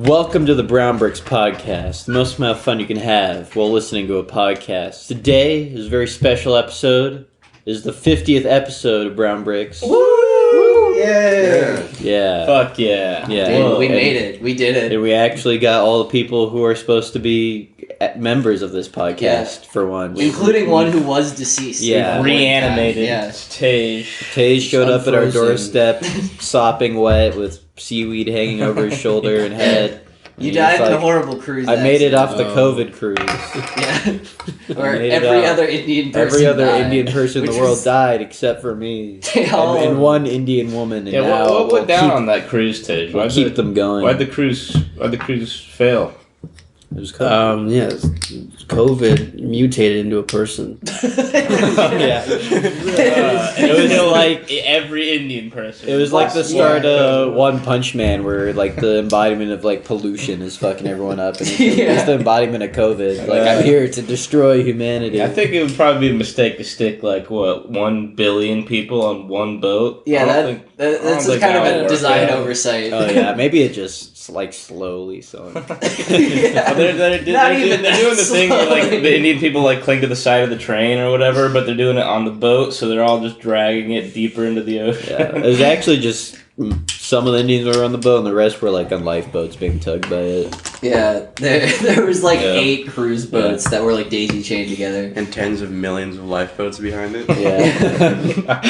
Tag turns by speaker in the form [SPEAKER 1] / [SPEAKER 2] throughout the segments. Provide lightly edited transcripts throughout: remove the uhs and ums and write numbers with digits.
[SPEAKER 1] Welcome to the Brown Bricks Podcast, the most amount of fun you can have while listening to a podcast. Today is a very special episode. It is the 50th episode of Brown Bricks.
[SPEAKER 2] Woo!
[SPEAKER 1] Yeah. Yeah.
[SPEAKER 3] Fuck yeah.
[SPEAKER 1] Yeah.
[SPEAKER 2] Dude, we made it. We did it.
[SPEAKER 1] And we actually got all the people who are supposed to be members of this podcast for once.
[SPEAKER 2] Including one who was deceased.
[SPEAKER 1] Yeah.
[SPEAKER 3] Reanimated.
[SPEAKER 2] Yeah.
[SPEAKER 3] Tej
[SPEAKER 1] showed up at our
[SPEAKER 4] Unfrozen.
[SPEAKER 1] doorstep, sopping wet with seaweed hanging over his shoulder and head.
[SPEAKER 2] You
[SPEAKER 1] And
[SPEAKER 2] died
[SPEAKER 1] he's
[SPEAKER 2] in a
[SPEAKER 1] like,
[SPEAKER 2] horrible cruise
[SPEAKER 1] I made it off the
[SPEAKER 4] Oh.
[SPEAKER 1] COVID cruise.
[SPEAKER 2] Yeah. Or
[SPEAKER 1] made it
[SPEAKER 2] every
[SPEAKER 1] out.
[SPEAKER 2] other Indian person
[SPEAKER 1] Every other
[SPEAKER 2] died,
[SPEAKER 1] Indian person in
[SPEAKER 2] which
[SPEAKER 1] the world
[SPEAKER 2] is-
[SPEAKER 1] died except for me.
[SPEAKER 2] They all-
[SPEAKER 1] And one Indian woman. And
[SPEAKER 3] Yeah,
[SPEAKER 1] now
[SPEAKER 3] what went down
[SPEAKER 1] keep,
[SPEAKER 3] on that cruise, Tej?
[SPEAKER 1] we'll keep them going.
[SPEAKER 3] Why'd the cruise fail?
[SPEAKER 1] It was COVID.
[SPEAKER 4] COVID mutated into a person.
[SPEAKER 1] Yeah.
[SPEAKER 3] It was like every Indian person.
[SPEAKER 1] It was like the start of One Punch Man, where like the embodiment of like pollution is fucking everyone up, and it's the embodiment of COVID. Like I'm here to destroy humanity.
[SPEAKER 3] I think it would probably be a mistake to stick 1 billion people on one boat.
[SPEAKER 2] Yeah,
[SPEAKER 3] I don't think-
[SPEAKER 2] that's
[SPEAKER 3] think
[SPEAKER 2] kind of
[SPEAKER 3] that
[SPEAKER 2] a
[SPEAKER 3] would work.
[SPEAKER 2] design
[SPEAKER 3] Yeah.
[SPEAKER 2] oversight.
[SPEAKER 1] Oh yeah, maybe it just like slowly sunk.
[SPEAKER 2] Yeah.
[SPEAKER 3] But they're
[SPEAKER 2] Not
[SPEAKER 3] doing
[SPEAKER 2] even
[SPEAKER 3] the thing where like
[SPEAKER 2] slowly.
[SPEAKER 3] the Indian people like cling to the side of the train or whatever, but they're doing it on the boat, so they're all just dragging it deeper into the ocean.
[SPEAKER 1] Yeah, it was actually just some of the Indians were on the boat, and the rest were like on lifeboats being tugged by it.
[SPEAKER 2] Yeah, there was like
[SPEAKER 3] Yeah.
[SPEAKER 2] 8 cruise boats that were like daisy chained together.
[SPEAKER 4] And tens of millions of lifeboats behind it.
[SPEAKER 1] Yeah,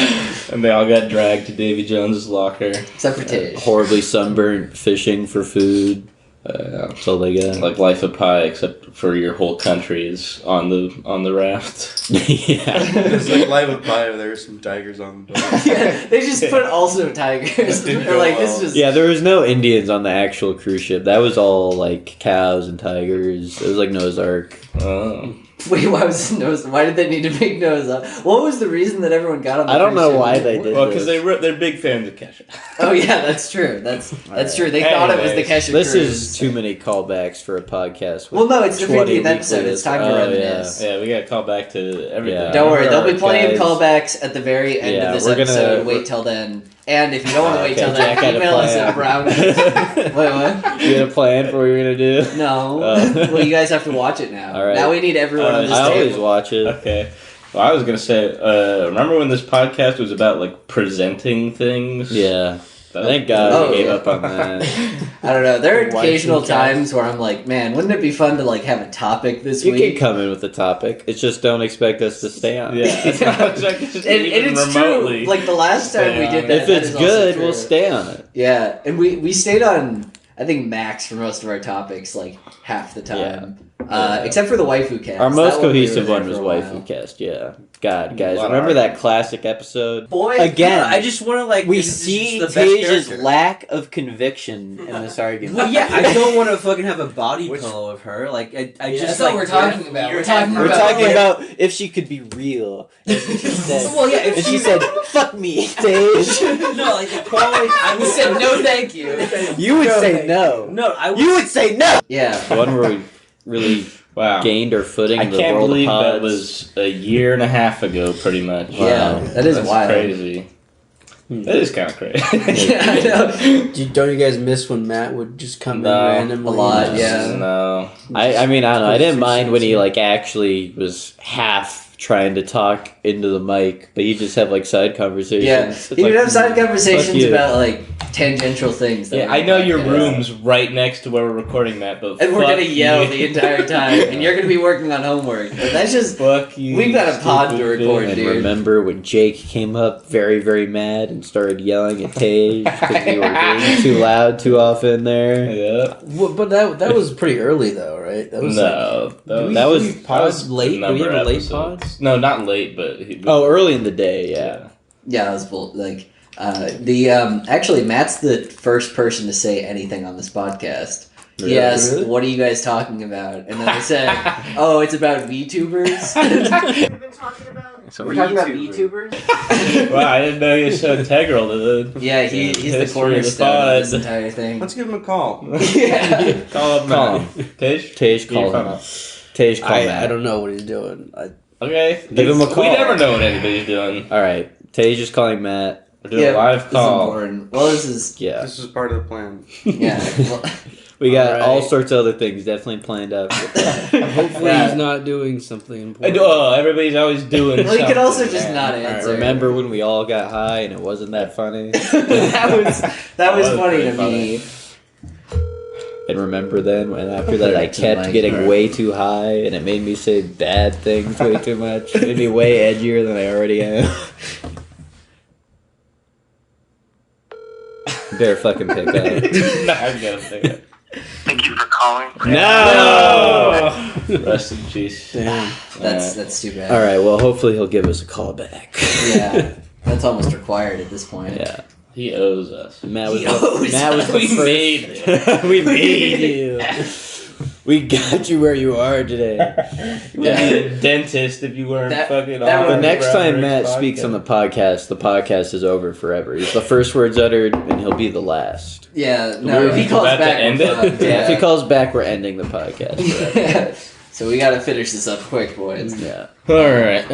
[SPEAKER 3] And they all got dragged to Davy Jones's locker.
[SPEAKER 2] Except for Tej.
[SPEAKER 1] horribly sunburnt, fishing for food. That's all they got.
[SPEAKER 3] Like Life of Pi, except for your whole country is on the raft.
[SPEAKER 1] Yeah.
[SPEAKER 4] It's like Life of Pi, there were some tigers on the boat.
[SPEAKER 2] Yeah, they just put also tigers.
[SPEAKER 4] didn't
[SPEAKER 2] They're
[SPEAKER 4] go
[SPEAKER 2] like, this
[SPEAKER 4] well.
[SPEAKER 2] was...
[SPEAKER 1] Yeah, there was no Indians on the actual cruise ship. That was all like cows and tigers. It was like Noah's Ark.
[SPEAKER 3] Oh.
[SPEAKER 2] Wait, why did they need to make nose up? What was the reason that everyone got on the
[SPEAKER 1] I don't
[SPEAKER 2] cruise
[SPEAKER 1] know
[SPEAKER 2] ship?
[SPEAKER 1] why they did
[SPEAKER 3] Well, because
[SPEAKER 1] this.
[SPEAKER 3] they're big fans of Kesha.
[SPEAKER 2] Oh yeah, that's true. That's true. They thought it was the
[SPEAKER 3] Anyways,
[SPEAKER 2] Kesha
[SPEAKER 1] This
[SPEAKER 2] cruise.
[SPEAKER 1] is too many callbacks for a podcast. with
[SPEAKER 2] Well, no, it's the
[SPEAKER 1] 20
[SPEAKER 2] 50th episode.
[SPEAKER 1] weekly
[SPEAKER 2] It's time to
[SPEAKER 1] listeners.
[SPEAKER 2] reminisce.
[SPEAKER 3] Yeah, we gotta call back to everything.
[SPEAKER 1] Yeah.
[SPEAKER 2] Don't worry, there'll be plenty
[SPEAKER 1] Guys.
[SPEAKER 2] of callbacks at the very end
[SPEAKER 1] Yeah,
[SPEAKER 2] of this
[SPEAKER 1] we're gonna-
[SPEAKER 2] episode. Wait till then. And if you don't want to wait
[SPEAKER 1] Okay,
[SPEAKER 2] till
[SPEAKER 1] Jack
[SPEAKER 2] then,
[SPEAKER 1] had a
[SPEAKER 2] email us
[SPEAKER 1] plan.
[SPEAKER 2] at brown. Wait, what?
[SPEAKER 1] You had a plan for what you were gonna do?
[SPEAKER 2] No.
[SPEAKER 1] Oh.
[SPEAKER 2] Well, you guys have to watch it now.
[SPEAKER 1] All right.
[SPEAKER 2] Now we need everyone on this
[SPEAKER 1] I always
[SPEAKER 2] table.
[SPEAKER 1] watch it.
[SPEAKER 3] Okay. Well, I was gonna say, remember when this podcast was about like presenting things?
[SPEAKER 1] Yeah.
[SPEAKER 3] That
[SPEAKER 1] Thank
[SPEAKER 3] was-
[SPEAKER 1] God
[SPEAKER 2] Oh,
[SPEAKER 1] we gave
[SPEAKER 2] yeah.
[SPEAKER 1] up on that.
[SPEAKER 2] I don't know. There are
[SPEAKER 1] Why
[SPEAKER 2] occasional
[SPEAKER 1] should you guys-
[SPEAKER 2] times where I'm like, man, wouldn't it be fun to like have a topic this
[SPEAKER 1] You
[SPEAKER 2] week?
[SPEAKER 1] can come in with a topic. It's just don't expect us to stay on.
[SPEAKER 3] Yeah. It's not exactly just
[SPEAKER 2] And
[SPEAKER 3] even
[SPEAKER 2] it's
[SPEAKER 3] remotely.
[SPEAKER 2] true. Like the last time we
[SPEAKER 3] Stay
[SPEAKER 2] did
[SPEAKER 3] on
[SPEAKER 2] that.
[SPEAKER 1] If
[SPEAKER 2] that
[SPEAKER 1] it's
[SPEAKER 2] is also
[SPEAKER 1] good,
[SPEAKER 2] true.
[SPEAKER 1] we'll stay on it.
[SPEAKER 2] Yeah, and we stayed on, I think, max for most of our topics, like half the time. Except for the waifu cast.
[SPEAKER 1] Our most
[SPEAKER 2] That one we were
[SPEAKER 1] cohesive
[SPEAKER 2] there
[SPEAKER 1] one was
[SPEAKER 2] for a while.
[SPEAKER 1] Waifu Cast, yeah. God, guys,
[SPEAKER 3] A lot of
[SPEAKER 1] remember that
[SPEAKER 3] arguments.
[SPEAKER 1] classic episode?
[SPEAKER 2] Boy,
[SPEAKER 1] Again,
[SPEAKER 4] I just want to like.
[SPEAKER 1] we
[SPEAKER 4] this is
[SPEAKER 1] see
[SPEAKER 4] just the best
[SPEAKER 1] Tage's
[SPEAKER 4] character.
[SPEAKER 1] lack of conviction in this argument.
[SPEAKER 4] Well, yeah, I don't want to fucking have a body pillow of her. Like, I just
[SPEAKER 2] that's what
[SPEAKER 4] like.
[SPEAKER 2] we're talking about. We're talking
[SPEAKER 1] We're
[SPEAKER 2] about-
[SPEAKER 1] talking
[SPEAKER 2] like-
[SPEAKER 1] about if she could be real. And she said,
[SPEAKER 2] Well, yeah, if
[SPEAKER 1] and she
[SPEAKER 2] she-
[SPEAKER 1] said, "Fuck me, Tage."
[SPEAKER 4] No, like the quality. I
[SPEAKER 2] We said no, thank you.
[SPEAKER 1] You would say no.
[SPEAKER 4] No, I.
[SPEAKER 1] You would say no.
[SPEAKER 2] Yeah.
[SPEAKER 1] The one where we really
[SPEAKER 3] Wow.
[SPEAKER 1] gained our footing
[SPEAKER 3] I
[SPEAKER 1] in the
[SPEAKER 3] can't
[SPEAKER 1] world
[SPEAKER 3] believe
[SPEAKER 1] of pods.
[SPEAKER 3] that was a year and a half ago, pretty much.
[SPEAKER 2] Yeah, that is
[SPEAKER 3] That's
[SPEAKER 2] wild.
[SPEAKER 3] crazy. That is kind of crazy.
[SPEAKER 2] Yeah, I know.
[SPEAKER 4] Don't you guys miss when Matt would just come
[SPEAKER 3] No,
[SPEAKER 4] in randomly?
[SPEAKER 2] a lot,
[SPEAKER 4] and
[SPEAKER 2] yeah.
[SPEAKER 4] just-
[SPEAKER 3] No.
[SPEAKER 1] I mean, I don't know. I didn't mind when he like actually was half trying to talk into the mic, but you just have like side conversations.
[SPEAKER 2] Yeah,
[SPEAKER 1] It's
[SPEAKER 2] you
[SPEAKER 1] like,
[SPEAKER 2] would have side
[SPEAKER 1] fuck
[SPEAKER 2] conversations
[SPEAKER 1] you.
[SPEAKER 2] about like tangential things. that
[SPEAKER 3] Yeah,
[SPEAKER 2] were
[SPEAKER 3] I know
[SPEAKER 2] like,
[SPEAKER 3] your
[SPEAKER 2] yeah.
[SPEAKER 3] room's right next to where we're recording that, but
[SPEAKER 2] And we're
[SPEAKER 3] fuck
[SPEAKER 2] gonna yell
[SPEAKER 3] you.
[SPEAKER 2] the entire time, and you're gonna be working on homework. But that's just
[SPEAKER 3] Fuck you.
[SPEAKER 2] We've got a pod to
[SPEAKER 3] stupid
[SPEAKER 2] record,
[SPEAKER 3] bitch.
[SPEAKER 1] And
[SPEAKER 2] dude.
[SPEAKER 1] remember when Jake came up very, very mad and started yelling at Tage because we were being too loud too often there?
[SPEAKER 3] Yeah.
[SPEAKER 4] Well, but that was pretty early though, right? That was
[SPEAKER 3] No.
[SPEAKER 1] that was-
[SPEAKER 4] we paused late. Do we have a late pod?
[SPEAKER 3] episodes. No, not late, but
[SPEAKER 1] Oh, early in the day, yeah.
[SPEAKER 2] yeah, that was bull. Like actually, Matt's the first person to say anything on this podcast. He
[SPEAKER 1] Really?
[SPEAKER 2] asked,
[SPEAKER 4] Really?
[SPEAKER 2] "What are you guys talking about?" And then I said, "Oh, it's about VTubers."
[SPEAKER 1] So
[SPEAKER 2] We're talking about VTubers.
[SPEAKER 3] Wow, I didn't know he was so integral to the.
[SPEAKER 2] Yeah, he's the
[SPEAKER 3] history of
[SPEAKER 2] cornerstone of
[SPEAKER 3] pod.
[SPEAKER 2] this entire thing.
[SPEAKER 4] Let's give him a call.
[SPEAKER 2] Yeah.
[SPEAKER 3] Call up
[SPEAKER 1] Call
[SPEAKER 3] Matt. Tej?
[SPEAKER 1] Tage,
[SPEAKER 3] Give your
[SPEAKER 1] call
[SPEAKER 3] phone
[SPEAKER 1] him.
[SPEAKER 3] up.
[SPEAKER 1] Tage, call Matt.
[SPEAKER 4] I don't know what he's doing.
[SPEAKER 3] Okay.
[SPEAKER 1] Give him a call.
[SPEAKER 3] We never know what anybody's doing.
[SPEAKER 1] All right, Tage is calling Matt.
[SPEAKER 3] We're doing a live
[SPEAKER 2] This is
[SPEAKER 3] call.
[SPEAKER 2] important. Well, this is
[SPEAKER 1] Yeah.
[SPEAKER 4] This is part of the plan.
[SPEAKER 2] yeah. Well,
[SPEAKER 1] We got
[SPEAKER 5] Alright.
[SPEAKER 1] all sorts of other things definitely planned out.
[SPEAKER 5] Hopefully he's not doing something important.
[SPEAKER 3] Oh, everybody's always doing.
[SPEAKER 2] Well, you could also
[SPEAKER 3] something,
[SPEAKER 2] just
[SPEAKER 3] man.
[SPEAKER 2] not
[SPEAKER 1] Alright,
[SPEAKER 2] answer.
[SPEAKER 1] remember when we all got high and it wasn't that funny?
[SPEAKER 2] that was funny to me.
[SPEAKER 1] And remember then, and after that, I
[SPEAKER 4] Back to the
[SPEAKER 1] kept
[SPEAKER 4] mic.
[SPEAKER 1] getting way too high, and it made me say bad things way too much. It made me way edgier than I already am. Better fucking pick up.
[SPEAKER 3] Nah, I gotta pick it.
[SPEAKER 6] Thank you for calling.
[SPEAKER 1] No!
[SPEAKER 3] Rest in peace.
[SPEAKER 5] Damn.
[SPEAKER 2] That's too bad.
[SPEAKER 1] All right. Well, hopefully he'll give us a call back.
[SPEAKER 2] Yeah, that's almost required at this point.
[SPEAKER 1] Yeah.
[SPEAKER 3] He owes us.
[SPEAKER 1] Matt was
[SPEAKER 2] He
[SPEAKER 1] the,
[SPEAKER 2] owes
[SPEAKER 1] Matt was
[SPEAKER 2] us.
[SPEAKER 1] the
[SPEAKER 3] We
[SPEAKER 1] first.
[SPEAKER 3] made it.
[SPEAKER 1] We made you. We got you where you are today.
[SPEAKER 3] You would be a dentist if you weren't
[SPEAKER 2] That-
[SPEAKER 3] fucking
[SPEAKER 2] that
[SPEAKER 3] on
[SPEAKER 2] would-
[SPEAKER 1] The next time
[SPEAKER 3] Robert's
[SPEAKER 1] Matt
[SPEAKER 3] podcast.
[SPEAKER 1] speaks on the podcast is over forever. He's the first words uttered, and he'll be the last.
[SPEAKER 2] Yeah,
[SPEAKER 3] We
[SPEAKER 2] no,
[SPEAKER 3] were
[SPEAKER 2] if he
[SPEAKER 3] just
[SPEAKER 2] calls
[SPEAKER 3] about to
[SPEAKER 2] back,
[SPEAKER 3] end
[SPEAKER 2] we're
[SPEAKER 3] it?
[SPEAKER 2] fucked.
[SPEAKER 1] Yeah. If he calls back, we're ending the podcast. forever.
[SPEAKER 2] So we gotta finish this up quick, boys.
[SPEAKER 1] Yeah.
[SPEAKER 3] Alright,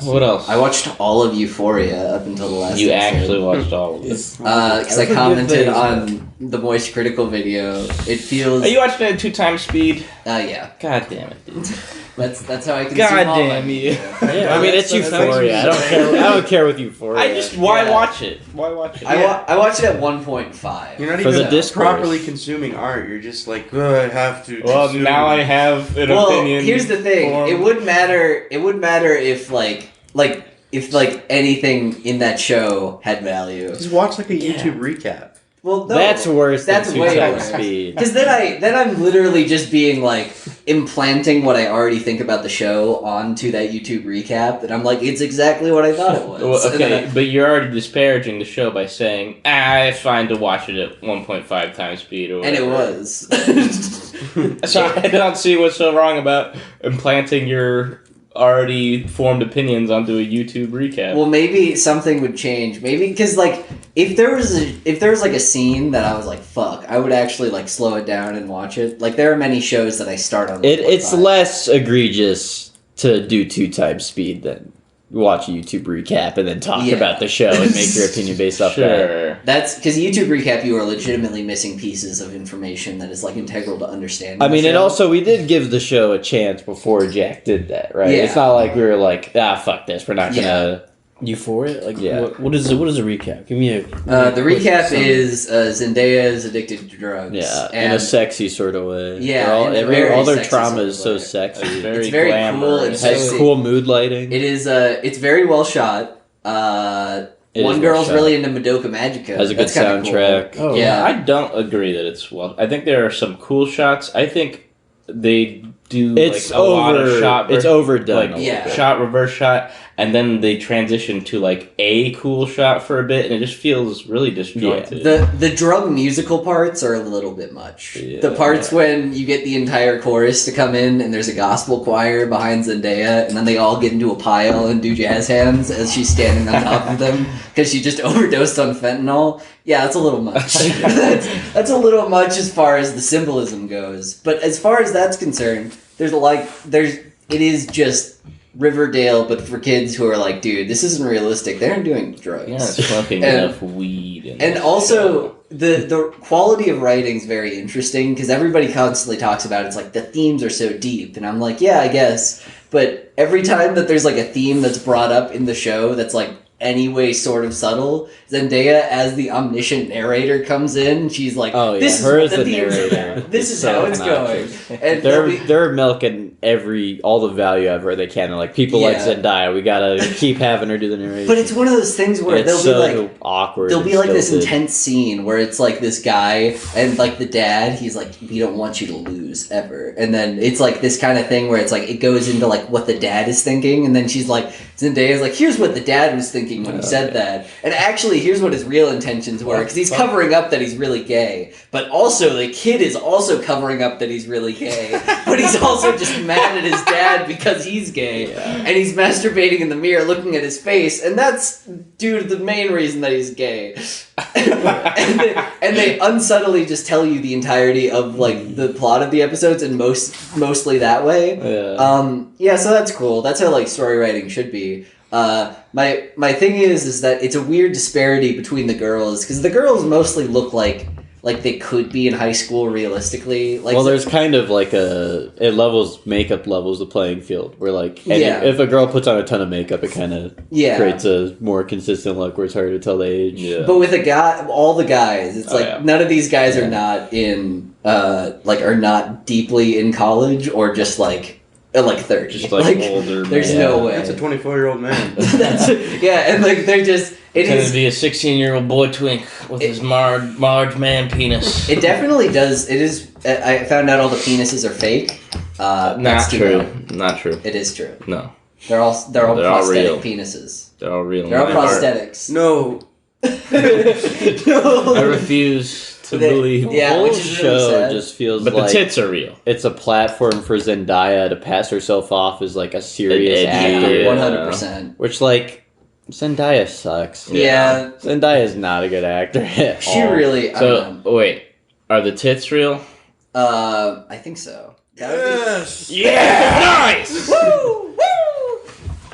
[SPEAKER 3] what else?
[SPEAKER 2] I watched all of Euphoria up until the last
[SPEAKER 3] You
[SPEAKER 2] episode.
[SPEAKER 3] actually watched all of it.
[SPEAKER 2] Because
[SPEAKER 5] That's
[SPEAKER 2] I
[SPEAKER 5] a good
[SPEAKER 2] commented
[SPEAKER 5] thing.
[SPEAKER 2] on the Moist Critical video. It feels...
[SPEAKER 3] Are you watching it at 2 times speed?
[SPEAKER 2] yeah.
[SPEAKER 3] God damn it, dude.
[SPEAKER 2] That's how I consume
[SPEAKER 3] God
[SPEAKER 2] all my
[SPEAKER 3] damn you.
[SPEAKER 2] media.
[SPEAKER 1] I mean, it's
[SPEAKER 5] that's
[SPEAKER 1] Euphoria. I don't care. I don't care with Euphoria.
[SPEAKER 3] Why
[SPEAKER 2] Yeah.
[SPEAKER 3] watch it? Why watch it?
[SPEAKER 2] I watched it at 1.5.
[SPEAKER 7] You're not
[SPEAKER 1] For
[SPEAKER 7] even
[SPEAKER 1] the discourse.
[SPEAKER 7] properly consuming art. You're just like, oh, I have to.
[SPEAKER 3] Well,
[SPEAKER 7] consume
[SPEAKER 3] now I
[SPEAKER 7] it."
[SPEAKER 3] have an
[SPEAKER 2] Well,
[SPEAKER 3] opinion.
[SPEAKER 2] here's the thing.
[SPEAKER 3] formed.
[SPEAKER 2] It would matter if if anything in that show had value.
[SPEAKER 7] Just watch like a YouTube recap.
[SPEAKER 2] Well, no,
[SPEAKER 1] That's worse
[SPEAKER 2] That's
[SPEAKER 1] than 2
[SPEAKER 2] way
[SPEAKER 1] times
[SPEAKER 2] worse.
[SPEAKER 1] speed.
[SPEAKER 2] Because then I'm literally just being like implanting what I already think about the show onto that YouTube recap. That I'm like, it's exactly what I thought it was.
[SPEAKER 3] Well,
[SPEAKER 2] And then
[SPEAKER 3] okay, but you're already disparaging the show by saying, it's fine to watch it at 1.5 times speed or
[SPEAKER 2] and it
[SPEAKER 3] whatever.
[SPEAKER 2] was.
[SPEAKER 3] So I don't see what's so wrong about implanting your already formed opinions onto a YouTube recap.
[SPEAKER 2] Well, maybe something would change. Maybe because like if there was like a scene that I was like, fuck, I would actually like slow it down and watch it. Like there are many shows that I start on.
[SPEAKER 1] It's
[SPEAKER 2] 1.5.
[SPEAKER 1] less egregious to do 2 times speed than watch a YouTube recap and then talk
[SPEAKER 2] Yeah.
[SPEAKER 1] about the show and make your opinion based off that.
[SPEAKER 3] sure.
[SPEAKER 2] That's because YouTube recap, you are legitimately missing pieces of information that is like integral to understanding.
[SPEAKER 1] I mean,
[SPEAKER 2] the
[SPEAKER 1] and
[SPEAKER 2] show.
[SPEAKER 1] also we did give the show a chance before Jack did that, right?
[SPEAKER 2] Yeah.
[SPEAKER 1] It's not like we were like, fuck this, we're not gonna.
[SPEAKER 5] Euphoria? Like,
[SPEAKER 1] Yeah.
[SPEAKER 5] what is a recap? Give me a.
[SPEAKER 2] the recap is Zendaya is addicted to drugs.
[SPEAKER 1] Yeah,
[SPEAKER 2] and
[SPEAKER 1] in a sexy sort of way.
[SPEAKER 2] Yeah,
[SPEAKER 1] They're all,
[SPEAKER 2] in a very
[SPEAKER 1] all their
[SPEAKER 2] sexy
[SPEAKER 1] trauma
[SPEAKER 2] sort of
[SPEAKER 1] is so
[SPEAKER 2] way.
[SPEAKER 1] sexy.
[SPEAKER 2] It's very cool and
[SPEAKER 3] glamorous.
[SPEAKER 1] It has
[SPEAKER 2] sexy.
[SPEAKER 1] cool mood lighting.
[SPEAKER 2] It is. It's very well shot.
[SPEAKER 1] It
[SPEAKER 2] One
[SPEAKER 1] is
[SPEAKER 2] girl's
[SPEAKER 1] well shot.
[SPEAKER 2] really into Madoka Magica.
[SPEAKER 1] Has a good
[SPEAKER 2] That's kinda
[SPEAKER 1] soundtrack.
[SPEAKER 2] Cool.
[SPEAKER 5] Oh,
[SPEAKER 2] Yeah.
[SPEAKER 3] I don't agree that it's well. I think there are some cool shots. I think they do
[SPEAKER 1] It's
[SPEAKER 3] like a lot of
[SPEAKER 1] over.
[SPEAKER 3] shot.
[SPEAKER 1] It's overdone.
[SPEAKER 3] like
[SPEAKER 1] a little
[SPEAKER 2] Yeah.
[SPEAKER 1] bit.
[SPEAKER 3] shot, reverse shot, and then they transition to like a cool shot for a bit, and it just feels really disjointed.
[SPEAKER 2] The drug musical parts are a little bit much.
[SPEAKER 1] Yeah.
[SPEAKER 2] The parts when you get the entire chorus to come in and there's a gospel choir behind Zendaya and then they all get into a pile and do jazz hands as she's standing on top of them because she just overdosed on fentanyl. Yeah, that's a little much. that's a little much as far as the symbolism goes. But as far as that's concerned, it is just Riverdale, but for kids who are like, dude, this isn't realistic. They're doing drugs.
[SPEAKER 3] yeah, smoking
[SPEAKER 2] And-
[SPEAKER 3] enough weed,
[SPEAKER 2] And also, the quality of writing is very interesting because everybody constantly talks about it. It's like the themes are so deep, and I'm like, yeah, I guess. But every time that there's like a theme that's brought up in the show that's like anyway sort of subtle, Zendaya as the omniscient narrator comes in. She's like,
[SPEAKER 1] Oh yeah,
[SPEAKER 2] this
[SPEAKER 1] her
[SPEAKER 2] is
[SPEAKER 1] as
[SPEAKER 2] what
[SPEAKER 1] the
[SPEAKER 2] the themes are
[SPEAKER 1] narrator.
[SPEAKER 2] about. This is
[SPEAKER 1] so
[SPEAKER 2] how it's going.
[SPEAKER 1] obnoxious.
[SPEAKER 2] And they'll be-
[SPEAKER 1] They're milking all the value out of her they can. And like people like
[SPEAKER 2] Yeah.
[SPEAKER 1] Zendaya, we gotta keep having her do the narration.
[SPEAKER 2] but it's one of those things where
[SPEAKER 1] it's
[SPEAKER 2] they'll
[SPEAKER 1] so
[SPEAKER 2] be like,
[SPEAKER 1] awkward.
[SPEAKER 2] there'll be
[SPEAKER 1] and
[SPEAKER 2] like this
[SPEAKER 1] stilted.
[SPEAKER 2] intense scene where it's like this guy and like the dad, he's like, we don't want you to lose ever. And then it's like this kind of thing where it's like it goes into like what the dad is thinking, and then she's like, Zendaya's like, here's what the dad was thinking when he said that. And actually here's what his real intentions were, because he's covering up that he's really gay. But also the kid is also covering up that he's really gay. But he's also just mad at his dad because he's gay. And he's masturbating in the mirror looking at his face, and that's due to the main reason that he's gay. and they unsubtly just tell you the entirety of like the plot of the episodes, and mostly that way.
[SPEAKER 1] Yeah.
[SPEAKER 2] So that's cool. That's how like story writing should be. My thing is that it's a weird disparity between the girls because the girls mostly look like like they could be in high school realistically. Like,
[SPEAKER 1] Well, there's kind of like it levels makeup levels the playing field where like
[SPEAKER 2] Yeah.
[SPEAKER 1] if a girl puts on a ton of makeup, it kind of
[SPEAKER 2] yeah.
[SPEAKER 1] creates a more consistent look where it's harder to tell the age.
[SPEAKER 3] Yeah.
[SPEAKER 2] But with a guy, all the guys, it's
[SPEAKER 3] Oh,
[SPEAKER 2] like
[SPEAKER 3] yeah.
[SPEAKER 2] none of these guys
[SPEAKER 1] Yeah.
[SPEAKER 2] are not in, are not deeply in college or just like 30.
[SPEAKER 3] Just like older.
[SPEAKER 2] There's
[SPEAKER 3] man.
[SPEAKER 2] no way.
[SPEAKER 7] That's a 24-year-old man.
[SPEAKER 2] That's, yeah, and like they're just. It
[SPEAKER 3] Gonna
[SPEAKER 2] is.
[SPEAKER 3] be a 16-year-old boy twink with his large man penis.
[SPEAKER 2] It definitely does. It is. I found out all the penises are fake.
[SPEAKER 3] Not
[SPEAKER 2] that's too
[SPEAKER 3] true.
[SPEAKER 2] bad.
[SPEAKER 3] Not true.
[SPEAKER 2] It is true.
[SPEAKER 3] No,
[SPEAKER 2] They're all
[SPEAKER 3] They're all
[SPEAKER 2] prosthetic
[SPEAKER 3] real.
[SPEAKER 2] penises.
[SPEAKER 3] they're all real.
[SPEAKER 2] They're all
[SPEAKER 3] in my heart.
[SPEAKER 2] prosthetics.
[SPEAKER 7] No.
[SPEAKER 3] I refuse to believe.
[SPEAKER 2] Yeah,
[SPEAKER 1] the whole
[SPEAKER 2] which is really
[SPEAKER 1] show
[SPEAKER 2] sad.
[SPEAKER 1] just feels
[SPEAKER 3] But
[SPEAKER 1] like
[SPEAKER 3] the tits are real.
[SPEAKER 1] it's a platform for Zendaya to pass herself off as like a serious
[SPEAKER 3] An edgy,
[SPEAKER 1] actor,
[SPEAKER 3] yeah.
[SPEAKER 2] 100%.
[SPEAKER 1] which like Zendaya sucks.
[SPEAKER 2] Yeah.
[SPEAKER 1] Zendaya is not a good actor at
[SPEAKER 2] She
[SPEAKER 1] all.
[SPEAKER 2] really. I don't
[SPEAKER 3] So wait, are the tits real?
[SPEAKER 2] know. I think so. That would be-
[SPEAKER 7] Yes.
[SPEAKER 3] Yeah, nice.
[SPEAKER 2] Woo! Woo!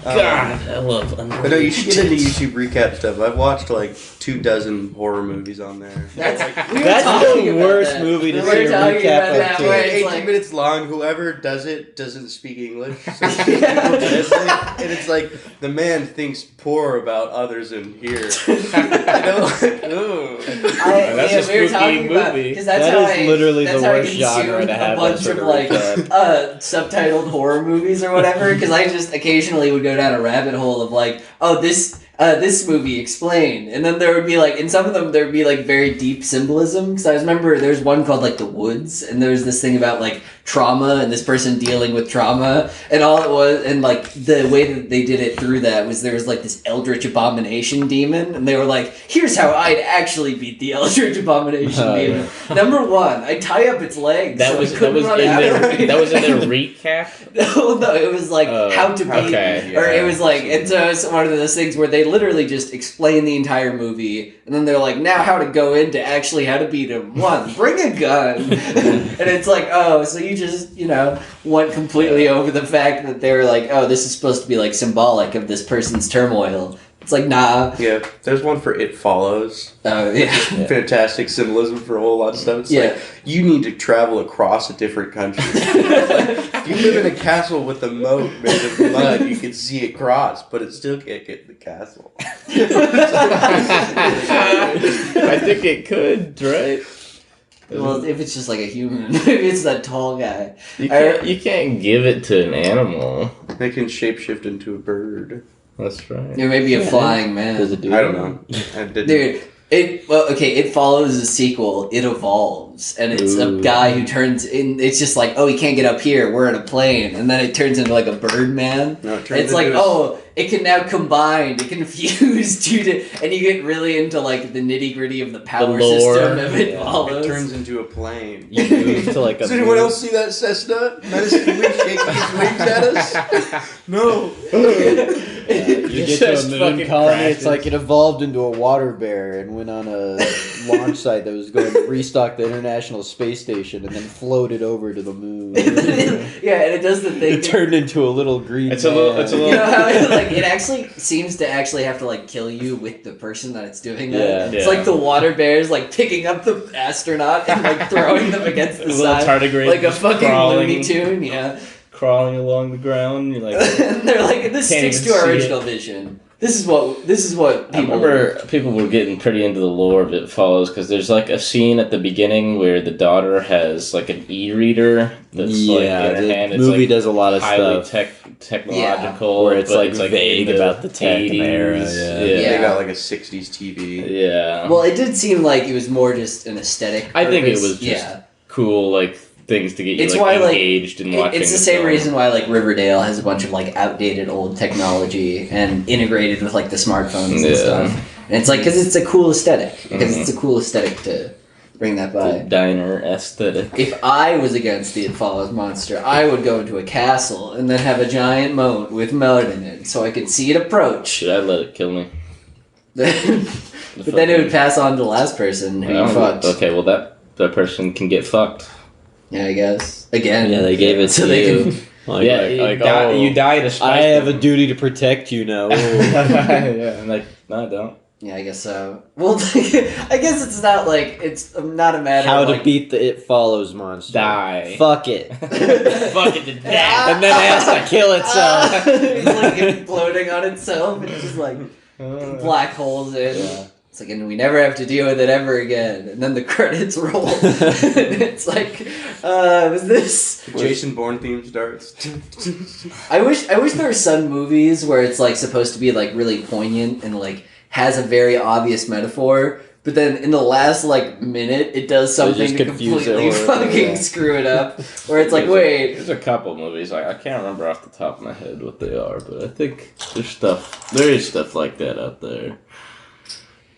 [SPEAKER 3] God, I love.
[SPEAKER 7] But no, you should get into YouTube recap stuff. I've watched like 24 horror movies on there.
[SPEAKER 2] That's we were
[SPEAKER 1] That's
[SPEAKER 2] talking
[SPEAKER 1] the
[SPEAKER 2] about
[SPEAKER 1] worst
[SPEAKER 2] that.
[SPEAKER 1] movie to
[SPEAKER 2] We
[SPEAKER 1] see
[SPEAKER 2] were
[SPEAKER 1] a
[SPEAKER 2] talking
[SPEAKER 1] recap
[SPEAKER 2] about
[SPEAKER 1] of
[SPEAKER 2] that
[SPEAKER 1] too.
[SPEAKER 2] where it's
[SPEAKER 7] 18
[SPEAKER 2] like,
[SPEAKER 7] minutes long. Whoever does it doesn't speak English. So people translate, and it's like the man thinks poor about others in here. You know? Ooh.
[SPEAKER 3] That's a
[SPEAKER 2] we were
[SPEAKER 3] spooky
[SPEAKER 2] talking about
[SPEAKER 3] movie.
[SPEAKER 2] because that's
[SPEAKER 1] That
[SPEAKER 2] how
[SPEAKER 1] is literally
[SPEAKER 2] that's
[SPEAKER 1] the
[SPEAKER 2] how
[SPEAKER 1] worst
[SPEAKER 2] I
[SPEAKER 1] genre
[SPEAKER 2] consume
[SPEAKER 1] to have
[SPEAKER 2] a
[SPEAKER 1] that
[SPEAKER 2] bunch
[SPEAKER 1] sort
[SPEAKER 2] of
[SPEAKER 1] of
[SPEAKER 2] like
[SPEAKER 1] recap.
[SPEAKER 2] subtitled horror movies or whatever. Because I just occasionally would go down a rabbit hole of like, oh, this movie explained, and then there would be like in some of them there would be like very deep symbolism. Because I remember there's one called like The Woods, and there's this thing about like trauma and this person dealing with trauma, and all it was, and like the way that they did it through that was there was like this eldritch abomination demon, and they were like, here's how I'd actually beat the eldritch abomination
[SPEAKER 1] Oh,
[SPEAKER 2] demon. Number one, I tie up its legs.
[SPEAKER 3] That
[SPEAKER 2] so
[SPEAKER 3] was
[SPEAKER 2] it
[SPEAKER 3] that
[SPEAKER 2] couldn't
[SPEAKER 3] was
[SPEAKER 2] run
[SPEAKER 3] in
[SPEAKER 2] after me.
[SPEAKER 3] their that was in their recap.
[SPEAKER 2] No, it was like
[SPEAKER 3] Oh,
[SPEAKER 2] how to beat,
[SPEAKER 3] okay,
[SPEAKER 2] or it
[SPEAKER 3] yeah.
[SPEAKER 2] was like, and so it's one of those things where they literally just explain the entire movie, and then they're like, now how to go into actually how to beat him. One, bring a gun, and it's like, oh, so you just went completely over the fact that they were like, oh, this is supposed to be like symbolic of this person's turmoil. It's like, nah.
[SPEAKER 7] Yeah, there's one for It Follows.
[SPEAKER 2] Oh yeah.
[SPEAKER 7] Fantastic symbolism for a whole lot of stuff. It's
[SPEAKER 2] Yeah.
[SPEAKER 7] like, you need to travel across a different country. If you live in a castle with a moat made of mud, you can see it cross, but it still can't get in the castle.
[SPEAKER 3] I think it could, right?
[SPEAKER 2] Well, if it's just like a human, maybe it's that tall guy.
[SPEAKER 3] You can't give it to an animal.
[SPEAKER 7] They can shapeshift into a bird.
[SPEAKER 3] That's right.
[SPEAKER 2] It may be a flying man.
[SPEAKER 1] Does it do
[SPEAKER 7] I
[SPEAKER 1] that?
[SPEAKER 7] don't know. I didn't.
[SPEAKER 2] Dude, it follows a sequel, It Evolves, and it's a
[SPEAKER 1] Ooh.
[SPEAKER 2] guy who turns in, it's just like, oh, he can't get up here, we're in a plane, and then it turns into like a bird man.
[SPEAKER 7] No, it turns
[SPEAKER 2] It's like,
[SPEAKER 7] into a-
[SPEAKER 2] oh, it can now combine, it can fuse and you get really into like the nitty gritty of the power
[SPEAKER 3] lore.
[SPEAKER 2] system of It
[SPEAKER 1] Yeah.
[SPEAKER 2] Follows.
[SPEAKER 7] It turns into a plane.
[SPEAKER 1] You move to like a
[SPEAKER 7] Does anyone else see that Cessna? Madison Wing shaking his wings at us? No.
[SPEAKER 1] You get to
[SPEAKER 3] Just
[SPEAKER 1] a moon
[SPEAKER 3] fucking
[SPEAKER 1] colony,
[SPEAKER 3] crashes.
[SPEAKER 1] it's like it evolved into a water bear and went on a launch site that was going to restock the International Space Station and then floated over to the moon.
[SPEAKER 2] Yeah, and it does the thing.
[SPEAKER 1] It turned into a little green
[SPEAKER 3] It's a little-
[SPEAKER 1] man.
[SPEAKER 3] it's a
[SPEAKER 2] You
[SPEAKER 3] little-
[SPEAKER 2] know how it, like it actually seems to actually have to like kill you with the person that it's doing that.
[SPEAKER 1] Yeah.
[SPEAKER 2] It's
[SPEAKER 3] Yeah.
[SPEAKER 2] like the water bears like picking up the astronaut and like throwing them against the
[SPEAKER 3] Little
[SPEAKER 2] side,
[SPEAKER 3] tardigrade
[SPEAKER 2] like a
[SPEAKER 3] just
[SPEAKER 2] fucking
[SPEAKER 3] crawling.
[SPEAKER 2] Looney Tune. Yeah,
[SPEAKER 3] Crawling along the ground. You're like,
[SPEAKER 2] and they're like, this
[SPEAKER 3] Can't
[SPEAKER 2] sticks
[SPEAKER 3] even
[SPEAKER 2] to our
[SPEAKER 3] see
[SPEAKER 2] original vision. This is what
[SPEAKER 3] I
[SPEAKER 2] people.
[SPEAKER 3] remember people were getting pretty into the lore of It Follows because there's like a scene at the beginning where the daughter has like an e-reader that's like in her
[SPEAKER 1] the
[SPEAKER 3] hand. It's
[SPEAKER 1] movie
[SPEAKER 3] like
[SPEAKER 1] does a lot of
[SPEAKER 3] highly
[SPEAKER 1] stuff
[SPEAKER 3] technological,
[SPEAKER 1] where it's
[SPEAKER 3] but
[SPEAKER 1] like vague
[SPEAKER 3] in
[SPEAKER 1] about the tech and the
[SPEAKER 3] 80s.
[SPEAKER 1] era. Yeah.
[SPEAKER 7] They
[SPEAKER 2] Yeah.
[SPEAKER 7] got like a 60s TV.
[SPEAKER 3] Yeah.
[SPEAKER 2] Well, it did seem like it was more just an aesthetic.
[SPEAKER 3] I think it
[SPEAKER 2] purpose.
[SPEAKER 3] was just
[SPEAKER 2] yeah.
[SPEAKER 3] cool, like things to get you
[SPEAKER 2] It's
[SPEAKER 3] like
[SPEAKER 2] why, like,
[SPEAKER 3] engaged in watching.
[SPEAKER 2] It's the same
[SPEAKER 3] film.
[SPEAKER 2] reason why like Riverdale has a bunch of like outdated old technology and integrated with like the smartphones and
[SPEAKER 3] Yeah.
[SPEAKER 2] stuff. And it's like because it's a cool aesthetic. Because
[SPEAKER 3] Mhm.
[SPEAKER 2] it's a cool aesthetic to bring that
[SPEAKER 3] The
[SPEAKER 2] by.
[SPEAKER 3] diner aesthetic.
[SPEAKER 2] If I was against the It Follows monster, I would go into a castle and then have a giant moat with mud in it, so I could see it approach.
[SPEAKER 3] Should I let it kill me?
[SPEAKER 2] But then it would pass on to the last person who you fucked.
[SPEAKER 3] Okay, well that person can get fucked.
[SPEAKER 2] Yeah, I guess. Again.
[SPEAKER 1] Yeah, they gave it
[SPEAKER 2] So
[SPEAKER 1] to
[SPEAKER 2] they
[SPEAKER 1] you.
[SPEAKER 2] can-
[SPEAKER 1] Like,
[SPEAKER 3] yeah,
[SPEAKER 1] oh,
[SPEAKER 3] you die to spite
[SPEAKER 1] I have a
[SPEAKER 3] them.
[SPEAKER 1] duty to protect you now.
[SPEAKER 3] Yeah, I'm like, no, I don't.
[SPEAKER 2] Yeah, I guess so. Well, I guess it's not like it's not a matter
[SPEAKER 1] How
[SPEAKER 2] of
[SPEAKER 1] to
[SPEAKER 2] like,
[SPEAKER 1] beat the It Follows monster.
[SPEAKER 3] Die.
[SPEAKER 1] Fuck it.
[SPEAKER 3] Fuck it to death.
[SPEAKER 1] And then it has to kill itself.
[SPEAKER 2] It's like imploding on itself and just like black holes in.
[SPEAKER 1] Yeah.
[SPEAKER 2] It's like, and we never have to deal with it ever again. And then the credits roll. And it's like, was this
[SPEAKER 7] Jason Bourne theme starts.
[SPEAKER 2] I wish there were some movies where it's like supposed to be like really poignant and like has a very obvious metaphor, but then in the last like minute it does something
[SPEAKER 1] just
[SPEAKER 2] to
[SPEAKER 1] confuse
[SPEAKER 2] completely
[SPEAKER 1] it or-
[SPEAKER 2] fucking
[SPEAKER 1] yeah.
[SPEAKER 2] screw it up. Where it's like, wait,
[SPEAKER 3] There's a couple movies. I can't remember off the top of my head what they are, but I think there is stuff like that out there.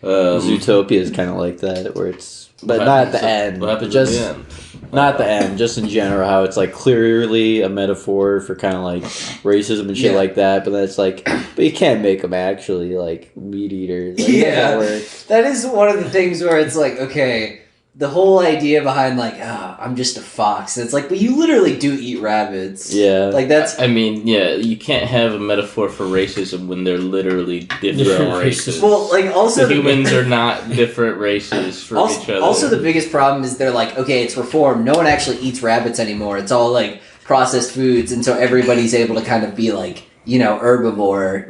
[SPEAKER 1] Zootopia is kind of like that, where it's, but
[SPEAKER 3] what
[SPEAKER 1] not at the
[SPEAKER 3] happens-
[SPEAKER 1] end.
[SPEAKER 3] What happens
[SPEAKER 1] Just
[SPEAKER 3] at the end?
[SPEAKER 1] not at the end. Just in general, how it's like clearly a metaphor for kind of like racism and shit
[SPEAKER 2] Yeah.
[SPEAKER 1] like that. But then it's like, but you can't make them actually like meat eaters. Like,
[SPEAKER 2] Yeah.
[SPEAKER 1] it doesn't work.
[SPEAKER 2] that is one of the things where it's like, okay, the whole idea behind like, I'm just a fox. And it's like, but you literally do eat rabbits.
[SPEAKER 1] Yeah.
[SPEAKER 2] Like that's
[SPEAKER 3] I mean, yeah, you can't have a metaphor for racism when they're literally different
[SPEAKER 1] Yeah.
[SPEAKER 3] races.
[SPEAKER 2] well, like also
[SPEAKER 3] the humans are not different races for each other.
[SPEAKER 2] Also, the biggest problem is they're like, okay, it's reformed. No one actually eats rabbits anymore. It's all like processed foods, and so everybody's able to kind of be like, you know, herbivore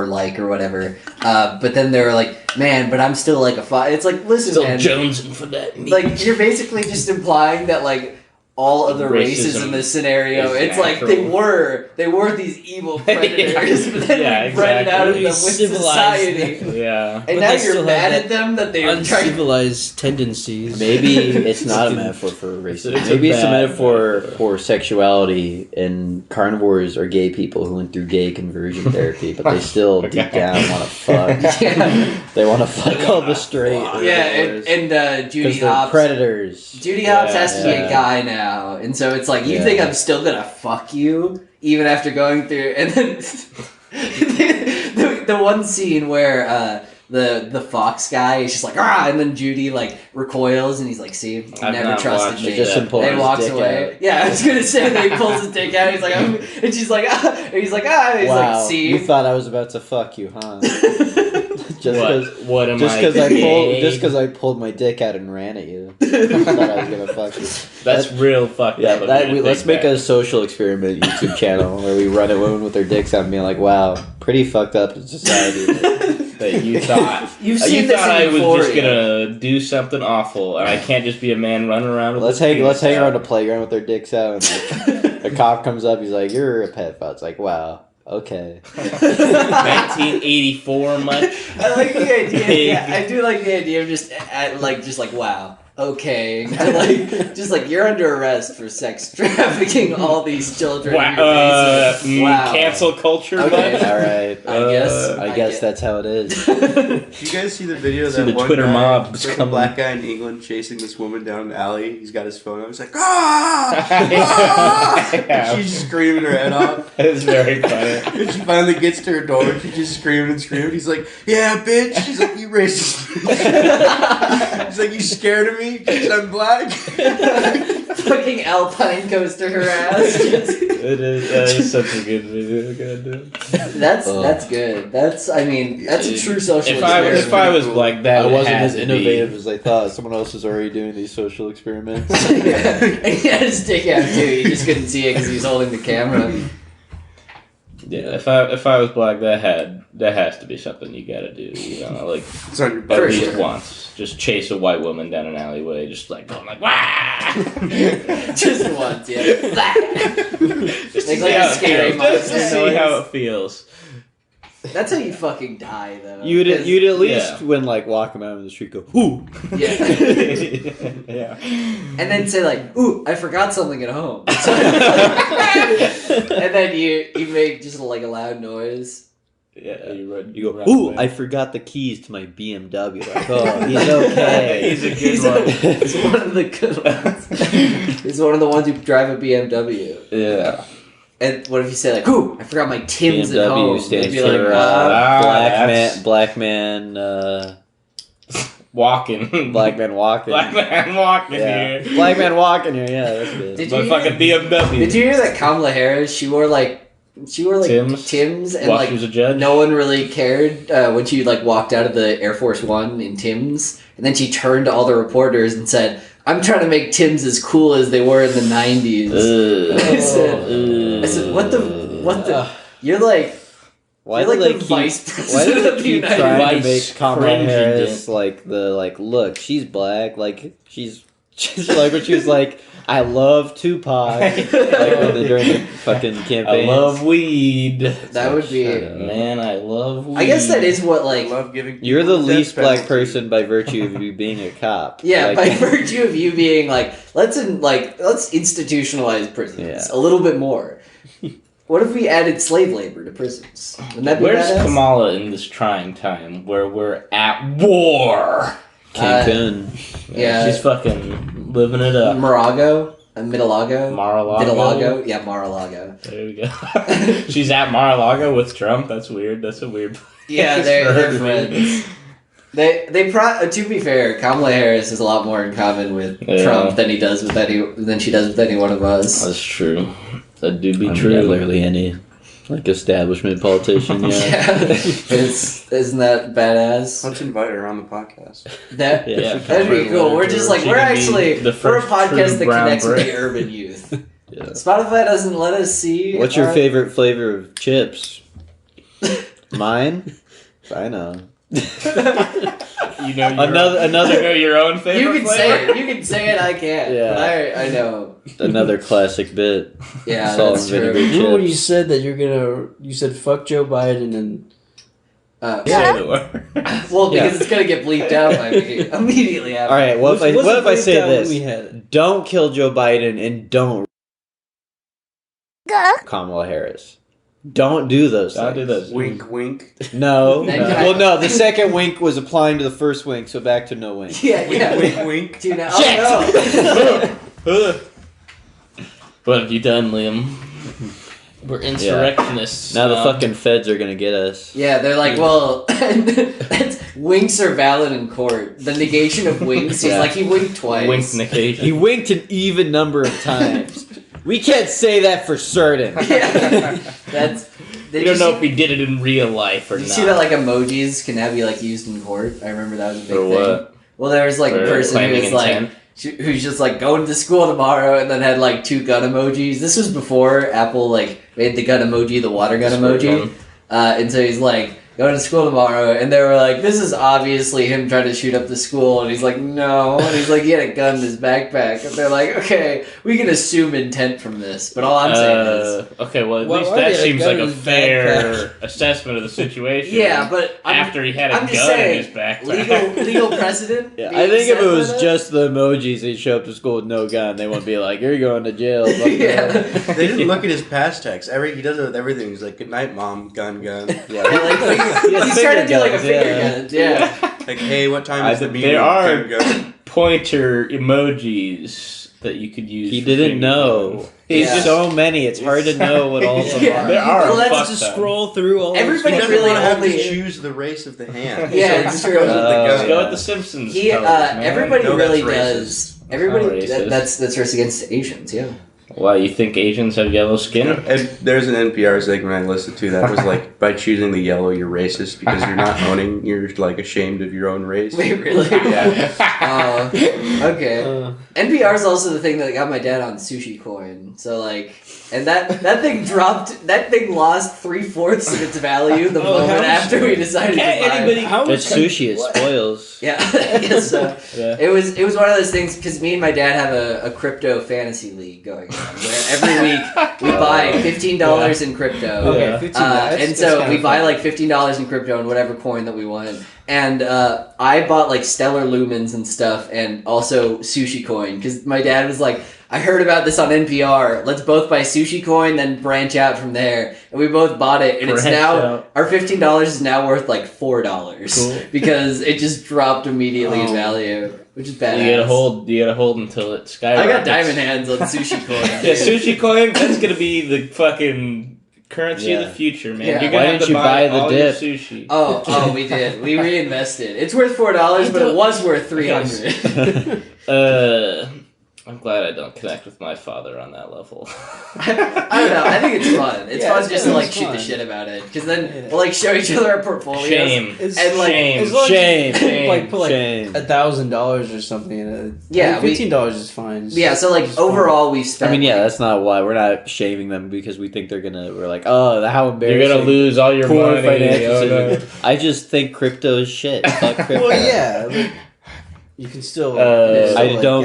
[SPEAKER 2] like or whatever. But then they're like, man, but I'm still like a it's like, listen,
[SPEAKER 3] still
[SPEAKER 2] man,
[SPEAKER 3] jonesing for that meat.
[SPEAKER 2] like you're basically just implying that like all other races
[SPEAKER 3] Racism
[SPEAKER 2] in this scenario,
[SPEAKER 3] is
[SPEAKER 2] it's like they were these evil predators, but then
[SPEAKER 3] Yeah,
[SPEAKER 2] we bred it out of them with
[SPEAKER 5] Civilized
[SPEAKER 2] society.
[SPEAKER 5] them.
[SPEAKER 3] yeah.
[SPEAKER 2] And
[SPEAKER 5] But
[SPEAKER 2] now
[SPEAKER 5] they
[SPEAKER 2] you're
[SPEAKER 5] still
[SPEAKER 2] mad
[SPEAKER 5] have
[SPEAKER 2] at them that they are trying.
[SPEAKER 5] Uncivilized tendencies.
[SPEAKER 1] Maybe it's not a metaphor for racism.
[SPEAKER 3] It's a
[SPEAKER 1] Maybe it's a
[SPEAKER 3] bad
[SPEAKER 1] metaphor
[SPEAKER 3] metaphor.
[SPEAKER 1] for sexuality, and carnivores are gay people who went through gay conversion therapy, but they still deep down want to fuck.
[SPEAKER 2] Yeah.
[SPEAKER 1] They want to fuck all the straight.
[SPEAKER 2] Yeah, and Judy
[SPEAKER 1] because they're
[SPEAKER 2] Hopps.
[SPEAKER 1] predators.
[SPEAKER 2] Judy Hopps has to be
[SPEAKER 1] Yeah.
[SPEAKER 2] a guy now, and so it's like you
[SPEAKER 1] Yeah.
[SPEAKER 2] think I'm still gonna fuck you even after going through, and then the one scene where the fox guy is just like and then Judy like recoils and he's like, see, you
[SPEAKER 3] I've
[SPEAKER 2] never
[SPEAKER 3] not
[SPEAKER 2] trusted
[SPEAKER 3] watched
[SPEAKER 2] me.
[SPEAKER 3] it
[SPEAKER 1] Just
[SPEAKER 3] yet.
[SPEAKER 1] pulling
[SPEAKER 2] And he
[SPEAKER 1] his
[SPEAKER 2] walks
[SPEAKER 1] dick
[SPEAKER 2] away.
[SPEAKER 1] out.
[SPEAKER 2] Yeah, I was gonna say that he pulls his dick out. He's like, and she's like, and he's like, and he's
[SPEAKER 1] Wow,
[SPEAKER 2] like, see.
[SPEAKER 1] you thought I was about to fuck you, huh? Just because.
[SPEAKER 3] What am
[SPEAKER 1] Just
[SPEAKER 3] I?
[SPEAKER 1] because I pulled my dick out and ran at you, I thought I was gonna fuck you.
[SPEAKER 3] That's real fucked
[SPEAKER 1] Yeah,
[SPEAKER 3] up. of you to
[SPEAKER 1] let's
[SPEAKER 3] think
[SPEAKER 1] make
[SPEAKER 3] that.
[SPEAKER 1] a social experiment YouTube channel where we run at women with their dicks out and being like, "Wow, pretty fucked up in society."
[SPEAKER 3] that you thought
[SPEAKER 2] You've
[SPEAKER 3] you
[SPEAKER 2] seen this
[SPEAKER 3] thought I
[SPEAKER 2] in
[SPEAKER 3] was just
[SPEAKER 2] Euphoria.
[SPEAKER 3] gonna do something awful, and I can't just be a man running around with
[SPEAKER 1] let's
[SPEAKER 3] his
[SPEAKER 1] hang
[SPEAKER 3] penis
[SPEAKER 1] around the
[SPEAKER 3] out.
[SPEAKER 1] playground with their dicks out, and like, a cop comes up. He's like, "You're a pedophile." It's like, "Wow, okay."
[SPEAKER 3] 1984 much?
[SPEAKER 2] I like the idea. Yeah, I do like the idea of just like wow, okay, just like you're under arrest for sex trafficking all these children. in your basement. Wow.
[SPEAKER 3] Cancel culture.
[SPEAKER 2] Okay.
[SPEAKER 3] much?
[SPEAKER 1] All right.
[SPEAKER 2] I guess
[SPEAKER 1] That's how it is.
[SPEAKER 7] Did you guys see the video of
[SPEAKER 3] See
[SPEAKER 7] that
[SPEAKER 3] the
[SPEAKER 7] one
[SPEAKER 3] Twitter
[SPEAKER 7] guy,
[SPEAKER 3] mob
[SPEAKER 7] some
[SPEAKER 3] coming.
[SPEAKER 7] black guy in England chasing this woman down an alley? He's got his phone out. He's like, ah!
[SPEAKER 3] Yeah.
[SPEAKER 7] She's just screaming her head off.
[SPEAKER 3] It's very funny.
[SPEAKER 7] And she finally gets to her door and she's just screaming and screaming. He's like, yeah, bitch. She's like, you racist. He's like, you scared of me because I'm black?
[SPEAKER 2] Fucking Alpine coaster her ass.
[SPEAKER 3] It is such a good video. Goddamn.
[SPEAKER 2] That's good. That's a true social.
[SPEAKER 3] If I was
[SPEAKER 2] experiment.
[SPEAKER 3] like that,
[SPEAKER 1] I wasn't
[SPEAKER 3] it had
[SPEAKER 1] as
[SPEAKER 3] to
[SPEAKER 1] innovative
[SPEAKER 3] be.
[SPEAKER 1] as I thought. Someone else was already doing these social experiments.
[SPEAKER 2] Yeah. And he had his dick out too. You just couldn't see it because he was holding the camera.
[SPEAKER 3] Yeah, if I was black, that has to be something you gotta do. You know, like
[SPEAKER 7] It's on your
[SPEAKER 3] at
[SPEAKER 7] butt.
[SPEAKER 3] least once. Just chase a white woman down an alleyway, just like going like wah.
[SPEAKER 2] Just once, yeah.
[SPEAKER 3] Just
[SPEAKER 2] Make
[SPEAKER 3] to
[SPEAKER 2] like
[SPEAKER 3] see
[SPEAKER 2] a
[SPEAKER 3] how it
[SPEAKER 2] scary
[SPEAKER 3] feels. Just to
[SPEAKER 2] monster
[SPEAKER 3] see
[SPEAKER 2] noise.
[SPEAKER 3] how it feels.
[SPEAKER 2] That's how you fucking die, though.
[SPEAKER 1] You'd at least
[SPEAKER 3] Yeah.
[SPEAKER 1] when like walking around in the street go, "Ooh."
[SPEAKER 2] Yeah.
[SPEAKER 3] Yeah.
[SPEAKER 2] And then say like, "Ooh, I forgot something at home." And then you make just like a loud noise.
[SPEAKER 3] Yeah,
[SPEAKER 1] You go, "Ooh, I forgot the keys to my BMW." Like, oh, he's okay.
[SPEAKER 3] He's a good one.
[SPEAKER 2] He's one of the good ones. He's one of the ones who drive a BMW.
[SPEAKER 3] Yeah.
[SPEAKER 2] And what if you say like, "Ooh, I forgot my Tim's at home"?
[SPEAKER 1] BMW stands
[SPEAKER 2] They'd be like,
[SPEAKER 1] for
[SPEAKER 3] that's-
[SPEAKER 1] black man
[SPEAKER 3] Walking.
[SPEAKER 1] walking.
[SPEAKER 3] Black man walking
[SPEAKER 1] Yeah.
[SPEAKER 3] here.
[SPEAKER 1] Black man walking here. Yeah, that's good.
[SPEAKER 2] Did
[SPEAKER 3] My
[SPEAKER 2] you
[SPEAKER 3] fucking BMW.
[SPEAKER 2] Did you hear that Kamala Harris? She wore like she wore like Tim's and
[SPEAKER 3] while
[SPEAKER 2] like
[SPEAKER 3] she was a judge.
[SPEAKER 2] no one really cared when she like walked out of the Air Force One in Tim's, and then she turned to all the reporters and said, "I'm trying to make Tim's as cool as they were in the '90s." I said, "What the? You're like."
[SPEAKER 1] Why
[SPEAKER 2] You're
[SPEAKER 1] do
[SPEAKER 2] like
[SPEAKER 1] they
[SPEAKER 2] the
[SPEAKER 1] keep?
[SPEAKER 2] vice
[SPEAKER 1] Why do
[SPEAKER 2] president
[SPEAKER 1] they
[SPEAKER 2] of the
[SPEAKER 1] keep
[SPEAKER 2] United
[SPEAKER 1] trying to
[SPEAKER 3] Vice
[SPEAKER 1] make Kamala Harris
[SPEAKER 3] President.
[SPEAKER 1] like the look? She's black. Like she's like when she was like, "I love Tupac." Like during the fucking campaign.
[SPEAKER 3] I love weed.
[SPEAKER 2] That would be.
[SPEAKER 3] Man, I love weed.
[SPEAKER 2] I guess that is what
[SPEAKER 7] I
[SPEAKER 2] like.
[SPEAKER 7] love giving.
[SPEAKER 1] You're the
[SPEAKER 7] people death
[SPEAKER 1] least black
[SPEAKER 7] penalty.
[SPEAKER 1] person by virtue of you being a cop.
[SPEAKER 2] Yeah,
[SPEAKER 1] Like,
[SPEAKER 2] by virtue of you being like, let's institutionalize prisons
[SPEAKER 1] Yeah.
[SPEAKER 2] a little bit more. What if we added slave labor to prisons? Wouldn't that be
[SPEAKER 3] Where's
[SPEAKER 2] badass?
[SPEAKER 3] Kamala in this trying time where we're at war?
[SPEAKER 1] Cancun.
[SPEAKER 2] Yeah.
[SPEAKER 3] She's fucking living it up.
[SPEAKER 2] Morago? Mitalago?
[SPEAKER 3] Mar-a-Lago.
[SPEAKER 2] Vitalago? Yeah, Mar-a-Lago.
[SPEAKER 3] There we go. She's at Mar-a-Lago with Trump. That's weird. That's a weird place.
[SPEAKER 2] Yeah,
[SPEAKER 3] for
[SPEAKER 2] they're
[SPEAKER 3] her to be.
[SPEAKER 2] friends. To be fair, Kamala Harris has a lot more in common with
[SPEAKER 3] Yeah.
[SPEAKER 2] Trump than she does with any one of us.
[SPEAKER 3] That's true. That do be
[SPEAKER 1] I mean,
[SPEAKER 3] true.
[SPEAKER 1] yeah, literally any like establishment politician. Yeah.
[SPEAKER 2] Isn't that badass?
[SPEAKER 7] Let's invite her on the podcast.
[SPEAKER 2] That
[SPEAKER 1] Yeah.
[SPEAKER 2] that'd be cool. We're just like
[SPEAKER 3] She
[SPEAKER 2] we're
[SPEAKER 3] could be
[SPEAKER 2] actually
[SPEAKER 3] the
[SPEAKER 2] we're a
[SPEAKER 3] first
[SPEAKER 2] podcast
[SPEAKER 3] true
[SPEAKER 2] that
[SPEAKER 3] brown
[SPEAKER 2] connects with
[SPEAKER 3] brick.
[SPEAKER 2] the urban youth.
[SPEAKER 1] Yeah.
[SPEAKER 2] Spotify doesn't let us see.
[SPEAKER 1] What's your
[SPEAKER 2] our-
[SPEAKER 1] favorite flavor of chips? Mine? I know.
[SPEAKER 3] You know
[SPEAKER 1] Another-
[SPEAKER 3] you know your own favorite
[SPEAKER 2] You can
[SPEAKER 3] flavor?
[SPEAKER 2] say it. You can say it. I can't.
[SPEAKER 1] Yeah.
[SPEAKER 2] But I know.
[SPEAKER 1] Another classic bit.
[SPEAKER 2] Yeah,
[SPEAKER 1] Salt
[SPEAKER 2] that's
[SPEAKER 1] and
[SPEAKER 2] true.
[SPEAKER 1] vinegar
[SPEAKER 5] Remember when you
[SPEAKER 1] chips.
[SPEAKER 5] said that you said fuck Joe Biden and
[SPEAKER 3] Say the word.
[SPEAKER 2] Well, because
[SPEAKER 1] Yeah.
[SPEAKER 2] it's gonna get bleeped out by me immediately after.
[SPEAKER 1] All right. What if I say this?
[SPEAKER 5] We had it?
[SPEAKER 1] Don't kill Joe Biden and don't Kamala Harris. Don't do those.
[SPEAKER 3] I'll
[SPEAKER 1] things.
[SPEAKER 3] do those.
[SPEAKER 7] Wink, wink.
[SPEAKER 1] No.
[SPEAKER 2] Then
[SPEAKER 1] no.
[SPEAKER 2] can I-
[SPEAKER 1] Well, no. The second wink was applying to the first wink, so back to no wink.
[SPEAKER 2] Yeah, yeah.
[SPEAKER 7] Wink, wink.
[SPEAKER 2] Dude, now,
[SPEAKER 1] Shit.
[SPEAKER 2] oh no.
[SPEAKER 3] What have you done, Liam? We're insurrectionists.
[SPEAKER 1] Now the fucking feds are gonna get us.
[SPEAKER 2] Yeah, they're like, well, winks are valid in court. The negation of winks, he's
[SPEAKER 1] Yeah.
[SPEAKER 2] like, he winked twice.
[SPEAKER 3] wink
[SPEAKER 1] He
[SPEAKER 3] negation.
[SPEAKER 1] winked an even number of times. We can't say that for certain.
[SPEAKER 2] Yeah. That's.
[SPEAKER 3] We don't know if he did it in real life or
[SPEAKER 2] Did you
[SPEAKER 3] not.
[SPEAKER 2] see that like emojis can now be like used in court? I remember that was a big
[SPEAKER 3] For
[SPEAKER 2] thing.
[SPEAKER 3] what?
[SPEAKER 2] Well, there was like a
[SPEAKER 3] For
[SPEAKER 2] person who
[SPEAKER 3] claiming
[SPEAKER 2] was like,
[SPEAKER 3] intent?
[SPEAKER 2] who's just like going to school tomorrow, and then had like 2 gun emojis. This was before Apple like made the gun emoji the water gun emoji, and so he's like going to school tomorrow, and they were like, this is obviously him trying to shoot up the school, and he's like, no, and he's like, he had a gun in his backpack, and they're like, okay, we can assume intent from this, but all I'm saying is.
[SPEAKER 3] Okay, well, at
[SPEAKER 5] Why-
[SPEAKER 3] least
[SPEAKER 5] why
[SPEAKER 3] that
[SPEAKER 5] did a
[SPEAKER 3] seems
[SPEAKER 5] gun
[SPEAKER 3] like
[SPEAKER 5] in
[SPEAKER 3] a
[SPEAKER 5] his
[SPEAKER 3] fair assessment of the situation.
[SPEAKER 2] Yeah, but
[SPEAKER 3] after he had a
[SPEAKER 2] I'm just
[SPEAKER 3] gun in
[SPEAKER 2] saying,
[SPEAKER 3] his backpack.
[SPEAKER 2] legal precedent.
[SPEAKER 1] Yeah,
[SPEAKER 2] being
[SPEAKER 1] I think if
[SPEAKER 2] set
[SPEAKER 1] it
[SPEAKER 2] by
[SPEAKER 1] was
[SPEAKER 2] that?
[SPEAKER 1] just the emojis, he'd show up to school with no gun. They wouldn't be like, "You're going to jail." Fuck
[SPEAKER 2] Yeah.
[SPEAKER 1] that.
[SPEAKER 7] They didn't look at his past text. He does it with everything. He's like, "Good night, mom." Gun, gun.
[SPEAKER 1] Yeah,
[SPEAKER 2] He's trying to do like a
[SPEAKER 1] guns,
[SPEAKER 2] finger
[SPEAKER 1] yeah.
[SPEAKER 2] gun. Yeah.
[SPEAKER 7] Like, hey, what time is the meeting?
[SPEAKER 3] There are
[SPEAKER 7] Gun, gun.
[SPEAKER 3] pointer emojis that you could use.
[SPEAKER 1] He
[SPEAKER 3] for
[SPEAKER 1] didn't
[SPEAKER 3] finger
[SPEAKER 1] know.
[SPEAKER 3] guns.
[SPEAKER 1] There's
[SPEAKER 2] Yeah.
[SPEAKER 1] so many. It's hard to know what all of them
[SPEAKER 2] Yeah.
[SPEAKER 1] are.
[SPEAKER 3] There are.
[SPEAKER 2] Well, that's
[SPEAKER 3] fuck
[SPEAKER 5] Just
[SPEAKER 3] them.
[SPEAKER 5] scroll through all.
[SPEAKER 2] Everybody
[SPEAKER 7] He
[SPEAKER 5] those
[SPEAKER 7] doesn't
[SPEAKER 2] really
[SPEAKER 7] want to have
[SPEAKER 2] only-
[SPEAKER 7] to choose the race of the hand.
[SPEAKER 2] Yeah,
[SPEAKER 7] so
[SPEAKER 2] it's
[SPEAKER 7] he just
[SPEAKER 2] true.
[SPEAKER 7] goes with the
[SPEAKER 1] Let's
[SPEAKER 3] Let's
[SPEAKER 7] gun.
[SPEAKER 3] go with the Simpsons.
[SPEAKER 2] He,
[SPEAKER 3] colors, man.
[SPEAKER 2] everybody
[SPEAKER 7] No,
[SPEAKER 2] really
[SPEAKER 7] that's
[SPEAKER 2] does. Everybody,
[SPEAKER 3] Not racist.
[SPEAKER 2] that's racist against Asians. Yeah.
[SPEAKER 3] Why, you think Asians have yellow skin?
[SPEAKER 7] And there's an NPR segment I listened to that was like, by choosing the yellow, you're racist because you're not owning, you're like ashamed of your own race.
[SPEAKER 2] Wait, really?
[SPEAKER 7] Yeah.
[SPEAKER 2] Okay. NPR is also the thing that got my dad on Sushicoin. So like, and that thing dropped. That thing lost 3/4 of its value the
[SPEAKER 5] Oh, how
[SPEAKER 2] moment
[SPEAKER 5] much-
[SPEAKER 2] after we decided to buy it.
[SPEAKER 5] How
[SPEAKER 1] It's sushi. It spoils.
[SPEAKER 2] Yeah. Yes.
[SPEAKER 3] Yeah.
[SPEAKER 2] It was one of those things because me and my dad have a crypto fantasy league going on where every week we buy $15 in crypto.
[SPEAKER 5] Okay,
[SPEAKER 3] Yeah.
[SPEAKER 5] 15 that's-
[SPEAKER 2] And
[SPEAKER 5] that's
[SPEAKER 2] so
[SPEAKER 5] kinda
[SPEAKER 2] we buy
[SPEAKER 5] fun.
[SPEAKER 2] like $15 in crypto and whatever coin that we want. And I bought like stellar lumens and stuff, and also sushi coin because my dad was like, I heard about this on NPR. Let's both buy sushi coin, then branch out from there. And we both bought it, and it's
[SPEAKER 3] Branch
[SPEAKER 2] now
[SPEAKER 3] out.
[SPEAKER 2] our $15 is now worth like $4
[SPEAKER 3] Cool.
[SPEAKER 2] because it just dropped immediately in
[SPEAKER 7] Oh.
[SPEAKER 2] value, which is badass.
[SPEAKER 3] You gotta hold until it skyrockets.
[SPEAKER 2] I got diamond hands on sushi coin.
[SPEAKER 3] Yeah, sushi coin, that's gonna be the fucking currency of
[SPEAKER 1] Yeah.
[SPEAKER 3] the future, man.
[SPEAKER 2] Yeah.
[SPEAKER 3] You're
[SPEAKER 1] Why
[SPEAKER 3] gonna have
[SPEAKER 1] didn't
[SPEAKER 3] to
[SPEAKER 1] you buy the
[SPEAKER 3] all
[SPEAKER 1] dip?
[SPEAKER 3] your sushi.
[SPEAKER 2] Oh, we did. We reinvested. It's worth $4, but it was worth $300.
[SPEAKER 3] I'm glad I don't connect with my father on that level.
[SPEAKER 2] I don't know. I think it's fun. It's fun just to like
[SPEAKER 5] it's
[SPEAKER 2] shoot the
[SPEAKER 5] fun.
[SPEAKER 2] shit about it, because then we'll like show each other our portfolios.
[SPEAKER 3] Shame.
[SPEAKER 5] It's-
[SPEAKER 2] And like,
[SPEAKER 3] Shame.
[SPEAKER 5] as long as
[SPEAKER 1] Shame.
[SPEAKER 5] you, like put like
[SPEAKER 1] Shame.
[SPEAKER 5] $1,000 or something in it.
[SPEAKER 2] Yeah,
[SPEAKER 5] like, $15 is fine.
[SPEAKER 2] yeah. So like
[SPEAKER 5] It's fun.
[SPEAKER 2] overall, we've spent.
[SPEAKER 1] I mean, yeah, that's not why we're not shaming them because we think we're like, oh, how embarrassing.
[SPEAKER 3] You're gonna lose all your
[SPEAKER 1] Poor
[SPEAKER 3] money.
[SPEAKER 1] financial
[SPEAKER 3] Oh, no.
[SPEAKER 1] decision. I just think crypto is shit. Fuck crypto.
[SPEAKER 5] Well, yeah. Like, you can still.
[SPEAKER 1] I don't-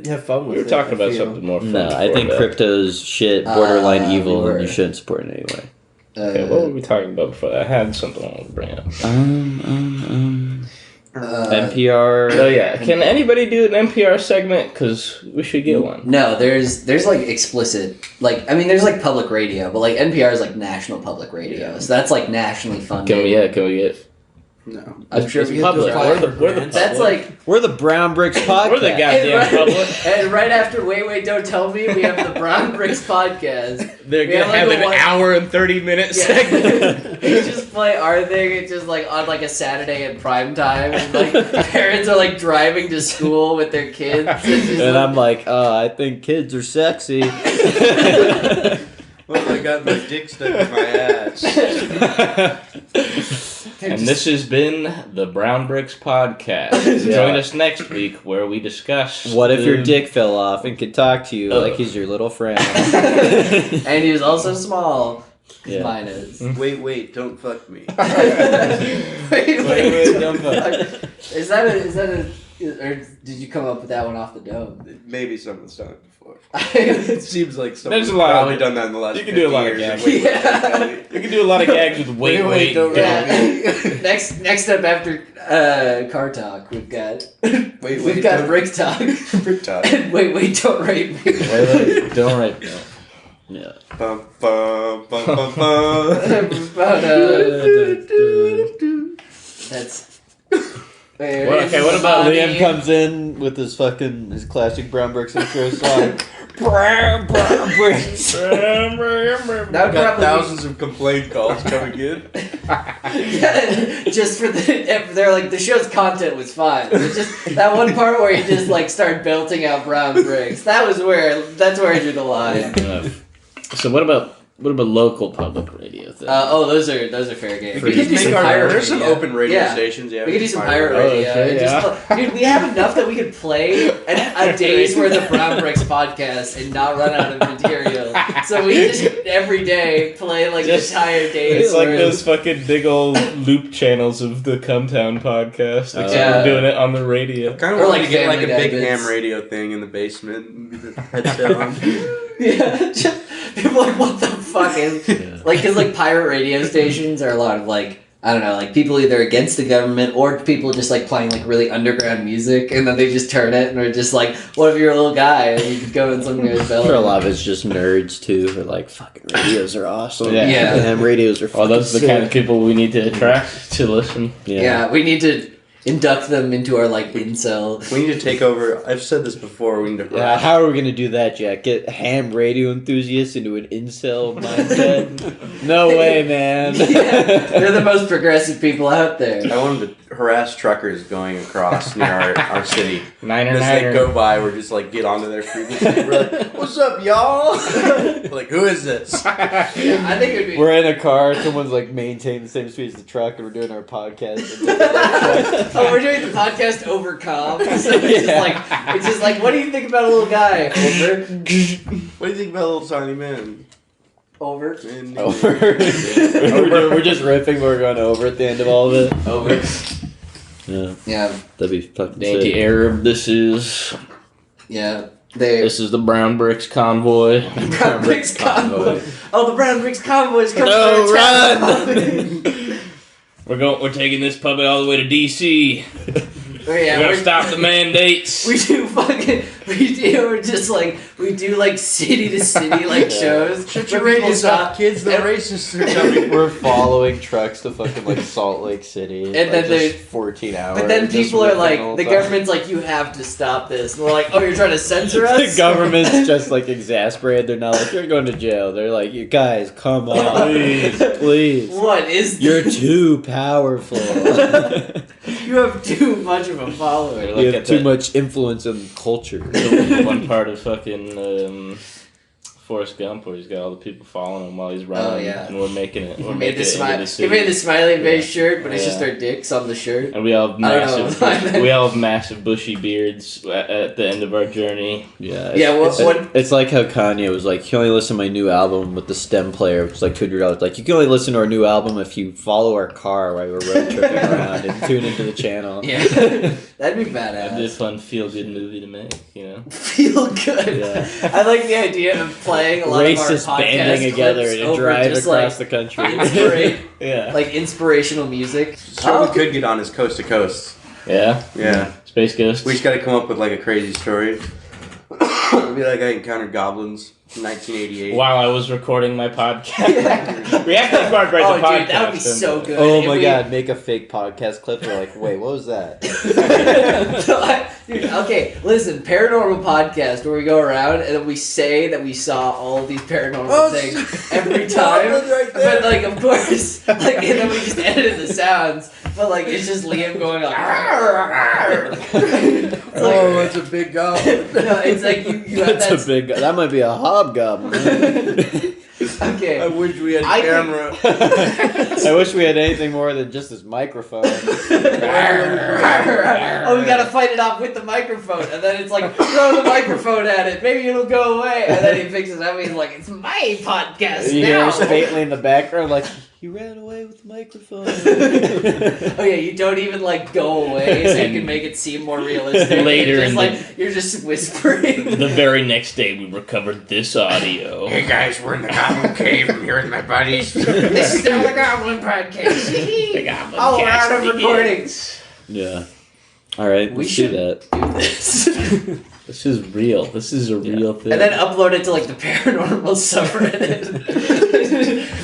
[SPEAKER 5] have fun with
[SPEAKER 3] We
[SPEAKER 5] it.
[SPEAKER 3] were talking
[SPEAKER 5] I
[SPEAKER 3] about
[SPEAKER 5] feel.
[SPEAKER 3] something more fun.
[SPEAKER 1] No, I
[SPEAKER 3] before
[SPEAKER 1] think
[SPEAKER 3] that.
[SPEAKER 1] crypto's shit, borderline
[SPEAKER 2] we
[SPEAKER 1] evil,
[SPEAKER 2] were.
[SPEAKER 1] and you shouldn't support it anyway.
[SPEAKER 3] Okay, what were we talking about before that? I had something I wanted to bring up.
[SPEAKER 1] NPR.
[SPEAKER 3] Oh yeah, can anybody do an NPR segment? Because we should get one.
[SPEAKER 2] No, there's like explicit, like, I mean, there's like public radio, but like NPR is like national public radio, so that's like nationally funded.
[SPEAKER 3] Can we get?
[SPEAKER 5] No.
[SPEAKER 2] I'm sure
[SPEAKER 3] It's
[SPEAKER 2] we have to
[SPEAKER 3] public.
[SPEAKER 2] apply
[SPEAKER 3] We're the
[SPEAKER 2] for
[SPEAKER 3] public.
[SPEAKER 2] grants. That's like,
[SPEAKER 1] We're the Brown Bricks podcast.
[SPEAKER 3] We're the goddamn
[SPEAKER 2] and
[SPEAKER 3] public.
[SPEAKER 2] right, and right after Wait, Don't Tell Me, we have the Brown Bricks podcast.
[SPEAKER 3] They're
[SPEAKER 2] We
[SPEAKER 3] gonna
[SPEAKER 2] have,
[SPEAKER 3] have
[SPEAKER 2] like,
[SPEAKER 3] an
[SPEAKER 2] a one-
[SPEAKER 3] hour and 30-minute
[SPEAKER 2] Yeah.
[SPEAKER 3] segment.
[SPEAKER 2] They just play our thing. It's just like on like a Saturday at prime time, and like parents are like driving to school with their kids, and, just,
[SPEAKER 1] And I'm like, oh, I think kids are sexy.
[SPEAKER 7] Well, I got my dick stuck in my ass.
[SPEAKER 3] And this has been the Brown Bricks Podcast.
[SPEAKER 1] Yeah.
[SPEAKER 3] Join us next week where we discuss.
[SPEAKER 1] What if your
[SPEAKER 3] the-
[SPEAKER 1] dick fell off and could talk to you
[SPEAKER 3] Ugh.
[SPEAKER 1] like he's your little friend?
[SPEAKER 2] and he was also small.
[SPEAKER 1] Yeah.
[SPEAKER 2] Mine is.
[SPEAKER 7] Wait, don't fuck me.
[SPEAKER 2] wait,
[SPEAKER 1] don't fuck.
[SPEAKER 2] Is that a? Or did you come up with that one off the dome?
[SPEAKER 7] Maybe someone's done it before.
[SPEAKER 2] yeah.
[SPEAKER 7] It seems like someone's
[SPEAKER 3] There's a lot of-
[SPEAKER 7] probably done that in the last
[SPEAKER 3] you can do a
[SPEAKER 7] 50
[SPEAKER 3] lot of
[SPEAKER 7] years.
[SPEAKER 3] gags.
[SPEAKER 7] Wait,
[SPEAKER 2] Yeah.
[SPEAKER 3] You can do a lot of gags with wait,
[SPEAKER 7] don't.
[SPEAKER 2] Next up after car talk, we've got
[SPEAKER 7] Wait,
[SPEAKER 2] got
[SPEAKER 7] don't.
[SPEAKER 2] brick talk.
[SPEAKER 7] Brick talk.
[SPEAKER 2] And wait, don't rape me.
[SPEAKER 3] Don't write me.
[SPEAKER 1] Yeah.
[SPEAKER 7] Bum, bum, bum, bum, bum.
[SPEAKER 2] But, that's.
[SPEAKER 3] Okay, what about
[SPEAKER 1] Liam comes in with his classic Brown Bricks intro song. Brown Bricks.
[SPEAKER 2] That would
[SPEAKER 7] Got
[SPEAKER 2] probably
[SPEAKER 7] thousands of complaint calls coming in.
[SPEAKER 2] yeah, just for they're like the show's content was fine. It's just that one part where you just like start belting out brown bricks. That's where I drew the line.
[SPEAKER 3] So what about local public radio thing?
[SPEAKER 2] Those are fair game.
[SPEAKER 7] We could just make there's some open radio
[SPEAKER 2] Yeah.
[SPEAKER 7] stations. Yeah,
[SPEAKER 2] We could do some pirate
[SPEAKER 3] radio.
[SPEAKER 2] radio.
[SPEAKER 3] Oh, okay,
[SPEAKER 2] and just dude, we have enough that we could play a day's worth of Brown Bricks podcast and not run out of material. So we just every day play like
[SPEAKER 3] Just-
[SPEAKER 2] the entire day's
[SPEAKER 3] It's like
[SPEAKER 2] worth.
[SPEAKER 3] those fucking big old loop channels of the Cumtown podcast. Except
[SPEAKER 2] Yeah.
[SPEAKER 3] we're doing it on the radio.
[SPEAKER 7] Kind of
[SPEAKER 2] Or
[SPEAKER 7] want
[SPEAKER 2] like
[SPEAKER 7] to get like a
[SPEAKER 2] Family
[SPEAKER 7] big
[SPEAKER 2] Guy bits.
[SPEAKER 7] ham radio thing in the basement and be the headset on.
[SPEAKER 2] Yeah, just, people are like, what the fuck is... Like, because, like, pirate radio stations are a lot of, like, I don't know, like, people either against the government or people just, like, playing, like, really underground music, and then they just turn it, and are just like, what if you're a little guy, and you could go in some guy's belly?
[SPEAKER 1] For a lot of it's just nerds too. Who are like, fucking radios are awesome.
[SPEAKER 3] Yeah.
[SPEAKER 2] Yeah.
[SPEAKER 1] Ham radios are.
[SPEAKER 3] Well, those are the
[SPEAKER 1] fucking
[SPEAKER 3] kind of people we need to attract to listen.
[SPEAKER 1] sick.
[SPEAKER 2] Yeah, we need to induct them into our, like, incel...
[SPEAKER 7] We need to take over. I've said this before. We need to.
[SPEAKER 1] Yeah, how are we gonna do that, Jack? Get ham radio enthusiasts into an incel mindset? No way, man.
[SPEAKER 2] Yeah, they're the most progressive people out there.
[SPEAKER 7] I want them to harass truckers going across near our city.
[SPEAKER 3] Niner,
[SPEAKER 7] As they
[SPEAKER 3] niner.
[SPEAKER 7] go by, we're just like get onto their frequency. We're like, "What's up, y'all?" Like, who is this?
[SPEAKER 2] Yeah, I think it would be...
[SPEAKER 1] We're in a car. Someone's like maintaining the same speed as the truck, and we're doing our podcast.
[SPEAKER 2] Oh, we're doing the podcast over comm. So it's just like, what do you think about a little guy? Over.
[SPEAKER 7] What do you think about little tiny men?
[SPEAKER 2] Over.
[SPEAKER 7] And
[SPEAKER 1] Over. we're just ripping. We're going over at the end of all of it.
[SPEAKER 2] Over.
[SPEAKER 1] Yeah,
[SPEAKER 2] Yeah.
[SPEAKER 1] that'd be fucking
[SPEAKER 3] The
[SPEAKER 1] sick.
[SPEAKER 3] anti-Arab. This is
[SPEAKER 2] The
[SPEAKER 3] the Brown Bricks convoy.
[SPEAKER 2] Brown Bricks convoy. Oh, the Brown Bricks convoy is coming.
[SPEAKER 1] No,
[SPEAKER 2] for its
[SPEAKER 3] We're taking this puppet all the way to DC.
[SPEAKER 2] Oh, yeah,
[SPEAKER 3] We're gonna stop the mandates.
[SPEAKER 2] we do like city to city like shows.
[SPEAKER 7] shut
[SPEAKER 2] where
[SPEAKER 7] your
[SPEAKER 2] people
[SPEAKER 7] radios up, kids. The
[SPEAKER 2] and-
[SPEAKER 7] racists are coming.
[SPEAKER 1] We're following trucks to fucking like Salt Lake City.
[SPEAKER 2] And then they-
[SPEAKER 1] 14 hours.
[SPEAKER 2] But then
[SPEAKER 1] just
[SPEAKER 2] people are
[SPEAKER 1] ripping
[SPEAKER 2] like,
[SPEAKER 1] all
[SPEAKER 2] the
[SPEAKER 1] time.
[SPEAKER 2] government's like, you have to stop this. And we're like, oh, you're trying to censor us?
[SPEAKER 1] The government's just like exasperated. They're not like, you're going to jail. They're like, you guys, come on, please.
[SPEAKER 2] What is
[SPEAKER 1] You're too powerful.
[SPEAKER 2] You have too much of a follower.
[SPEAKER 3] Look
[SPEAKER 1] You have
[SPEAKER 3] at
[SPEAKER 1] too
[SPEAKER 3] that.
[SPEAKER 1] much influence in culture.
[SPEAKER 3] One part of fucking Forrest Gump where he's got all the people following him while he's running.
[SPEAKER 2] Oh, yeah.
[SPEAKER 3] And we're making it.
[SPEAKER 2] He
[SPEAKER 3] We're
[SPEAKER 2] made
[SPEAKER 3] making it into the
[SPEAKER 2] he
[SPEAKER 3] city.
[SPEAKER 2] made the smiley face shirt, but it's
[SPEAKER 3] Yeah.
[SPEAKER 2] just our dicks on the shirt.
[SPEAKER 3] And we all have
[SPEAKER 2] I don't know.
[SPEAKER 3] massive, we all have massive bushy beards at the end of our journey.
[SPEAKER 1] Yeah.
[SPEAKER 2] Yeah, what-
[SPEAKER 1] It's like how Kanye was like, you can only listen to my new album with the stem player, which is like $200. Like, you can only listen to our new album if you follow our car while we're road tripping around and tune into the channel.
[SPEAKER 2] Yeah, that'd be
[SPEAKER 3] That'd be a
[SPEAKER 2] badass.
[SPEAKER 3] fun feel-good movie to make, you know?
[SPEAKER 2] Feel good.
[SPEAKER 1] Yeah.
[SPEAKER 2] I like the idea of playing a lot
[SPEAKER 1] Racist
[SPEAKER 2] of our podcast
[SPEAKER 1] banding together
[SPEAKER 2] clips
[SPEAKER 1] and
[SPEAKER 2] over
[SPEAKER 1] drive
[SPEAKER 2] just
[SPEAKER 1] across
[SPEAKER 2] like
[SPEAKER 1] the country.
[SPEAKER 2] inspira-
[SPEAKER 1] Yeah.
[SPEAKER 2] like inspirational music.
[SPEAKER 7] So we could get on is coast to coast.
[SPEAKER 3] Yeah?
[SPEAKER 7] Yeah.
[SPEAKER 3] Space Ghosts?
[SPEAKER 7] We just got to come up with like a crazy story. It'd be like I encountered goblins in 1988.
[SPEAKER 3] While I was recording my podcast. We have to record the
[SPEAKER 2] Oh,
[SPEAKER 3] podcast.
[SPEAKER 2] dude, that would be
[SPEAKER 3] and-
[SPEAKER 2] so good.
[SPEAKER 1] Oh
[SPEAKER 2] If
[SPEAKER 1] my
[SPEAKER 2] we-
[SPEAKER 1] god, make a fake podcast clip. We're like, wait, what was that?
[SPEAKER 2] Dude, okay, listen, paranormal podcast where we go around and then we say that we saw all of these paranormal things every time. But like, of course, like, and then we just edited the sounds. But like, it's just Liam going like, it's like,
[SPEAKER 7] Oh, it's a big goblin.
[SPEAKER 2] no, it's like you have
[SPEAKER 1] That's a big. That might be a hobgoblin.
[SPEAKER 2] Okay.
[SPEAKER 7] I wish we had a
[SPEAKER 2] I think-
[SPEAKER 7] camera.
[SPEAKER 1] I wish we had anything more than just this microphone.
[SPEAKER 2] Oh, we gotta fight it off with the microphone, and then it's like throw the microphone at it, maybe it'll go away, and then he fixes it up. He's like, "It's my podcast
[SPEAKER 1] You hear
[SPEAKER 2] now."
[SPEAKER 1] us faintly in the background, like, you ran away with the microphone.
[SPEAKER 2] Oh yeah, you don't even like go away, so you can make it seem more realistic.
[SPEAKER 3] Later
[SPEAKER 2] You're just
[SPEAKER 3] in
[SPEAKER 2] like you're just whispering.
[SPEAKER 3] The very next day, we recovered this audio.
[SPEAKER 7] Hey guys, we're in the goblin cave. I'm here with my buddies.
[SPEAKER 2] This is the Goblin podcast.
[SPEAKER 3] The Goblin
[SPEAKER 2] Oh, we're
[SPEAKER 3] Cast
[SPEAKER 2] out of
[SPEAKER 3] begins.
[SPEAKER 2] recording.
[SPEAKER 1] Yeah. All right,
[SPEAKER 2] We
[SPEAKER 1] let's do
[SPEAKER 2] should
[SPEAKER 1] that.
[SPEAKER 2] do this.
[SPEAKER 3] This is real. This is a real thing.
[SPEAKER 2] And then upload it to like the paranormal subreddit.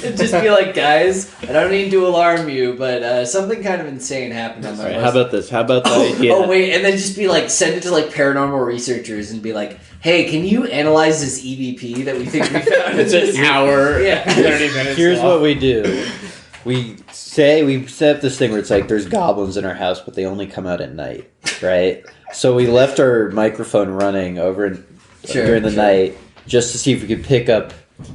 [SPEAKER 2] And just be like, guys, I don't mean to alarm you, but something kind of insane happened on
[SPEAKER 1] All
[SPEAKER 2] my
[SPEAKER 1] right,
[SPEAKER 2] list.
[SPEAKER 1] how about this? How about the
[SPEAKER 2] Oh,
[SPEAKER 1] idea?
[SPEAKER 2] oh wait, and then just be like, send it to like paranormal researchers and be like, hey, can you analyze this EVP that we think we found?
[SPEAKER 3] It's an hour,
[SPEAKER 2] Yeah.
[SPEAKER 3] 30 minutes
[SPEAKER 1] Here's
[SPEAKER 3] long.
[SPEAKER 1] what we do. We set up this thing where it's like there's goblins in our house, but they only come out at night, right? So we left our microphone running during the night just to see if we could pick up.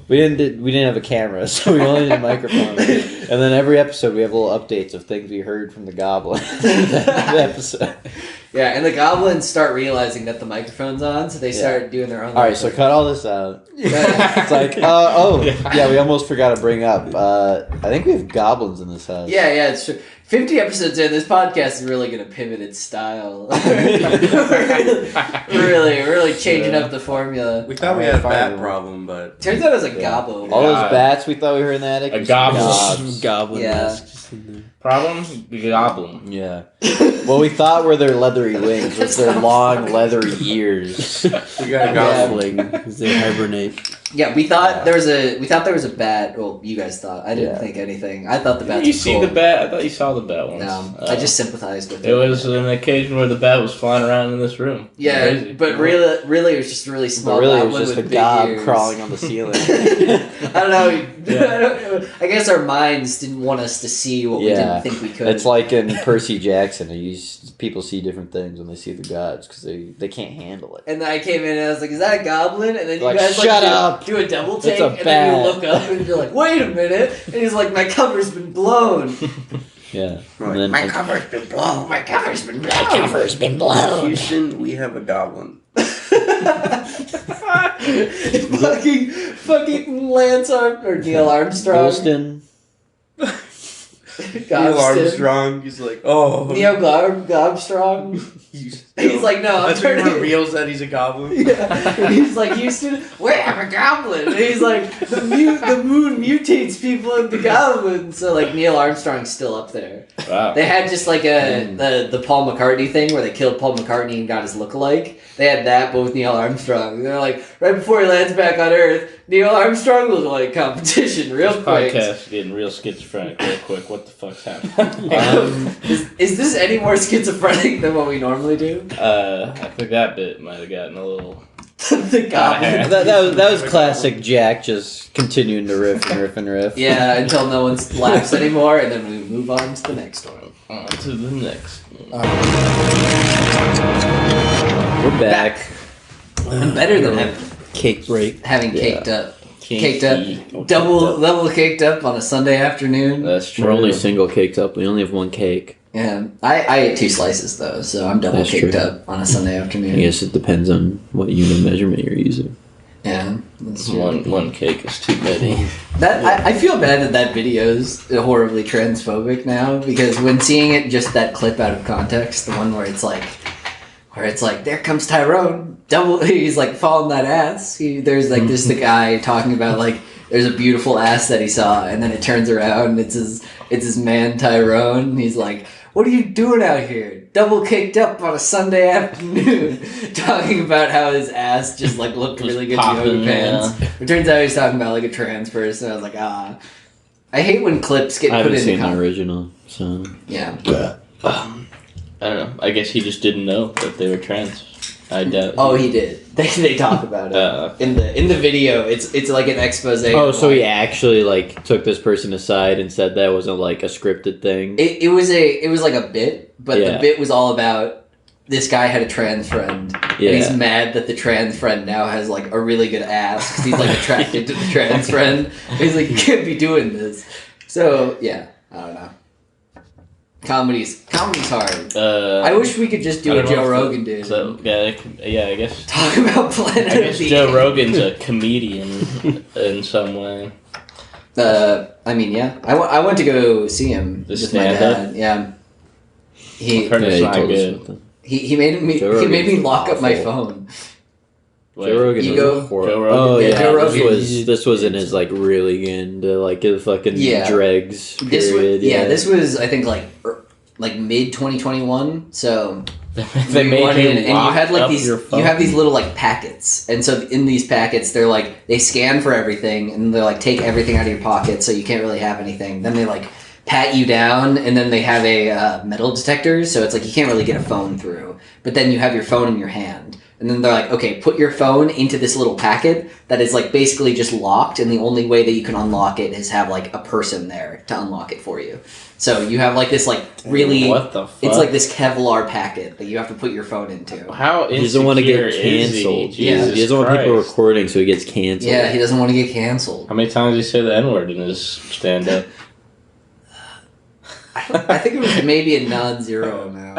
[SPEAKER 1] We didn't have a camera, so we only did a microphone. And then every episode we have little updates of things we heard from the goblin. The episode.
[SPEAKER 2] Yeah, and the goblins start realizing that the microphone's on, so they start doing their own.
[SPEAKER 1] All right, so cut all this out.
[SPEAKER 2] Yeah.
[SPEAKER 1] It's like, we almost forgot to bring up. I think we have goblins in this house.
[SPEAKER 2] Yeah, it's true. 50 episodes in, this podcast is really going to pivot its style. really changing up the formula.
[SPEAKER 7] We thought we
[SPEAKER 1] Alright,
[SPEAKER 7] had a
[SPEAKER 1] fine.
[SPEAKER 7] bat problem, but
[SPEAKER 2] Turns out it was a gobbo.
[SPEAKER 1] All those
[SPEAKER 3] God.
[SPEAKER 1] bats we thought we were in the attic.
[SPEAKER 3] A
[SPEAKER 1] was
[SPEAKER 3] goblin.
[SPEAKER 1] gobs.
[SPEAKER 5] Goblin
[SPEAKER 2] Yeah.
[SPEAKER 5] masks in there.
[SPEAKER 3] Problem? Goblin.
[SPEAKER 1] Yeah. What we thought were their leathery wings was their long leathery ears.
[SPEAKER 7] we got a goblin.
[SPEAKER 5] Gobbling because they hibernate.
[SPEAKER 2] Yeah, we thought there was a bat. Well, you guys thought. I didn't
[SPEAKER 1] Yeah.
[SPEAKER 2] think anything. I thought the bat
[SPEAKER 3] You
[SPEAKER 2] was
[SPEAKER 3] see
[SPEAKER 2] cool.
[SPEAKER 3] the bat? I thought you saw the bat once.
[SPEAKER 2] No, I just sympathized with it.
[SPEAKER 3] It was an occasion where the bat was flying around in this room.
[SPEAKER 2] Yeah,
[SPEAKER 3] Crazy.
[SPEAKER 2] but really, it was just a really small.
[SPEAKER 1] But really, it
[SPEAKER 2] goblin
[SPEAKER 1] was just a
[SPEAKER 2] with big
[SPEAKER 1] gob
[SPEAKER 2] ears.
[SPEAKER 1] crawling on the ceiling.
[SPEAKER 2] I don't know. I guess our minds didn't want us to see what we
[SPEAKER 1] Yeah.
[SPEAKER 2] didn't think we could.
[SPEAKER 1] It's like in Percy Jackson. People see different things when they see the gods because they can't handle it.
[SPEAKER 2] And then I came in and I was like, "Is that a goblin?" And then you
[SPEAKER 1] Like,
[SPEAKER 2] guys
[SPEAKER 1] shut
[SPEAKER 2] do-
[SPEAKER 1] up!
[SPEAKER 2] do a double
[SPEAKER 1] It's
[SPEAKER 2] take,
[SPEAKER 1] a
[SPEAKER 2] and then you
[SPEAKER 1] bat.
[SPEAKER 2] look up and you're like, "Wait a minute!" And he's like, "My cover's been blown."
[SPEAKER 1] Yeah.
[SPEAKER 7] Right.
[SPEAKER 1] And then,
[SPEAKER 7] cover's been blown.
[SPEAKER 2] My cover's been blown.
[SPEAKER 7] Houston, we have a goblin.
[SPEAKER 2] fucking Lance or Neil Armstrong.
[SPEAKER 1] Golston.
[SPEAKER 7] Neil Armstrong, he's like, oh.
[SPEAKER 2] Neil Armstrong. He's like, no, I'm
[SPEAKER 7] That's when he
[SPEAKER 2] turning.
[SPEAKER 7] reveals that he's a goblin.
[SPEAKER 2] Yeah. He's like, Houston, we have a goblin. And he's like, the moon mutates people into goblins. So like Neil Armstrong's still up there.
[SPEAKER 3] Wow.
[SPEAKER 2] They had just like the Paul McCartney thing where they killed Paul McCartney and got his lookalike. They had that, but with Neil Armstrong. They're like, right before he lands back on Earth, Neil Armstrong lookalike competition, real
[SPEAKER 3] This
[SPEAKER 2] quick.
[SPEAKER 3] podcast is getting real schizophrenic real quick. What the fuck's happening?
[SPEAKER 2] Is this any more schizophrenic than what we normally do?
[SPEAKER 3] I think that bit might have gotten a little
[SPEAKER 2] The goblin.
[SPEAKER 1] That was classic Jack, just continuing to riff and riff and riff.
[SPEAKER 2] Yeah, until no one laughs anymore, and then we move on to the next one.
[SPEAKER 3] On to the next one.
[SPEAKER 1] We're back.
[SPEAKER 2] I'm better than
[SPEAKER 5] Cake break.
[SPEAKER 2] having caked up. Caked up.
[SPEAKER 3] Kinky.
[SPEAKER 2] Double caked up on a Sunday afternoon.
[SPEAKER 3] That's true.
[SPEAKER 1] We're only single caked up. We only have one cake.
[SPEAKER 2] Yeah, I ate 2 slices though, so I'm double
[SPEAKER 1] That's
[SPEAKER 2] caked
[SPEAKER 1] true.
[SPEAKER 2] up on a Sunday afternoon.
[SPEAKER 1] I guess it depends on what unit of measurement you're using.
[SPEAKER 2] Yeah, that's true.
[SPEAKER 3] One cake is too many.
[SPEAKER 2] I feel bad that video's horribly transphobic now, because when seeing it, just that clip out of context, the one where it's like, there comes Tyrone, he's like following that ass. There's like just the guy talking about like there's a beautiful ass that he saw, and then it turns around and it's his man Tyrone. He's like, "What are you doing out here? Double caked up on a Sunday afternoon," talking about how his ass just like looked really good in
[SPEAKER 3] popping,
[SPEAKER 2] yoga pants. It turns out he's talking about like a trans person. I was like, I hate when clips get
[SPEAKER 1] I
[SPEAKER 2] put
[SPEAKER 1] haven't
[SPEAKER 2] in
[SPEAKER 1] seen
[SPEAKER 2] the
[SPEAKER 1] the original, so
[SPEAKER 2] Yeah.
[SPEAKER 3] I don't know. I guess he just didn't know that they were trans. I doubt.
[SPEAKER 2] Oh, he did. They talk about it in the video. It's like an expose.
[SPEAKER 1] Oh,
[SPEAKER 2] of,
[SPEAKER 1] so
[SPEAKER 2] like,
[SPEAKER 1] he actually like took this person aside and said that wasn't like a scripted thing.
[SPEAKER 2] It was like a bit, but the bit was all about this guy had a trans friend, and he's mad that the trans friend now has like a really good ass because he's like attracted to the trans friend. He's like, "You can't be doing this." So yeah, I don't know. Comedy's hard. I wish we could just do what Joe Rogan did.
[SPEAKER 3] So, yeah, I guess.
[SPEAKER 2] Talk about Planet
[SPEAKER 3] I guess
[SPEAKER 2] of the
[SPEAKER 3] Joe
[SPEAKER 2] Apes.
[SPEAKER 3] Rogan's a comedian in some way.
[SPEAKER 2] I mean, yeah. I went to go see him
[SPEAKER 3] The
[SPEAKER 2] with
[SPEAKER 3] stand-up?
[SPEAKER 2] my dad. Yeah.
[SPEAKER 3] I've heard it's
[SPEAKER 1] he
[SPEAKER 3] not
[SPEAKER 1] told us
[SPEAKER 3] good.
[SPEAKER 1] something.
[SPEAKER 2] He made me
[SPEAKER 1] Joe
[SPEAKER 2] he made me
[SPEAKER 1] Rogan's
[SPEAKER 2] lock up my
[SPEAKER 1] awful.
[SPEAKER 2] phone.
[SPEAKER 3] Wait,
[SPEAKER 1] Joe Rogan
[SPEAKER 2] You
[SPEAKER 1] was
[SPEAKER 2] go-
[SPEAKER 1] a horror.
[SPEAKER 3] Joe Rogan?
[SPEAKER 1] Oh
[SPEAKER 2] Yeah,
[SPEAKER 1] yeah,
[SPEAKER 2] Joe Rogan.
[SPEAKER 1] this was in his like really getting into like his fucking
[SPEAKER 2] Yeah.
[SPEAKER 1] dregs
[SPEAKER 2] This
[SPEAKER 1] period.
[SPEAKER 2] was, this was I think like mid 2021. So
[SPEAKER 3] They
[SPEAKER 2] we
[SPEAKER 3] made
[SPEAKER 2] went
[SPEAKER 3] you
[SPEAKER 2] in and you
[SPEAKER 3] lock
[SPEAKER 2] had like
[SPEAKER 3] up
[SPEAKER 2] these
[SPEAKER 3] your phone?
[SPEAKER 2] you have these little like packets, and so in these packets they're like they scan for everything, and they like take everything out of your pocket so you can't really have anything. Then they like pat you down, and then they have a metal detector, so it's like you can't really get a phone through, but then you have your phone in your hand, and then they're like, okay, put your phone into this little packet that is like basically just locked, and the only way that you can unlock it is have like a person there to unlock it for you. So you have like this like really
[SPEAKER 3] What the fuck?
[SPEAKER 2] it's like this Kevlar packet that you have to put your phone into.
[SPEAKER 3] How
[SPEAKER 1] He doesn't want to get
[SPEAKER 3] insecure is he?
[SPEAKER 1] canceled.
[SPEAKER 2] Yeah.
[SPEAKER 1] He doesn't want people
[SPEAKER 3] Christ.
[SPEAKER 1] recording, so he gets canceled.
[SPEAKER 2] Yeah, he doesn't want to get canceled.
[SPEAKER 3] How many times did he say the N-word in his stand-up?
[SPEAKER 2] I think it was maybe a non-zero amount.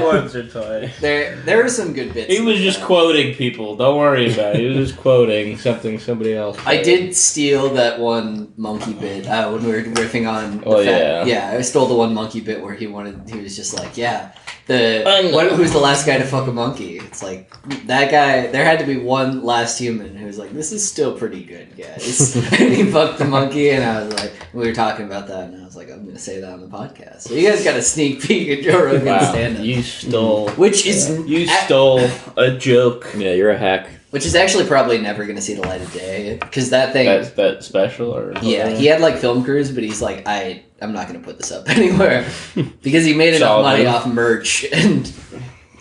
[SPEAKER 3] Once or twice.
[SPEAKER 2] There are some good bits.
[SPEAKER 3] He was just quoting people. Don't worry about it. He was just quoting somebody else.
[SPEAKER 2] I did steal that one monkey bit when we were riffing on.
[SPEAKER 3] Oh, yeah.
[SPEAKER 2] Yeah, I stole the one monkey bit where he was just like, yeah,
[SPEAKER 3] I know.
[SPEAKER 2] who's the last guy to fuck a monkey? It's like that guy. There had to be one last human who was like, this is still pretty good, guys. And he fucked the monkey, and I was like, we were talking about that, and I was like, I'm gonna say that on the podcast. So you guys got a sneak peek at Joe Rogan
[SPEAKER 3] Wow,
[SPEAKER 2] stand-up,
[SPEAKER 3] you stole.
[SPEAKER 2] which is
[SPEAKER 3] You stole a joke.
[SPEAKER 1] Yeah, you're a hack.
[SPEAKER 2] Which is actually probably never going to see the light of day, because that thing.
[SPEAKER 3] That special or
[SPEAKER 2] Yeah, he had like film crews, but he's like, I'm not going to put this up anywhere because he made enough
[SPEAKER 3] Solid.
[SPEAKER 2] money off merch, and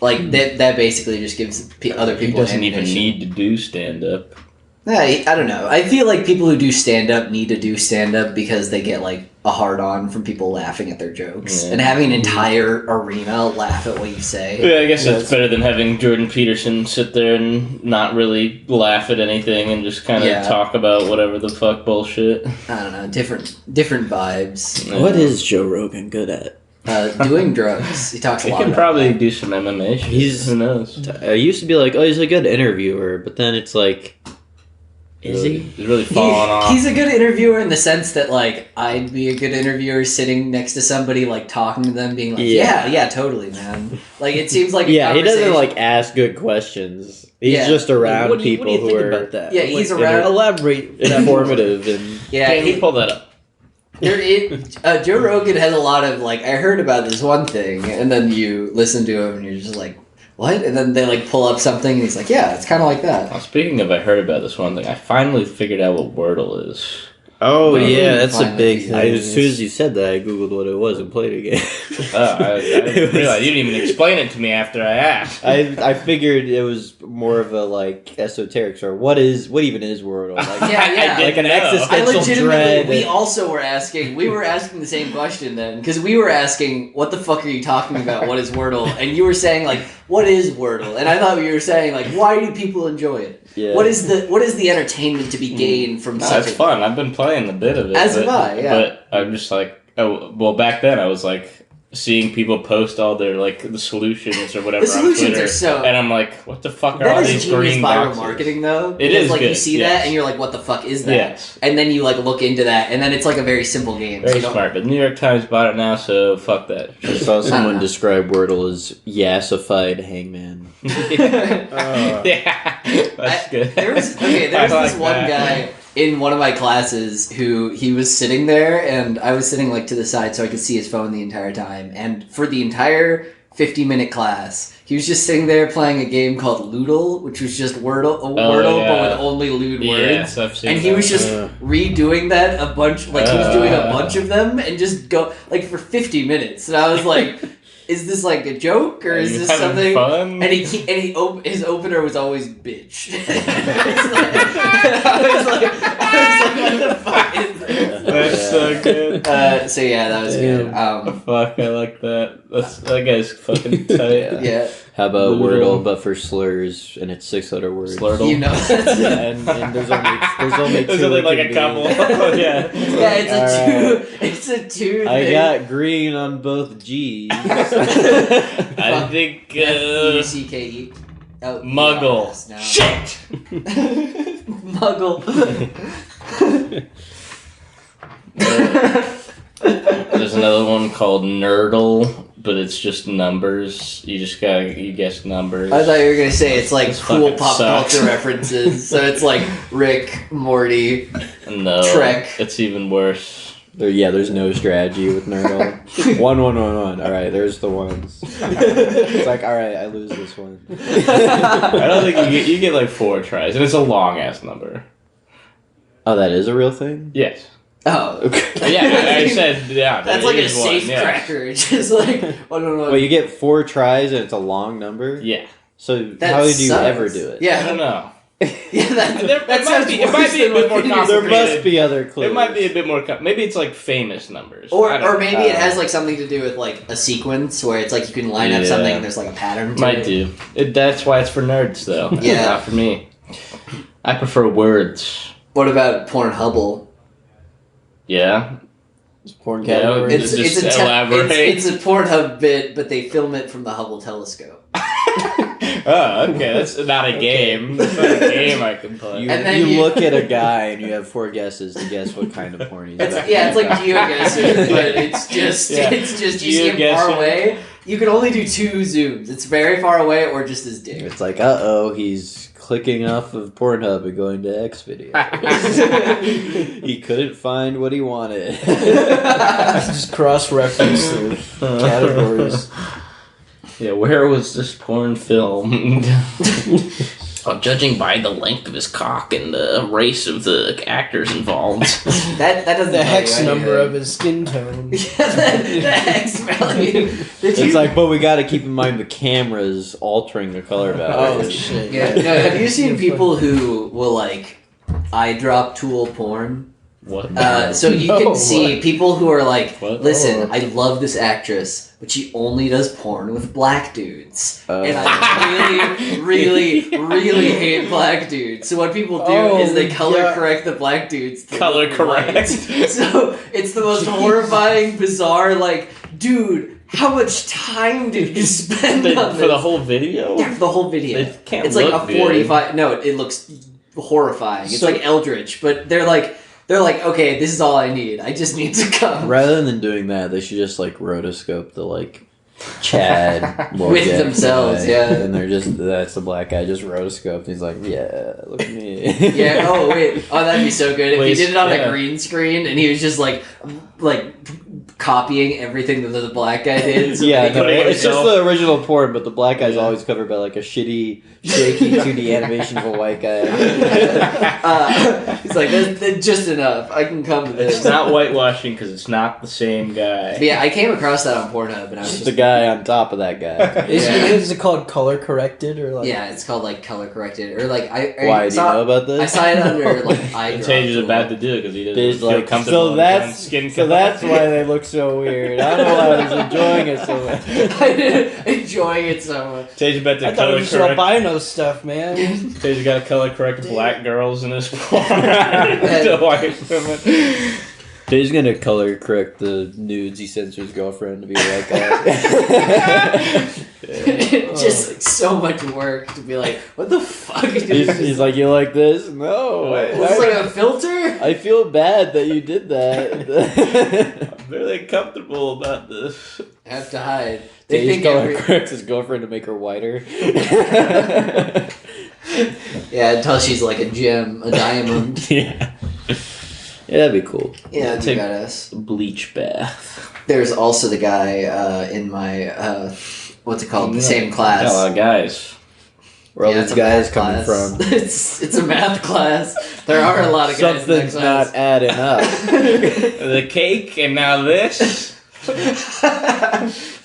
[SPEAKER 2] like that basically just gives other
[SPEAKER 3] He
[SPEAKER 2] people.
[SPEAKER 3] doesn't even
[SPEAKER 2] ammunition.
[SPEAKER 3] need to do stand-up.
[SPEAKER 2] Yeah, I don't know. I feel like people who do stand up need to do stand up because they get like a hard on from people laughing at their jokes,
[SPEAKER 3] Yeah.
[SPEAKER 2] and having an entire arena laugh at what you say.
[SPEAKER 3] Yeah, I guess it's better than having Jordan Peterson sit there and not really laugh at anything and just kind of
[SPEAKER 2] Yeah.
[SPEAKER 3] talk about whatever the fuck bullshit.
[SPEAKER 2] I don't know, different vibes.
[SPEAKER 3] Yeah.
[SPEAKER 1] What is Joe Rogan good at?
[SPEAKER 2] Doing drugs. He talks a
[SPEAKER 3] He
[SPEAKER 2] lot.
[SPEAKER 3] can
[SPEAKER 2] about
[SPEAKER 3] probably
[SPEAKER 2] that.
[SPEAKER 3] do some MMA shit.
[SPEAKER 1] He's-
[SPEAKER 3] Who knows?
[SPEAKER 1] I used to be like, oh, he's a good interviewer, but then it's like, is he?
[SPEAKER 3] He's really falling off.
[SPEAKER 2] He's a good interviewer in the sense that like I'd be a good interviewer sitting next to somebody like talking to them, being like, yeah, totally, man. Like it seems like a
[SPEAKER 1] Yeah, he doesn't
[SPEAKER 2] conversation-
[SPEAKER 1] like ask good questions. He's
[SPEAKER 2] Yeah.
[SPEAKER 1] just around
[SPEAKER 5] What do you
[SPEAKER 1] people
[SPEAKER 5] think
[SPEAKER 1] who are
[SPEAKER 5] about that?
[SPEAKER 2] Yeah, he's
[SPEAKER 5] Like,
[SPEAKER 2] around-
[SPEAKER 5] Elaborate.
[SPEAKER 1] informative and
[SPEAKER 2] Yeah,
[SPEAKER 3] Can you pull that up?
[SPEAKER 2] Joe Rogan has a lot of like I heard about this one thing, and then you listen to him and you're just like, what? And then they like pull up something and he's like, yeah, it's kind of like that.
[SPEAKER 3] Well, speaking of, I heard about this one thing. I finally figured out what Wordle is.
[SPEAKER 5] Oh
[SPEAKER 2] Where
[SPEAKER 5] yeah,
[SPEAKER 2] you
[SPEAKER 5] that's a
[SPEAKER 2] find
[SPEAKER 5] big
[SPEAKER 2] these
[SPEAKER 5] thing.
[SPEAKER 2] things?
[SPEAKER 5] As soon as you said that, I googled what it was and played it again.
[SPEAKER 3] I didn't realize you didn't even explain it to me after I asked.
[SPEAKER 5] I figured it was more of a like esoteric or what even is Wordle? Like,
[SPEAKER 2] Yeah.
[SPEAKER 5] like an
[SPEAKER 3] know.
[SPEAKER 2] I
[SPEAKER 5] existential
[SPEAKER 2] legitimately,
[SPEAKER 5] dread.
[SPEAKER 2] we also were asking the same question then, because we were asking, what the fuck are you talking about? What is Wordle? And you were saying, like, what is Wordle? And I thought you were saying, like, why do people enjoy it?
[SPEAKER 5] Yeah.
[SPEAKER 2] What is the entertainment to be gained from
[SPEAKER 3] No,
[SPEAKER 2] such
[SPEAKER 3] it's
[SPEAKER 2] a...
[SPEAKER 3] fun. I've been playing a bit of it.
[SPEAKER 2] As have I, yeah.
[SPEAKER 3] But I'm just like, oh, well, back then I was like seeing people post all their like the solutions or whatever
[SPEAKER 2] The solutions
[SPEAKER 3] on Twitter,
[SPEAKER 2] are so...
[SPEAKER 3] and I'm like, what the fuck are
[SPEAKER 2] That
[SPEAKER 3] all
[SPEAKER 2] is
[SPEAKER 3] these
[SPEAKER 2] genius
[SPEAKER 3] green
[SPEAKER 2] viral
[SPEAKER 3] boxes?
[SPEAKER 2] marketing, though.
[SPEAKER 3] It
[SPEAKER 2] because,
[SPEAKER 3] is
[SPEAKER 2] like, you
[SPEAKER 3] good,
[SPEAKER 2] see
[SPEAKER 3] yes.
[SPEAKER 2] that, and you're like, what the fuck is that?
[SPEAKER 3] Yes.
[SPEAKER 2] And then you, like, look into that, and then it's, like, a very simple game.
[SPEAKER 3] Very
[SPEAKER 2] so you don't-
[SPEAKER 3] smart, but New York Times bought it now, so fuck that.
[SPEAKER 5] I saw someone describe Wordle as yassified hangman.
[SPEAKER 3] Yeah, that's good.
[SPEAKER 2] There was
[SPEAKER 3] I
[SPEAKER 2] this
[SPEAKER 3] like
[SPEAKER 2] one
[SPEAKER 3] that.
[SPEAKER 2] guy in one of my classes who he was sitting there, and I was sitting like to the side so I could see his phone the entire time. And for the entire 50-minute class, he was just sitting there playing a game called Loodle, which was just Wordle,
[SPEAKER 3] yeah.
[SPEAKER 2] but with only lewd
[SPEAKER 3] Yes,
[SPEAKER 2] words.
[SPEAKER 3] I've seen
[SPEAKER 2] And he
[SPEAKER 3] that.
[SPEAKER 2] was just redoing that a bunch, like he was doing a bunch of them, and just go like for 50 minutes. And I was like, is this like a joke or
[SPEAKER 3] Are
[SPEAKER 2] is
[SPEAKER 3] you
[SPEAKER 2] this
[SPEAKER 3] having
[SPEAKER 2] something?
[SPEAKER 3] fun?
[SPEAKER 2] And his opener was always bitch. I was like, what the fuck is this?
[SPEAKER 3] That's so good.
[SPEAKER 2] So yeah, that was good.
[SPEAKER 3] Fuck, I like that. That guy's fucking tight.
[SPEAKER 2] Yeah,
[SPEAKER 5] How about
[SPEAKER 3] Wordle.
[SPEAKER 5] Wordle but for slurs and it's 6 letter words?
[SPEAKER 3] Slurtle.
[SPEAKER 2] you know.
[SPEAKER 5] and there's only
[SPEAKER 3] There's
[SPEAKER 5] two
[SPEAKER 3] only
[SPEAKER 5] it
[SPEAKER 3] like
[SPEAKER 5] can
[SPEAKER 3] a
[SPEAKER 5] be.
[SPEAKER 3] couple. Yeah.
[SPEAKER 2] Yeah, it's a
[SPEAKER 5] Alright.
[SPEAKER 2] two. It's a two.
[SPEAKER 5] I
[SPEAKER 2] thing.
[SPEAKER 5] got green on both G's.
[SPEAKER 3] I think
[SPEAKER 2] Fucke. Oh,
[SPEAKER 3] Muggle.
[SPEAKER 2] yes, now.
[SPEAKER 3] Shit.
[SPEAKER 2] Muggle.
[SPEAKER 3] There's another one called Nerdle, but it's just numbers. You guess numbers.
[SPEAKER 2] I thought you were gonna say it's like
[SPEAKER 3] This
[SPEAKER 2] cool
[SPEAKER 3] fucking
[SPEAKER 2] pop
[SPEAKER 3] sucks.
[SPEAKER 2] culture references. So it's like Rick, Morty.
[SPEAKER 3] No,
[SPEAKER 2] Trek.
[SPEAKER 3] It's even worse.
[SPEAKER 5] There's no strategy with Nerdle. 1 1 1 1. All right, there's the ones. It's like, all right, I lose this one.
[SPEAKER 3] I don't think you get like 4 tries, and it's a long ass number.
[SPEAKER 5] Oh, that is a real thing.
[SPEAKER 3] Yes.
[SPEAKER 2] Oh,
[SPEAKER 5] Okay.
[SPEAKER 3] Yeah, I said yeah.
[SPEAKER 2] that's
[SPEAKER 3] there
[SPEAKER 2] like a
[SPEAKER 3] is one,
[SPEAKER 2] safe
[SPEAKER 3] yes.
[SPEAKER 2] cracker. It's just like I don't know.
[SPEAKER 5] Well, you get 4 tries and it's a long number.
[SPEAKER 3] Yeah.
[SPEAKER 5] So
[SPEAKER 2] That
[SPEAKER 5] how did you
[SPEAKER 2] sucks.
[SPEAKER 5] ever do it?
[SPEAKER 3] I
[SPEAKER 2] Yeah,
[SPEAKER 3] don't know.
[SPEAKER 2] yeah. That
[SPEAKER 3] It
[SPEAKER 2] sounds
[SPEAKER 3] might be a
[SPEAKER 2] worse
[SPEAKER 3] bit
[SPEAKER 2] than
[SPEAKER 3] more
[SPEAKER 2] what you-
[SPEAKER 5] There
[SPEAKER 3] complicated.
[SPEAKER 5] must be other clues.
[SPEAKER 3] It might be a bit more. Maybe it's like famous numbers.
[SPEAKER 2] Or
[SPEAKER 3] I don't
[SPEAKER 2] maybe
[SPEAKER 3] know.
[SPEAKER 2] it has like something to do with like a sequence where it's like you can line up
[SPEAKER 5] Yeah.
[SPEAKER 2] something and there's like a pattern to
[SPEAKER 3] Might
[SPEAKER 2] it.
[SPEAKER 3] do. That's why it's for nerds, though.
[SPEAKER 2] Yeah.
[SPEAKER 3] Not for me. I prefer words.
[SPEAKER 2] What about Pornhubble?
[SPEAKER 3] Yeah.
[SPEAKER 5] Porn
[SPEAKER 3] Yeah,
[SPEAKER 5] category.
[SPEAKER 3] Just elaborate.
[SPEAKER 2] It's a Pornhub bit, but they film it from the Hubble telescope.
[SPEAKER 3] Oh, okay. That's not a game. That's not a game I can play.
[SPEAKER 5] You,
[SPEAKER 2] And then
[SPEAKER 5] you
[SPEAKER 2] you-
[SPEAKER 5] look at a guy and you have 4 guesses to guess what kind of porn he's
[SPEAKER 2] It's,
[SPEAKER 5] about.
[SPEAKER 2] yeah, it's like GeoGuessr, but it's just you see him far
[SPEAKER 3] GeoGuessr.
[SPEAKER 2] away. You can only do 2 zooms. It's very far away or just his dick.
[SPEAKER 5] It's like, he's clicking off of Pornhub and going to Xvideo. He couldn't find what he wanted.
[SPEAKER 6] Just cross-reference the categories.
[SPEAKER 3] Yeah, where was this porn filmed? Well, judging by the length of his cock and the race of the actors involved.
[SPEAKER 2] That doesn't
[SPEAKER 6] The
[SPEAKER 2] tell
[SPEAKER 6] hex
[SPEAKER 2] you
[SPEAKER 6] number
[SPEAKER 2] anything.
[SPEAKER 6] of his skin tone.
[SPEAKER 2] Yeah, the hex value.
[SPEAKER 5] It's like, but we got to keep in mind the camera's altering the color
[SPEAKER 6] Oh
[SPEAKER 5] value.
[SPEAKER 6] shit.
[SPEAKER 2] Yeah, no, have you seen people who will like eyedrop tool porn?
[SPEAKER 3] What?
[SPEAKER 2] So you
[SPEAKER 6] No,
[SPEAKER 2] can see
[SPEAKER 6] what?
[SPEAKER 2] people who are like,
[SPEAKER 3] What?
[SPEAKER 2] listen,
[SPEAKER 6] Oh.
[SPEAKER 2] I love this actress, but she only does porn with black dudes. And I really hate black dudes. So what people do is they color
[SPEAKER 6] yeah.
[SPEAKER 2] correct the black dudes. to
[SPEAKER 3] Color
[SPEAKER 2] look white.
[SPEAKER 3] correct.
[SPEAKER 2] So it's the most horrifying, bizarre, like, dude, how much time did you spend on
[SPEAKER 3] For
[SPEAKER 2] this?
[SPEAKER 3] the whole video?
[SPEAKER 2] Yeah, for the whole video.
[SPEAKER 3] It can't
[SPEAKER 2] It's like
[SPEAKER 3] look
[SPEAKER 2] a 45. No, it looks horrifying. It's
[SPEAKER 3] So-
[SPEAKER 2] like Eldritch, but they're like, okay, this is all I need. I just need to come
[SPEAKER 5] Rather than doing that, they should just like rotoscope the like Chad
[SPEAKER 2] with
[SPEAKER 5] Wojcik
[SPEAKER 2] themselves.
[SPEAKER 5] guy.
[SPEAKER 2] Yeah.
[SPEAKER 5] And they're just that's the black guy just rotoscoped. He's like, yeah, look at me.
[SPEAKER 2] Yeah. Oh wait. Oh, that'd be so good if he
[SPEAKER 3] Wait,
[SPEAKER 2] did it on
[SPEAKER 3] yeah.
[SPEAKER 2] a green screen and he was just like copying everything that the black guy did. So
[SPEAKER 1] Yeah,
[SPEAKER 2] they
[SPEAKER 1] no,
[SPEAKER 2] could-
[SPEAKER 1] it's just the original porn, but the black guy's always covered by like a shitty, shaky 2D animation of a white guy.
[SPEAKER 2] He's like, that's just enough. I can come to this.
[SPEAKER 3] It's not whitewashing because it's not the same guy.
[SPEAKER 2] But yeah, I came across that on Pornhub, and I was
[SPEAKER 1] Just
[SPEAKER 2] just
[SPEAKER 1] the guy on top of that guy.
[SPEAKER 6] Is it called color corrected or like?
[SPEAKER 2] yeah, it's called like color corrected or like I
[SPEAKER 1] Why, do you
[SPEAKER 2] saw,
[SPEAKER 1] know about this?
[SPEAKER 2] I saw it under like eyedrop.
[SPEAKER 3] Tage is about to do it because he doesn't
[SPEAKER 1] There's
[SPEAKER 3] feel
[SPEAKER 1] like,
[SPEAKER 3] comfortable.
[SPEAKER 1] so
[SPEAKER 3] in
[SPEAKER 1] that's
[SPEAKER 3] skin
[SPEAKER 1] so that's why they look so weird. I don't know why I was enjoying it so much.
[SPEAKER 2] Enjoying it so much.
[SPEAKER 3] Tage about to
[SPEAKER 6] I thought it
[SPEAKER 3] color
[SPEAKER 6] was just
[SPEAKER 3] correct.
[SPEAKER 6] albino stuff, man.
[SPEAKER 3] Tage got to color correct black girls in his porn to white women.
[SPEAKER 1] He's gonna color correct the nudes he sends to his girlfriend to be a white guy.
[SPEAKER 2] Just like, so much work to be like, what the fuck?
[SPEAKER 1] He's like, you like this? No.
[SPEAKER 2] It's like a filter.
[SPEAKER 1] I feel bad that you did that.
[SPEAKER 3] I'm really comfortable about this.
[SPEAKER 2] I have to hide. They
[SPEAKER 1] He's
[SPEAKER 2] think
[SPEAKER 1] color
[SPEAKER 2] every,
[SPEAKER 1] corrects his girlfriend to make her whiter.
[SPEAKER 2] yeah, until she's like a gem, a diamond.
[SPEAKER 1] Yeah. Yeah, that'd be cool.
[SPEAKER 2] Yeah, that'd be
[SPEAKER 3] Take-
[SPEAKER 2] badass.
[SPEAKER 3] Bleach bath.
[SPEAKER 2] There's also the guy in my what's it called? The same class.
[SPEAKER 3] Got a lot of guys.
[SPEAKER 1] Where all
[SPEAKER 2] Yeah,
[SPEAKER 1] these
[SPEAKER 2] it's a
[SPEAKER 1] guys
[SPEAKER 2] math
[SPEAKER 1] coming
[SPEAKER 2] class.
[SPEAKER 1] from?
[SPEAKER 2] It's a math class. There are a lot of guys
[SPEAKER 1] Something's
[SPEAKER 2] in that
[SPEAKER 1] not adding up.
[SPEAKER 3] The cake and now this.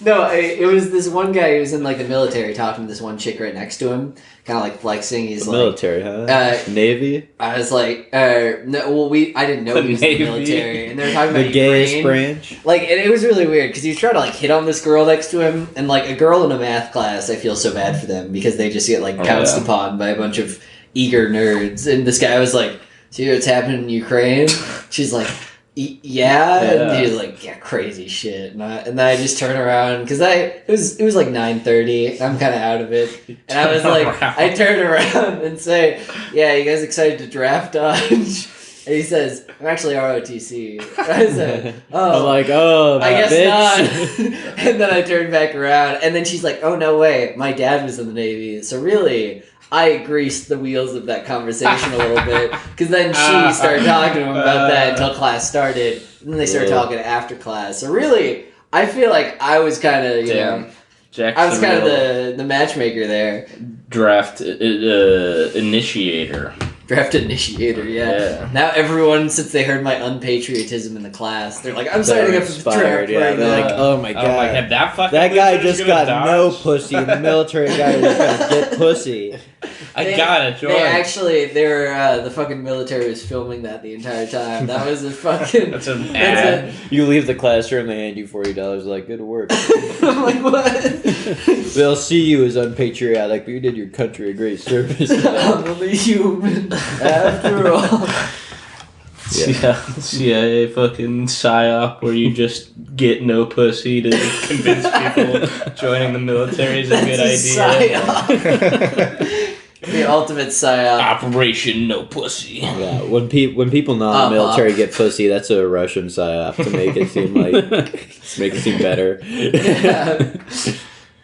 [SPEAKER 2] No, it was this one guy who was in like the military talking to this one chick right next to him, kind of like flexing. He's
[SPEAKER 1] The
[SPEAKER 2] like,
[SPEAKER 1] military, huh? Navy?
[SPEAKER 2] I was like, no, well, I didn't know
[SPEAKER 3] The
[SPEAKER 2] he was in
[SPEAKER 3] Navy.
[SPEAKER 2] the military, and they were talking about
[SPEAKER 1] The gayest
[SPEAKER 2] Ukraine.
[SPEAKER 1] branch?
[SPEAKER 2] Like, and it was really weird because he was trying to like hit on this girl next to him, and like a girl in a math class, I feel so bad for them because they just get like pounced
[SPEAKER 3] yeah.
[SPEAKER 2] upon by a bunch of eager nerds, and this guy was like, "See what's happening in Ukraine?" She's like, yeah, and he was like, yeah, crazy shit, and then I just turn around because it was like 9:30. I'm kind of out of it, and I was like, I turn around and say, yeah, you guys excited to draft dodge? And he says, I'm actually ROTC. I said, oh,
[SPEAKER 1] I'm like, oh,
[SPEAKER 2] I guess
[SPEAKER 1] bitch.
[SPEAKER 2] not. And then I turned back around, and then she's like, oh no way, my dad was in the Navy, so really. I greased the wheels of that conversation a little bit because then she started talking to him about that until class started, and then they started talking after class. So really, I feel like I was kind of you know, I was kind of the matchmaker there,
[SPEAKER 3] draft initiator.
[SPEAKER 2] draft initiator. Yeah. Now everyone, since they heard my unpatriotism in the class, they're like, I'm signing up for the draft
[SPEAKER 1] Yeah,
[SPEAKER 2] right
[SPEAKER 1] they're
[SPEAKER 2] now.
[SPEAKER 1] like, oh my
[SPEAKER 3] Oh
[SPEAKER 1] god.
[SPEAKER 3] my god, that fucking
[SPEAKER 1] That guy
[SPEAKER 3] loser's
[SPEAKER 1] just
[SPEAKER 3] gonna
[SPEAKER 1] got no
[SPEAKER 3] dodge?
[SPEAKER 1] pussy. The military guy was gonna get pussy.
[SPEAKER 3] I gotta join.
[SPEAKER 2] They were the fucking military was filming that the entire time. That was a fucking.
[SPEAKER 3] That's an
[SPEAKER 2] That's
[SPEAKER 3] ad.
[SPEAKER 1] You leave the classroom, they hand you $40. Like, good work.
[SPEAKER 2] I'm like, what?
[SPEAKER 1] They'll see you as unpatriotic, but you did your country a great service.
[SPEAKER 2] I'm only human after all.
[SPEAKER 3] Yeah, CIA fucking psyop where you just get no pussy to convince people joining the military is a good idea.
[SPEAKER 2] The ultimate psyop.
[SPEAKER 3] Operation No Pussy.
[SPEAKER 1] Yeah, when people not in the military get pussy, that's a Russian psyop to make it seem like make it seem better.
[SPEAKER 2] Yeah.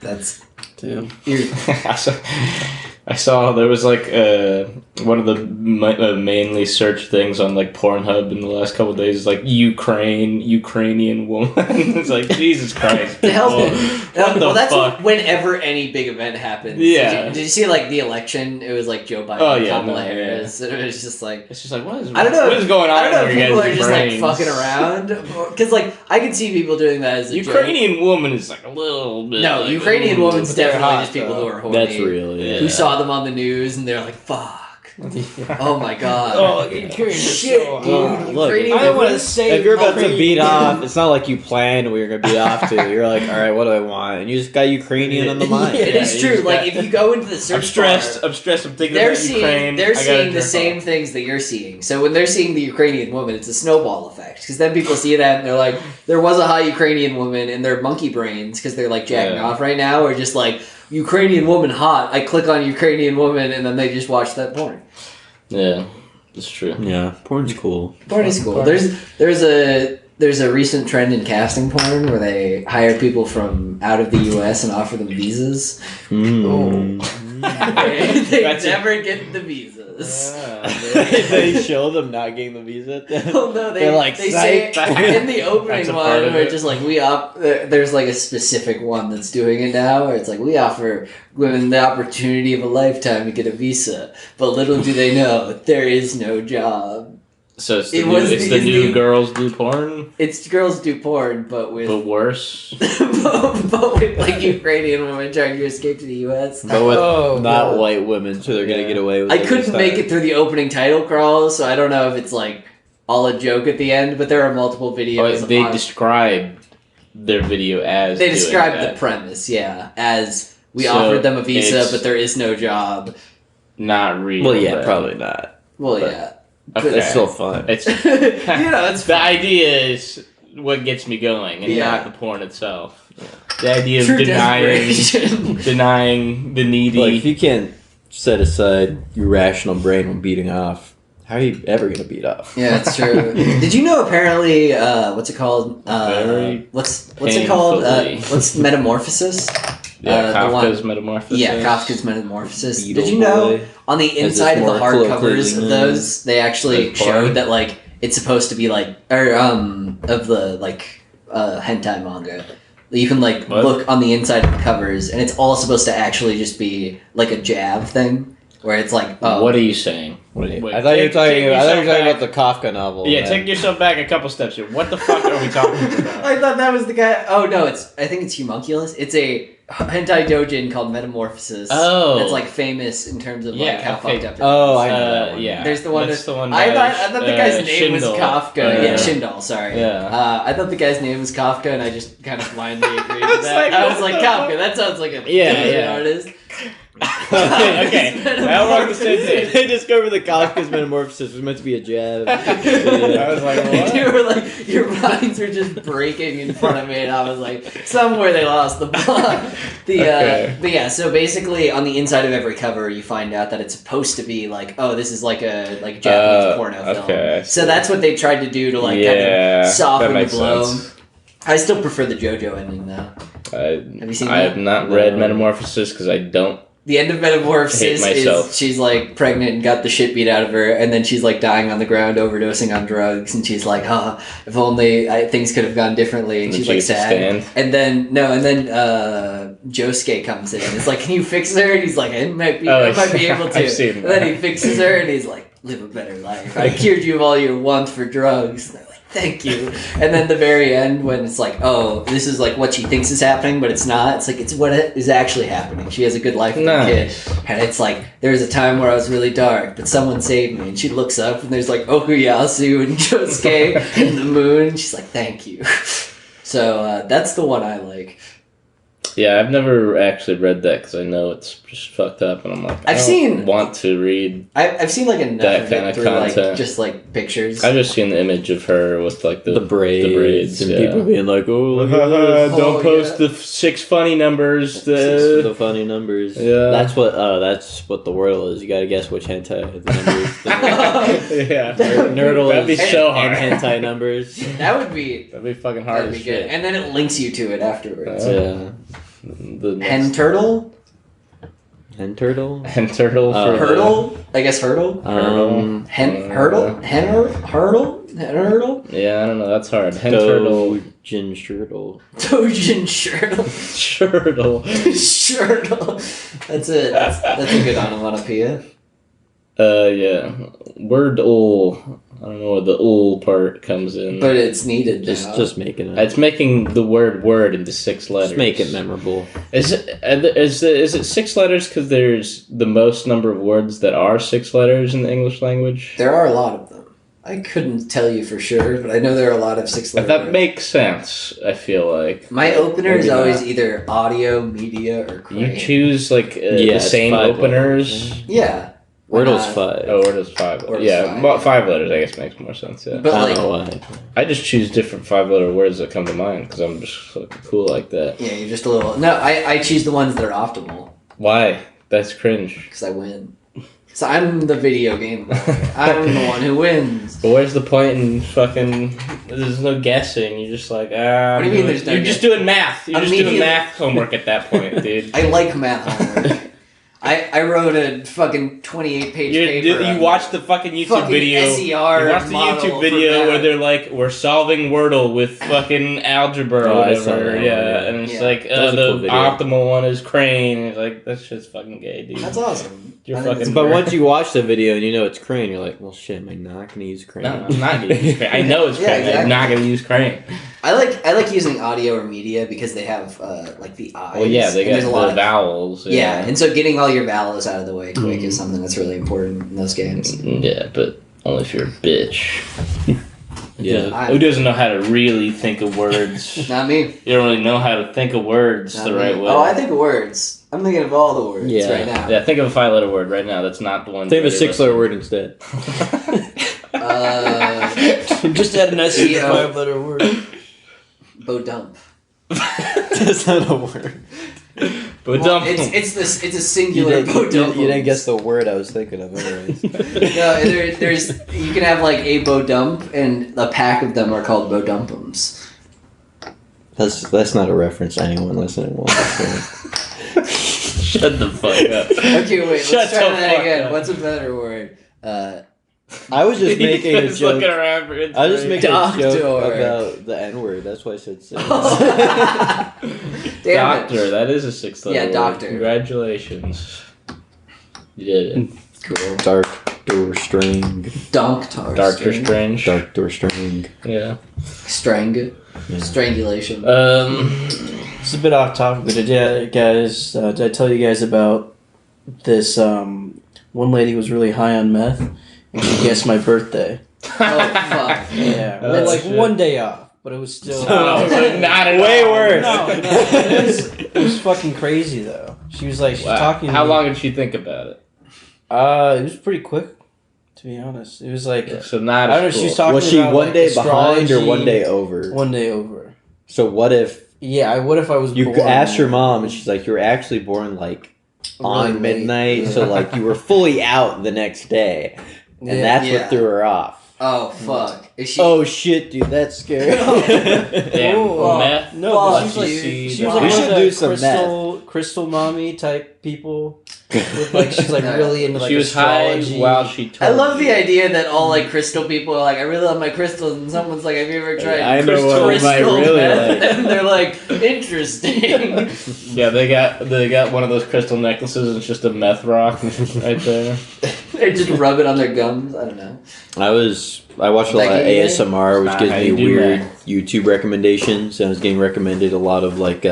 [SPEAKER 2] That's
[SPEAKER 1] Damn.
[SPEAKER 3] I saw there was like one of the mainly searched things on like Pornhub in the last couple of days is like Ukrainian woman. It's like Jesus Christ.
[SPEAKER 2] the hell.
[SPEAKER 3] What the
[SPEAKER 2] That's
[SPEAKER 3] fuck?
[SPEAKER 2] whenever any big event happens.
[SPEAKER 3] Yeah.
[SPEAKER 2] Did you see like the election? It was like Joe Biden.
[SPEAKER 3] Oh, yeah,
[SPEAKER 2] Kamala
[SPEAKER 3] no,
[SPEAKER 2] Harris. And it was just like.
[SPEAKER 3] It's just like what is
[SPEAKER 2] I don't know.
[SPEAKER 3] what is going on
[SPEAKER 2] I don't know if
[SPEAKER 3] in your
[SPEAKER 2] people are
[SPEAKER 3] guys'
[SPEAKER 2] just
[SPEAKER 3] brains?
[SPEAKER 2] like fucking around because like I can see people doing that as a
[SPEAKER 3] Ukrainian woman is like a little bit.
[SPEAKER 2] joke. No,
[SPEAKER 3] like,
[SPEAKER 2] Ukrainian woman's
[SPEAKER 6] they're
[SPEAKER 2] definitely
[SPEAKER 6] hot,
[SPEAKER 2] just people
[SPEAKER 6] though.
[SPEAKER 2] who are horny.
[SPEAKER 1] That's real. Yeah.
[SPEAKER 2] Who saw them on the news and they're like, "Fuck! Oh my god!
[SPEAKER 3] Oh,
[SPEAKER 2] Shit, dude!
[SPEAKER 1] Look,
[SPEAKER 2] Ukrainian
[SPEAKER 6] I don't want to
[SPEAKER 2] women-
[SPEAKER 6] say.
[SPEAKER 1] If you're about to
[SPEAKER 6] Ukrainian.
[SPEAKER 1] beat off, it's not like you planned where you're gonna beat off to. You're like, all right, what do I want? And you just got Ukrainian on the mind.
[SPEAKER 2] It is
[SPEAKER 3] you
[SPEAKER 2] true.
[SPEAKER 3] just
[SPEAKER 2] Like
[SPEAKER 3] got-
[SPEAKER 2] if you go into the search
[SPEAKER 3] I'm stressed.
[SPEAKER 2] bar,
[SPEAKER 3] I'm thinking
[SPEAKER 2] they're
[SPEAKER 3] about Ukraine.
[SPEAKER 2] seeing
[SPEAKER 3] I gotta
[SPEAKER 2] the
[SPEAKER 3] jerk
[SPEAKER 2] same
[SPEAKER 3] off.
[SPEAKER 2] things that you're seeing. So when they're seeing the Ukrainian woman, it's a snowball effect because then people see that and they're like, there was a hot Ukrainian woman, and their monkey brains because they're like jacking off right now, or just like Ukrainian woman hot. I click on Ukrainian woman and then they just watch that porn.
[SPEAKER 3] Yeah, it's true.
[SPEAKER 1] Yeah, porn's cool.
[SPEAKER 2] Porn is cool. There's a recent trend in casting porn where they hire people from out of the U.S. and offer them visas.
[SPEAKER 1] Mm.
[SPEAKER 2] they
[SPEAKER 3] That's
[SPEAKER 2] never get the visas.
[SPEAKER 1] They show them not getting the visa at the end.
[SPEAKER 2] Well, no,
[SPEAKER 1] They're like,
[SPEAKER 2] they say
[SPEAKER 1] "Psych."
[SPEAKER 2] in the opening
[SPEAKER 3] That's a
[SPEAKER 2] one
[SPEAKER 3] part of
[SPEAKER 2] where
[SPEAKER 3] it.
[SPEAKER 2] it's just like there's like a specific one that's doing it now where it's like we offer women the opportunity of a lifetime to get a visa, but little do they know there is no job.
[SPEAKER 3] So it's the,
[SPEAKER 2] It
[SPEAKER 3] new,
[SPEAKER 2] was
[SPEAKER 3] it's
[SPEAKER 2] the-
[SPEAKER 3] the
[SPEAKER 2] it's
[SPEAKER 3] new
[SPEAKER 2] the-
[SPEAKER 3] girls do porn,
[SPEAKER 2] It's girls do porn, but with
[SPEAKER 3] but worse.
[SPEAKER 2] but with like Ukrainian women trying to escape to the U.S.
[SPEAKER 1] But with
[SPEAKER 6] Oh,
[SPEAKER 1] not
[SPEAKER 6] God.
[SPEAKER 1] white women, so they're gonna
[SPEAKER 3] Yeah.
[SPEAKER 1] get away with
[SPEAKER 2] I
[SPEAKER 1] it. this
[SPEAKER 2] couldn't make
[SPEAKER 1] time.
[SPEAKER 2] it through the opening title crawl, so I don't know if it's like all a joke at the end. But there are multiple videos.
[SPEAKER 3] Oh, they
[SPEAKER 2] on-
[SPEAKER 3] describe their video as
[SPEAKER 2] They
[SPEAKER 3] doing
[SPEAKER 2] describe
[SPEAKER 3] that.
[SPEAKER 2] the premise, yeah, as we
[SPEAKER 3] So
[SPEAKER 2] offered them a visa,
[SPEAKER 3] it's-
[SPEAKER 2] but there is no job.
[SPEAKER 3] Not real.
[SPEAKER 1] Well, yeah,
[SPEAKER 3] but-
[SPEAKER 1] probably not.
[SPEAKER 2] Well,
[SPEAKER 1] But-
[SPEAKER 2] yeah,
[SPEAKER 3] Okay.
[SPEAKER 1] It's still fun.
[SPEAKER 3] It's
[SPEAKER 2] you know, it's
[SPEAKER 3] the
[SPEAKER 2] fine.
[SPEAKER 3] idea is what gets me going, and
[SPEAKER 2] Yeah.
[SPEAKER 3] not the porn itself. The idea of
[SPEAKER 2] True
[SPEAKER 3] denying
[SPEAKER 2] desperation.
[SPEAKER 3] denying the needy.
[SPEAKER 1] Like, if you can't set aside your rational brain when beating off, how are you ever gonna beat off?
[SPEAKER 2] Yeah, it's true. Did you know apparently what's it called?
[SPEAKER 3] Very
[SPEAKER 2] What's it called?
[SPEAKER 3] painfully.
[SPEAKER 2] What's Metamorphosis?
[SPEAKER 3] yeah,
[SPEAKER 2] the
[SPEAKER 3] Kafka's
[SPEAKER 2] one-
[SPEAKER 3] Metamorphosis.
[SPEAKER 2] Yeah, Kafka's Metamorphosis.
[SPEAKER 1] Beetle
[SPEAKER 2] Did you know
[SPEAKER 1] boy.
[SPEAKER 2] on the
[SPEAKER 1] Has this
[SPEAKER 2] inside of the
[SPEAKER 1] more
[SPEAKER 2] hardcovers
[SPEAKER 1] clothing
[SPEAKER 2] of
[SPEAKER 1] than-
[SPEAKER 2] those, they actually
[SPEAKER 3] As porn?
[SPEAKER 2] showed that like it's supposed to be like of the like hentai manga. You can like
[SPEAKER 3] What?
[SPEAKER 2] look on the inside of the covers, and it's all supposed to actually just be like a jab thing, where it's like, oh,
[SPEAKER 3] What are you saying?
[SPEAKER 1] Wait,
[SPEAKER 3] Wait,
[SPEAKER 1] I thought you were
[SPEAKER 3] take
[SPEAKER 1] talking. I thought you
[SPEAKER 3] yourself
[SPEAKER 1] were talking
[SPEAKER 3] back.
[SPEAKER 1] about the Kafka novel.
[SPEAKER 3] Yeah,
[SPEAKER 1] man.
[SPEAKER 3] take yourself back a couple steps here. What the fuck are we talking about?
[SPEAKER 2] I thought that was the guy. Oh no, I think it's Humunculus. It's a hentai dojin called Metamorphosis.
[SPEAKER 3] Oh.
[SPEAKER 2] That's like famous in terms of like
[SPEAKER 3] Yeah,
[SPEAKER 2] how
[SPEAKER 3] okay.
[SPEAKER 2] fucked up. It
[SPEAKER 1] Oh,
[SPEAKER 2] is.
[SPEAKER 1] I know that one.
[SPEAKER 3] Yeah,
[SPEAKER 2] There's the one
[SPEAKER 3] That's
[SPEAKER 2] that-
[SPEAKER 3] the one.
[SPEAKER 2] I
[SPEAKER 3] by,
[SPEAKER 2] thought the guy's name was
[SPEAKER 3] Shindo.
[SPEAKER 2] Kafka. Yeah, Shindo. Sorry.
[SPEAKER 3] Yeah.
[SPEAKER 2] I thought the guy's name was Kafka, and I just kind of blindly agreed
[SPEAKER 3] I
[SPEAKER 2] with
[SPEAKER 3] was
[SPEAKER 2] that.
[SPEAKER 3] like,
[SPEAKER 2] I was
[SPEAKER 3] what
[SPEAKER 2] like,
[SPEAKER 3] the
[SPEAKER 2] Kafka.
[SPEAKER 3] fuck?
[SPEAKER 2] That sounds like a
[SPEAKER 3] Yeah,
[SPEAKER 2] dojin
[SPEAKER 3] yeah.
[SPEAKER 2] artist.
[SPEAKER 3] Okay, now we're on the same page.
[SPEAKER 1] They discovered the Kafka's Metamorphosis was meant to be a jab.
[SPEAKER 3] I was like, what?
[SPEAKER 2] You were like, your minds were just breaking in front of me, and I was like, somewhere they lost the plot.
[SPEAKER 3] Okay.
[SPEAKER 2] But yeah, so basically, on the inside of every cover, you find out that it's supposed to be like, oh, this is like a Japanese porno film.
[SPEAKER 3] okay, I see.
[SPEAKER 2] So that's what they tried to do to like kind of soften the blow.
[SPEAKER 3] sense.
[SPEAKER 2] I still prefer the JoJo ending though.
[SPEAKER 3] Have
[SPEAKER 2] you seen
[SPEAKER 3] I
[SPEAKER 2] that?
[SPEAKER 3] have not read Metamorphosis because I don't.
[SPEAKER 2] The end of Metamorphosis
[SPEAKER 3] Hate myself.
[SPEAKER 2] is she's like pregnant and got the shit beat out of her, and then she's like dying on the ground, overdosing on drugs, and she's like, "Oh, if only things could have gone differently." And
[SPEAKER 3] And
[SPEAKER 2] she's
[SPEAKER 3] she
[SPEAKER 2] like
[SPEAKER 3] gets to
[SPEAKER 2] sad.
[SPEAKER 3] stand.
[SPEAKER 2] And then Josuke comes in. And it's like, "Can you fix her?" And he's like, "I might be able to."
[SPEAKER 3] I've seen
[SPEAKER 2] And then
[SPEAKER 3] that.
[SPEAKER 2] he fixes her, and he's like, "Live a better life. I cured you of all your want for drugs." And they're like, "Thank you." And then the very end, when it's like, "Oh, this is like what she thinks is happening, but it's not." It's like it's what is actually happening. She has a good life with her kid.
[SPEAKER 3] Nice.
[SPEAKER 2] And it's like, there was a time where I was really dark, but someone saved me. And she looks up, and there's like Okuyasu and Josuke and the moon. And she's like, thank you. So that's the one I like.
[SPEAKER 3] Yeah, I've never actually read that because I know it's just fucked up, and I'm like, I
[SPEAKER 2] I've
[SPEAKER 3] don't
[SPEAKER 2] seen-
[SPEAKER 3] want to read.
[SPEAKER 2] I've seen like enough
[SPEAKER 3] That
[SPEAKER 2] of
[SPEAKER 3] kinda
[SPEAKER 2] it through
[SPEAKER 3] content.
[SPEAKER 2] like just like pictures.
[SPEAKER 3] I've just seen the image of her with like
[SPEAKER 1] the braids, and
[SPEAKER 3] yeah.
[SPEAKER 1] people being like, "Oh, look at this."
[SPEAKER 3] Don't
[SPEAKER 2] Oh,
[SPEAKER 3] post
[SPEAKER 2] yeah.
[SPEAKER 3] the 6 funny numbers.
[SPEAKER 1] The funny numbers.
[SPEAKER 3] Yeah.
[SPEAKER 1] That's what the Wordle is. You gotta guess which hentai the numbers.
[SPEAKER 3] yeah,
[SPEAKER 1] Nerdle
[SPEAKER 3] That'd be
[SPEAKER 1] is
[SPEAKER 3] so
[SPEAKER 1] and
[SPEAKER 3] hard.
[SPEAKER 1] hentai numbers.
[SPEAKER 2] That would be
[SPEAKER 3] That'd be fucking hard
[SPEAKER 2] that'd
[SPEAKER 3] as
[SPEAKER 2] be good.
[SPEAKER 3] shit.
[SPEAKER 2] And then it links you to it afterwards.
[SPEAKER 1] Yeah.
[SPEAKER 3] The
[SPEAKER 2] Hen turtle,
[SPEAKER 1] Hen turtle.
[SPEAKER 3] Hen turtle for
[SPEAKER 2] hurdle. I guess hurdle. Hen hurdle. Hurdle.
[SPEAKER 3] Yeah, I don't know. That's hard. Hen turtle.
[SPEAKER 1] Dojin shirtle.
[SPEAKER 2] Dojin shirtle.
[SPEAKER 3] Shirtle.
[SPEAKER 2] Shirtle. That's it. That's a good onomatopoeia.
[SPEAKER 3] Yeah. Wordle. I don't know where the ul part comes in.
[SPEAKER 2] But it's needed now.
[SPEAKER 1] Just making it.
[SPEAKER 3] It's making the word into 6 letters.
[SPEAKER 1] Just make it memorable.
[SPEAKER 3] Is it 6 letters because there's the most number of words that are 6 letters in the English language?
[SPEAKER 2] There are a lot of them. I couldn't tell you for sure, but I know there are a lot of 6-letter
[SPEAKER 3] That
[SPEAKER 2] words.
[SPEAKER 3] makes sense, I feel like.
[SPEAKER 2] My opener is
[SPEAKER 3] Maybe
[SPEAKER 2] always
[SPEAKER 3] not.
[SPEAKER 2] either audio, media, or crane.
[SPEAKER 3] You choose like the
[SPEAKER 1] it's
[SPEAKER 3] same
[SPEAKER 1] 5
[SPEAKER 3] openers.
[SPEAKER 1] letters.
[SPEAKER 2] Yeah. Why
[SPEAKER 1] Wordle's
[SPEAKER 2] not?
[SPEAKER 1] 5.
[SPEAKER 3] Oh, Wordle's 5.
[SPEAKER 2] Wordle's
[SPEAKER 3] Yeah,
[SPEAKER 2] 5,
[SPEAKER 3] about
[SPEAKER 2] yeah.
[SPEAKER 3] 5 letters I guess makes more sense, yeah.
[SPEAKER 2] But
[SPEAKER 1] I
[SPEAKER 2] like,
[SPEAKER 1] don't know why.
[SPEAKER 3] I just choose different 5-letter words that come to mind because I'm just fucking cool like that.
[SPEAKER 2] yeah, you're just a little. No, I choose the ones that are optimal
[SPEAKER 3] Why? That's cringe.
[SPEAKER 2] because I win. So I'm the video game boy. I'm the one who wins.
[SPEAKER 3] But where's the point in fucking... There's no guessing. You're just like,
[SPEAKER 2] What do you mean there's no
[SPEAKER 3] You're just doing math. You're just doing
[SPEAKER 2] Immediately-
[SPEAKER 3] math homework at that point, dude.
[SPEAKER 2] I like math homework. I wrote a fucking 28-page paper.
[SPEAKER 3] You watched the fucking YouTube video.
[SPEAKER 2] SER
[SPEAKER 3] you watched the
[SPEAKER 2] model
[SPEAKER 3] YouTube
[SPEAKER 2] for
[SPEAKER 3] video
[SPEAKER 2] that.
[SPEAKER 3] where they're like, we're solving Wordle with fucking algebra
[SPEAKER 1] Oh,
[SPEAKER 3] or
[SPEAKER 1] I saw
[SPEAKER 3] whatever.
[SPEAKER 1] that one,
[SPEAKER 3] Yeah,
[SPEAKER 1] yeah.
[SPEAKER 3] and it's
[SPEAKER 2] Yeah.
[SPEAKER 3] like
[SPEAKER 1] That was a
[SPEAKER 3] the
[SPEAKER 1] cool video.
[SPEAKER 3] optimal one is crane. It's like, that shit's fucking gay, dude.
[SPEAKER 2] That's awesome.
[SPEAKER 3] You're
[SPEAKER 2] I think
[SPEAKER 3] fucking.
[SPEAKER 2] it's
[SPEAKER 1] But once you watch the video and you know it's crane, you're like, well, shit, am I not going to use crane?
[SPEAKER 3] No, I'm not gonna use crane. I know it's crane.
[SPEAKER 2] Yeah, exactly.
[SPEAKER 3] I'm not gonna use crane.
[SPEAKER 2] I like using audio or media because they have like the eyes.
[SPEAKER 3] Well, yeah, they
[SPEAKER 2] and
[SPEAKER 3] got
[SPEAKER 2] there's a lot
[SPEAKER 3] the
[SPEAKER 2] of
[SPEAKER 3] vowels.
[SPEAKER 2] yeah, and so getting all your vowels out of the way quick
[SPEAKER 3] Mm.
[SPEAKER 2] is something that's really important in those games.
[SPEAKER 3] Yeah, but only if you're a bitch.
[SPEAKER 1] Yeah.
[SPEAKER 3] Who doesn't know how to really think of words?
[SPEAKER 2] Not me.
[SPEAKER 3] You don't really know how to think of words
[SPEAKER 2] Not
[SPEAKER 3] the
[SPEAKER 2] me.
[SPEAKER 3] right way.
[SPEAKER 2] Oh, I think of words. I'm thinking of all the words
[SPEAKER 1] Yeah.
[SPEAKER 2] right now.
[SPEAKER 3] Yeah, think of a 5-letter word right now. That's not the one.
[SPEAKER 1] Think of a
[SPEAKER 3] that you're
[SPEAKER 1] 6-letter word instead.
[SPEAKER 6] Just add an S to the
[SPEAKER 2] Yeah.
[SPEAKER 6] 5-letter word.
[SPEAKER 2] Bodump.
[SPEAKER 1] That's not a word.
[SPEAKER 3] But
[SPEAKER 2] Well,
[SPEAKER 3] dump.
[SPEAKER 2] it's a
[SPEAKER 1] You
[SPEAKER 2] singular bodump.
[SPEAKER 1] didn't guess the word I was thinking of anyways.
[SPEAKER 2] No, there's you can have like a bodump, and a pack of them are called bodumpums.
[SPEAKER 1] That's not a reference to anyone listening will understand.
[SPEAKER 3] Shut the fuck up.
[SPEAKER 2] Okay, wait,
[SPEAKER 3] Shut
[SPEAKER 2] let's try
[SPEAKER 3] the
[SPEAKER 2] that
[SPEAKER 3] fuck
[SPEAKER 2] again.
[SPEAKER 3] up.
[SPEAKER 2] What's a better word?
[SPEAKER 1] I was just making a
[SPEAKER 3] He's
[SPEAKER 1] joke.
[SPEAKER 3] looking around for
[SPEAKER 1] I was just making a
[SPEAKER 2] Doctor.
[SPEAKER 1] joke about the N-word. That's why I said six.
[SPEAKER 2] Damn
[SPEAKER 3] Doctor,
[SPEAKER 2] it.
[SPEAKER 3] that is a 6-letter
[SPEAKER 2] Yeah,
[SPEAKER 3] word.
[SPEAKER 2] doctor.
[SPEAKER 3] Congratulations. You did it.
[SPEAKER 2] Cool.
[SPEAKER 1] Dark door string.
[SPEAKER 2] Doctor.
[SPEAKER 3] Doctor Strange.
[SPEAKER 1] Dark door string.
[SPEAKER 3] Yeah.
[SPEAKER 2] Strangulation.
[SPEAKER 6] It's a bit off topic, but did I tell you guys about this? One lady was really high on meth, and she guessed my birthday.
[SPEAKER 2] Oh, fuck.
[SPEAKER 6] Yeah, we
[SPEAKER 3] Oh,
[SPEAKER 6] had like
[SPEAKER 3] shit.
[SPEAKER 6] one day off, but it was still.
[SPEAKER 3] Not at
[SPEAKER 1] Way
[SPEAKER 3] all.
[SPEAKER 1] worse.
[SPEAKER 6] No, it was fucking crazy though. She was like, she's
[SPEAKER 3] Wow.
[SPEAKER 6] talking.
[SPEAKER 3] How
[SPEAKER 6] to me.
[SPEAKER 3] long did she think about it?
[SPEAKER 6] It was pretty quick, to be honest. It was like
[SPEAKER 3] So not.
[SPEAKER 6] I don't know.
[SPEAKER 3] as
[SPEAKER 6] She was
[SPEAKER 3] cool.
[SPEAKER 6] talking.
[SPEAKER 1] Was she
[SPEAKER 6] about,
[SPEAKER 1] one
[SPEAKER 6] like,
[SPEAKER 1] day behind or one
[SPEAKER 6] astrology.
[SPEAKER 1] day over?
[SPEAKER 6] One day over.
[SPEAKER 1] So what if
[SPEAKER 6] Yeah, what if I was?
[SPEAKER 1] you
[SPEAKER 6] born
[SPEAKER 1] asked your mom and she's like, you were actually born like on
[SPEAKER 6] really late.
[SPEAKER 1] midnight, so like you were fully out the next day, and
[SPEAKER 6] Yeah.
[SPEAKER 1] that's
[SPEAKER 2] Yeah.
[SPEAKER 1] what threw her off.
[SPEAKER 2] Oh, fuck. Is she...
[SPEAKER 1] Oh shit, dude, that's scary.
[SPEAKER 3] Damn.
[SPEAKER 6] Oh,
[SPEAKER 3] meth.
[SPEAKER 6] No,
[SPEAKER 2] Fuck,
[SPEAKER 6] but she's like,
[SPEAKER 3] you.
[SPEAKER 6] she was
[SPEAKER 3] We
[SPEAKER 6] like
[SPEAKER 1] should
[SPEAKER 6] one of
[SPEAKER 1] do
[SPEAKER 6] the
[SPEAKER 1] some
[SPEAKER 6] crystal mommy type people. With, like she's like really into like
[SPEAKER 3] She was
[SPEAKER 6] astrology.
[SPEAKER 3] high while she told
[SPEAKER 2] I love the
[SPEAKER 3] you.
[SPEAKER 2] idea that all like crystal people are like, I really love my crystals, and someone's like, have you ever tried
[SPEAKER 1] I know
[SPEAKER 2] crystal
[SPEAKER 1] what I might really
[SPEAKER 2] meth?
[SPEAKER 1] like.
[SPEAKER 2] And they're like, interesting.
[SPEAKER 3] Yeah, they got one of those crystal necklaces and it's just a meth rock right there.
[SPEAKER 2] They just rub it on their gums. I don't know.
[SPEAKER 1] I watched a lot of
[SPEAKER 2] Like eating?
[SPEAKER 1] ASMR, which
[SPEAKER 3] Not
[SPEAKER 1] gives
[SPEAKER 3] how
[SPEAKER 1] me
[SPEAKER 3] you do
[SPEAKER 1] weird
[SPEAKER 3] that.
[SPEAKER 1] YouTube recommendations. And I was getting recommended a lot of like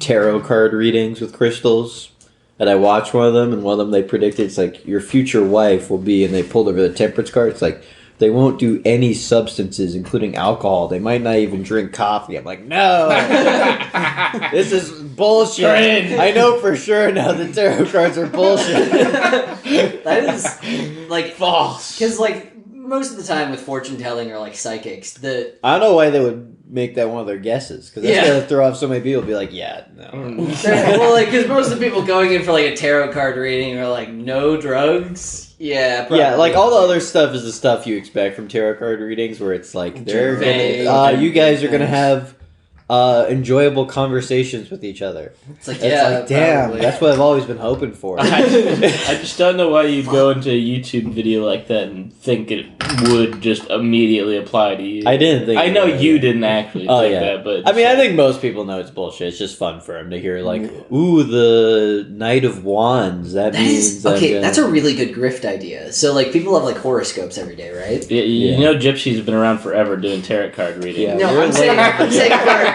[SPEAKER 1] tarot card readings with crystals. And I watched one of them, and one of them they predicted it's like your future wife will be, and they pulled over the temperance card. It's like they won't do any substances, including alcohol. They might not even drink coffee. I'm like, no, this is bullshit.
[SPEAKER 3] Cringe.
[SPEAKER 1] I know for sure now that tarot cards are bullshit.
[SPEAKER 2] That is like
[SPEAKER 3] False.
[SPEAKER 2] because like most of the time with fortune telling or like psychics, the
[SPEAKER 1] I don't know why they would make that one of their guesses, because that's
[SPEAKER 2] Yeah.
[SPEAKER 1] gonna throw off so many people. Be like, yeah, no.
[SPEAKER 2] well, like because most of the people going in for like a tarot card reading are like no drugs. Yeah, probably.
[SPEAKER 1] Yeah, like all the other stuff is the stuff you expect from tarot card readings, where it's like they're
[SPEAKER 2] Vague.
[SPEAKER 1] gonna, you guys are gonna have enjoyable conversations with each other.
[SPEAKER 2] It's like
[SPEAKER 1] It's
[SPEAKER 2] yeah,
[SPEAKER 1] like, damn,
[SPEAKER 2] probably.
[SPEAKER 1] that's what I've always been hoping for.
[SPEAKER 3] I just don't know why you'd go into a YouTube video like that and think it would just immediately apply to you.
[SPEAKER 1] I didn't think.
[SPEAKER 3] I know
[SPEAKER 1] it would.
[SPEAKER 3] you didn't actually
[SPEAKER 1] Oh,
[SPEAKER 3] think
[SPEAKER 1] yeah.
[SPEAKER 3] that, but
[SPEAKER 1] I mean, I think most people know it's bullshit. It's just fun for them to hear, like, ooh, the Knight of Wands. That
[SPEAKER 2] That
[SPEAKER 1] means
[SPEAKER 2] is
[SPEAKER 1] I'm
[SPEAKER 2] okay.
[SPEAKER 1] gonna-
[SPEAKER 2] That's a really good grift idea. So like people have like horoscopes every day, right?
[SPEAKER 3] You
[SPEAKER 1] Yeah.
[SPEAKER 3] know, Gypsy's been around forever doing tarot card reading.
[SPEAKER 1] Yeah.
[SPEAKER 2] No,
[SPEAKER 1] we're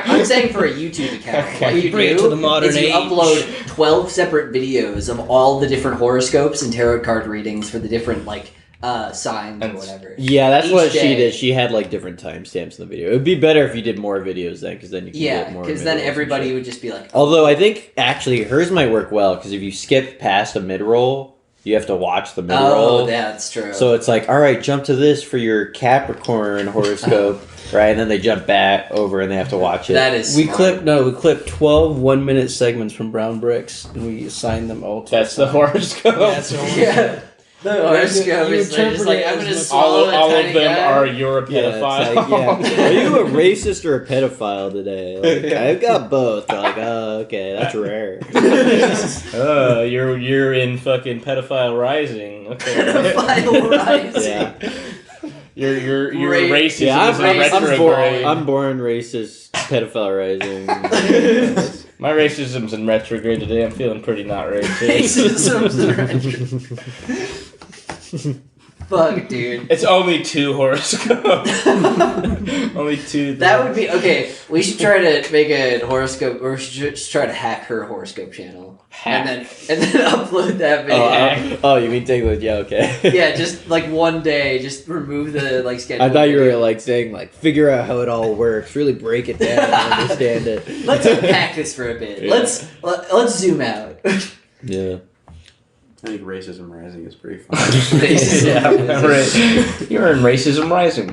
[SPEAKER 2] I'm saying for a YouTube account.
[SPEAKER 3] Okay.
[SPEAKER 2] What you
[SPEAKER 6] Bring it
[SPEAKER 2] do
[SPEAKER 6] to the modern
[SPEAKER 2] is you
[SPEAKER 6] age.
[SPEAKER 2] upload 12 separate videos of all the different horoscopes and tarot card readings for the different like signs or
[SPEAKER 3] And-
[SPEAKER 2] whatever.
[SPEAKER 1] Yeah, that's
[SPEAKER 2] Each
[SPEAKER 1] what she
[SPEAKER 2] day.
[SPEAKER 1] did. She had like different timestamps in the video. It would be better if you did more videos then, because then you can
[SPEAKER 2] Yeah,
[SPEAKER 1] get more.
[SPEAKER 2] because then
[SPEAKER 1] mid-rolls and
[SPEAKER 2] everybody
[SPEAKER 1] shit.
[SPEAKER 2] would just be like,
[SPEAKER 1] Although I think actually hers might work well, because if you skip past a mid roll, you have to watch the mid roll.
[SPEAKER 2] oh, that's true.
[SPEAKER 1] So it's like, all right, jump to this for your Capricorn horoscope, right? And then they jump back over and they have to watch it.
[SPEAKER 2] that is
[SPEAKER 6] We
[SPEAKER 2] smart.
[SPEAKER 6] clipped 12 1-minute segments from Brown Bricks, and we assigned them all to.
[SPEAKER 3] That's the horoscope.
[SPEAKER 6] Yeah, that's the
[SPEAKER 2] Yeah. The horoscope is just like, I'm gonna swallow
[SPEAKER 3] all
[SPEAKER 2] a
[SPEAKER 3] of
[SPEAKER 2] tiny
[SPEAKER 3] them
[SPEAKER 2] guy.
[SPEAKER 3] are you're a pedophile.
[SPEAKER 1] Are you a racist or a pedophile today? Like, I've got both. They're like, oh, okay, that's rare.
[SPEAKER 3] You're in fucking pedophile rising. Okay.
[SPEAKER 2] Pedophile rising.
[SPEAKER 1] Yeah.
[SPEAKER 3] Your
[SPEAKER 2] Ra-
[SPEAKER 3] racism
[SPEAKER 1] Yeah,
[SPEAKER 3] is retrograde.
[SPEAKER 1] I'm born racist, pedophile rising.
[SPEAKER 3] My racism's in retrograde today. I'm feeling pretty not racist.
[SPEAKER 2] Fuck, dude.
[SPEAKER 3] It's only 2 horoscopes. Only 2.
[SPEAKER 2] That would be okay. We should try to make a horoscope, or we should just try to hack her horoscope channel, and then upload that video.
[SPEAKER 1] Oh, you mean take the okay?
[SPEAKER 2] Yeah, just like one day, just remove the like schedule.
[SPEAKER 1] I thought you were like saying like figure out how it all works, really break it down and understand it.
[SPEAKER 2] Let's unpack this for a bit.
[SPEAKER 1] Yeah.
[SPEAKER 2] Let's zoom out.
[SPEAKER 1] Yeah.
[SPEAKER 7] I think Racism Rising is pretty fun.
[SPEAKER 3] You're in Racism Rising.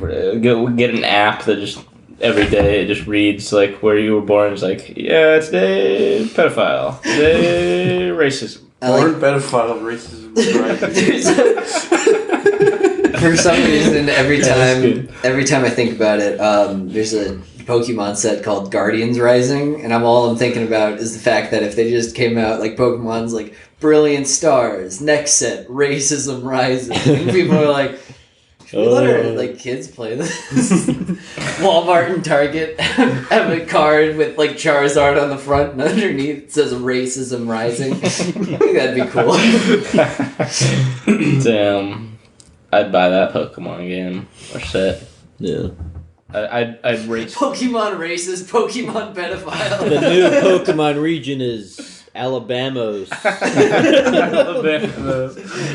[SPEAKER 3] Get an app that just every day it just reads like where you were born. It's like, yeah, today pedophile, today racism.
[SPEAKER 7] Born pedophile, Racism Rising.
[SPEAKER 2] For some reason, every
[SPEAKER 3] good.
[SPEAKER 2] time I think about it, there's a Pokemon set called Guardians Rising, and all I'm thinking about is the fact that if they just came out like Pokemon's like Brilliant Stars, next set, Racism Rising, and people are like, should we let our like kids play this? Walmart and Target have a card with like Charizard on the front, and underneath it says Racism Rising. I think that'd be cool.
[SPEAKER 3] Damn, I'd buy that Pokemon game or set.
[SPEAKER 1] Yeah.
[SPEAKER 3] I'd race.
[SPEAKER 2] Pokemon racist, Pokemon pedophile.
[SPEAKER 1] The new Pokemon region is Alabama's.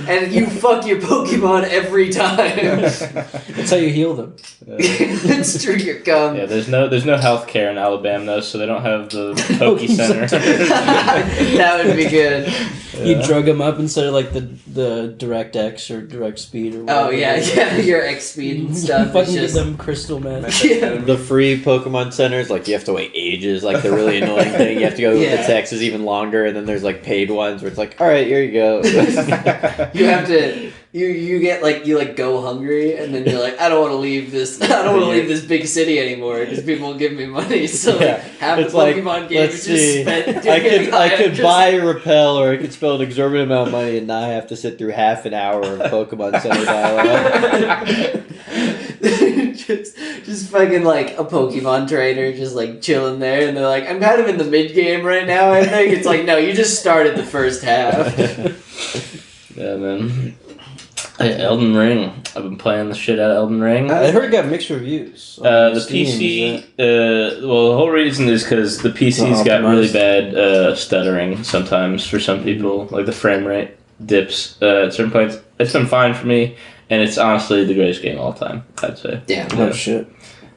[SPEAKER 2] And you fuck your Pokemon every time.
[SPEAKER 6] That's how you heal them.
[SPEAKER 2] It's true, your gum.
[SPEAKER 3] Yeah, there's no healthcare in Alabama though, so they don't have the Poke Center.
[SPEAKER 2] That would be good.
[SPEAKER 6] You drug them up instead of like the Direct X or Direct Speed or whatever.
[SPEAKER 2] Oh yeah, your X speed and stuff.
[SPEAKER 6] Fucking
[SPEAKER 2] It's
[SPEAKER 6] get
[SPEAKER 2] just
[SPEAKER 6] them crystal, man.
[SPEAKER 2] yeah.
[SPEAKER 1] The free Pokemon centers, like you have to wait ages, like the really annoying thing. You have to go
[SPEAKER 2] Yeah.
[SPEAKER 1] the text is even longer, and then there's like paid ones where it's like, all right, here you go.
[SPEAKER 2] You have to. You get like you like go hungry, and then you're like, I don't want to leave this. I don't want to leave this big city anymore because people will give me money. So like, half the
[SPEAKER 1] It's like,
[SPEAKER 2] Pokemon game
[SPEAKER 1] let's
[SPEAKER 2] is just
[SPEAKER 1] see.
[SPEAKER 2] spent.
[SPEAKER 1] I could buy Repel, or I could spend an exorbitant amount of money and not have to sit through half an hour of Pokemon Center dialogue.
[SPEAKER 2] just fucking like a Pokemon trainer just like chilling there, and they're like, I'm kind of in the mid game right now. I think it's like, no, you just started the first half.
[SPEAKER 3] Yeah, man. Hey, Elden Ring. I've been playing the shit out of Elden Ring.
[SPEAKER 6] I heard it got mixed reviews.
[SPEAKER 3] The PC, well, the whole reason is because the PC's got really bad stuttering sometimes for some people. Like the frame rate dips at certain points. It's been fine for me, and it's honestly the greatest game of all time, I'd say.
[SPEAKER 2] Damn.
[SPEAKER 6] Oh shit.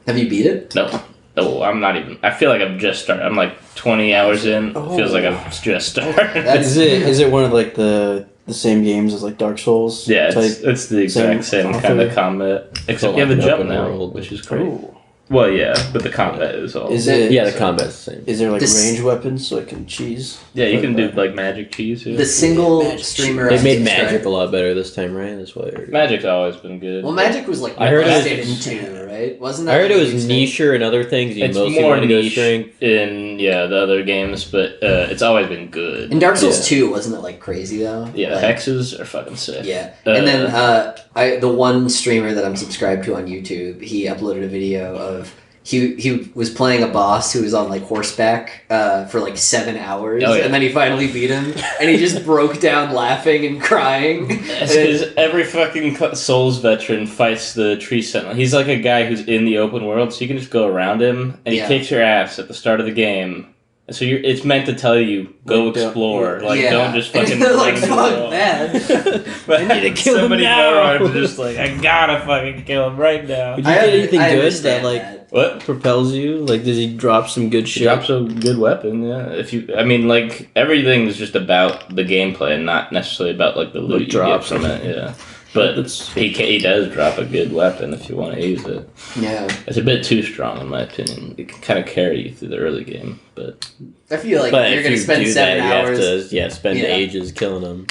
[SPEAKER 2] Have you beat it?
[SPEAKER 3] No. Oh, I'm not even. I feel like I've just started. I'm like 20 hours in. Feels like I've just started.
[SPEAKER 6] Is it one of like the same games as like Dark Souls?
[SPEAKER 3] Yeah,
[SPEAKER 6] type?
[SPEAKER 3] it's the exact same kind of combat. Except you have a jump now, which is great.
[SPEAKER 6] Ooh.
[SPEAKER 3] Well, yeah, but the combat is all.
[SPEAKER 6] Is it?
[SPEAKER 1] Yeah, the combat's the same.
[SPEAKER 6] Is there like
[SPEAKER 2] This-
[SPEAKER 6] range weapons so I can cheese?
[SPEAKER 3] Yeah, you can do like magic cheese. Yeah.
[SPEAKER 2] The single
[SPEAKER 6] Magic.
[SPEAKER 2] streamer.
[SPEAKER 1] They
[SPEAKER 2] I
[SPEAKER 1] made
[SPEAKER 2] subscribed-
[SPEAKER 1] Magic a lot better this time, right? That's why.
[SPEAKER 3] Magic's always been good.
[SPEAKER 2] Well, Magic was like
[SPEAKER 1] I heard it was-
[SPEAKER 2] devastated too, right? Wasn't that?
[SPEAKER 1] I heard it
[SPEAKER 2] like a
[SPEAKER 1] was
[SPEAKER 2] huge thing?
[SPEAKER 1] nicher in other things. You
[SPEAKER 3] It's
[SPEAKER 1] mostly
[SPEAKER 3] more
[SPEAKER 1] want to go
[SPEAKER 3] niche
[SPEAKER 1] strength.
[SPEAKER 3] in the other games, but it's always been good.
[SPEAKER 2] In Dark Souls
[SPEAKER 1] Yeah.
[SPEAKER 2] 2, wasn't it like crazy though?
[SPEAKER 3] Yeah,
[SPEAKER 2] Like,
[SPEAKER 3] hexes are fucking sick.
[SPEAKER 2] Yeah, and then the one streamer that I'm subscribed to on YouTube, he uploaded a video of he was playing a boss who was on like horseback for like 7 hours,
[SPEAKER 3] Oh, yeah.
[SPEAKER 2] and then he finally beat him, and he just broke down laughing and crying.
[SPEAKER 3] Because every fucking Souls veteran fights the tree sentinel. He's like a guy who's in the open world, so you can just go around him, and he
[SPEAKER 2] Yeah.
[SPEAKER 3] kicks your ass at the start of the game. So it's meant to tell you, go
[SPEAKER 6] Like,
[SPEAKER 3] explore. Like,
[SPEAKER 2] Yeah.
[SPEAKER 3] don't just fucking...
[SPEAKER 2] And they're like,
[SPEAKER 3] run into the
[SPEAKER 2] fuck
[SPEAKER 3] wall.
[SPEAKER 2] that.
[SPEAKER 3] But
[SPEAKER 1] I need to kill him
[SPEAKER 3] somebody
[SPEAKER 1] now.
[SPEAKER 3] more are just like, I gotta fucking kill him right now.
[SPEAKER 6] Did you get anything
[SPEAKER 2] I
[SPEAKER 6] good
[SPEAKER 2] understand
[SPEAKER 6] that like
[SPEAKER 3] What?
[SPEAKER 6] propels you? Like, does he drop some good
[SPEAKER 3] She
[SPEAKER 6] shit?
[SPEAKER 3] drops a good weapon, yeah. I mean, like, everything is just about the gameplay and not necessarily about, like, the loot you get
[SPEAKER 6] drops.
[SPEAKER 3] from it, yeah. But he does drop a good weapon if you want to use it.
[SPEAKER 2] Yeah,
[SPEAKER 3] It's a bit too strong, in my opinion. It can kind of carry you through the early game, but...
[SPEAKER 2] I feel like
[SPEAKER 1] But
[SPEAKER 2] you're
[SPEAKER 1] if
[SPEAKER 2] gonna
[SPEAKER 1] you
[SPEAKER 2] spend
[SPEAKER 1] do
[SPEAKER 2] 7
[SPEAKER 1] that,
[SPEAKER 2] hours.
[SPEAKER 1] you have to spend
[SPEAKER 2] Yeah.
[SPEAKER 1] ages killing them.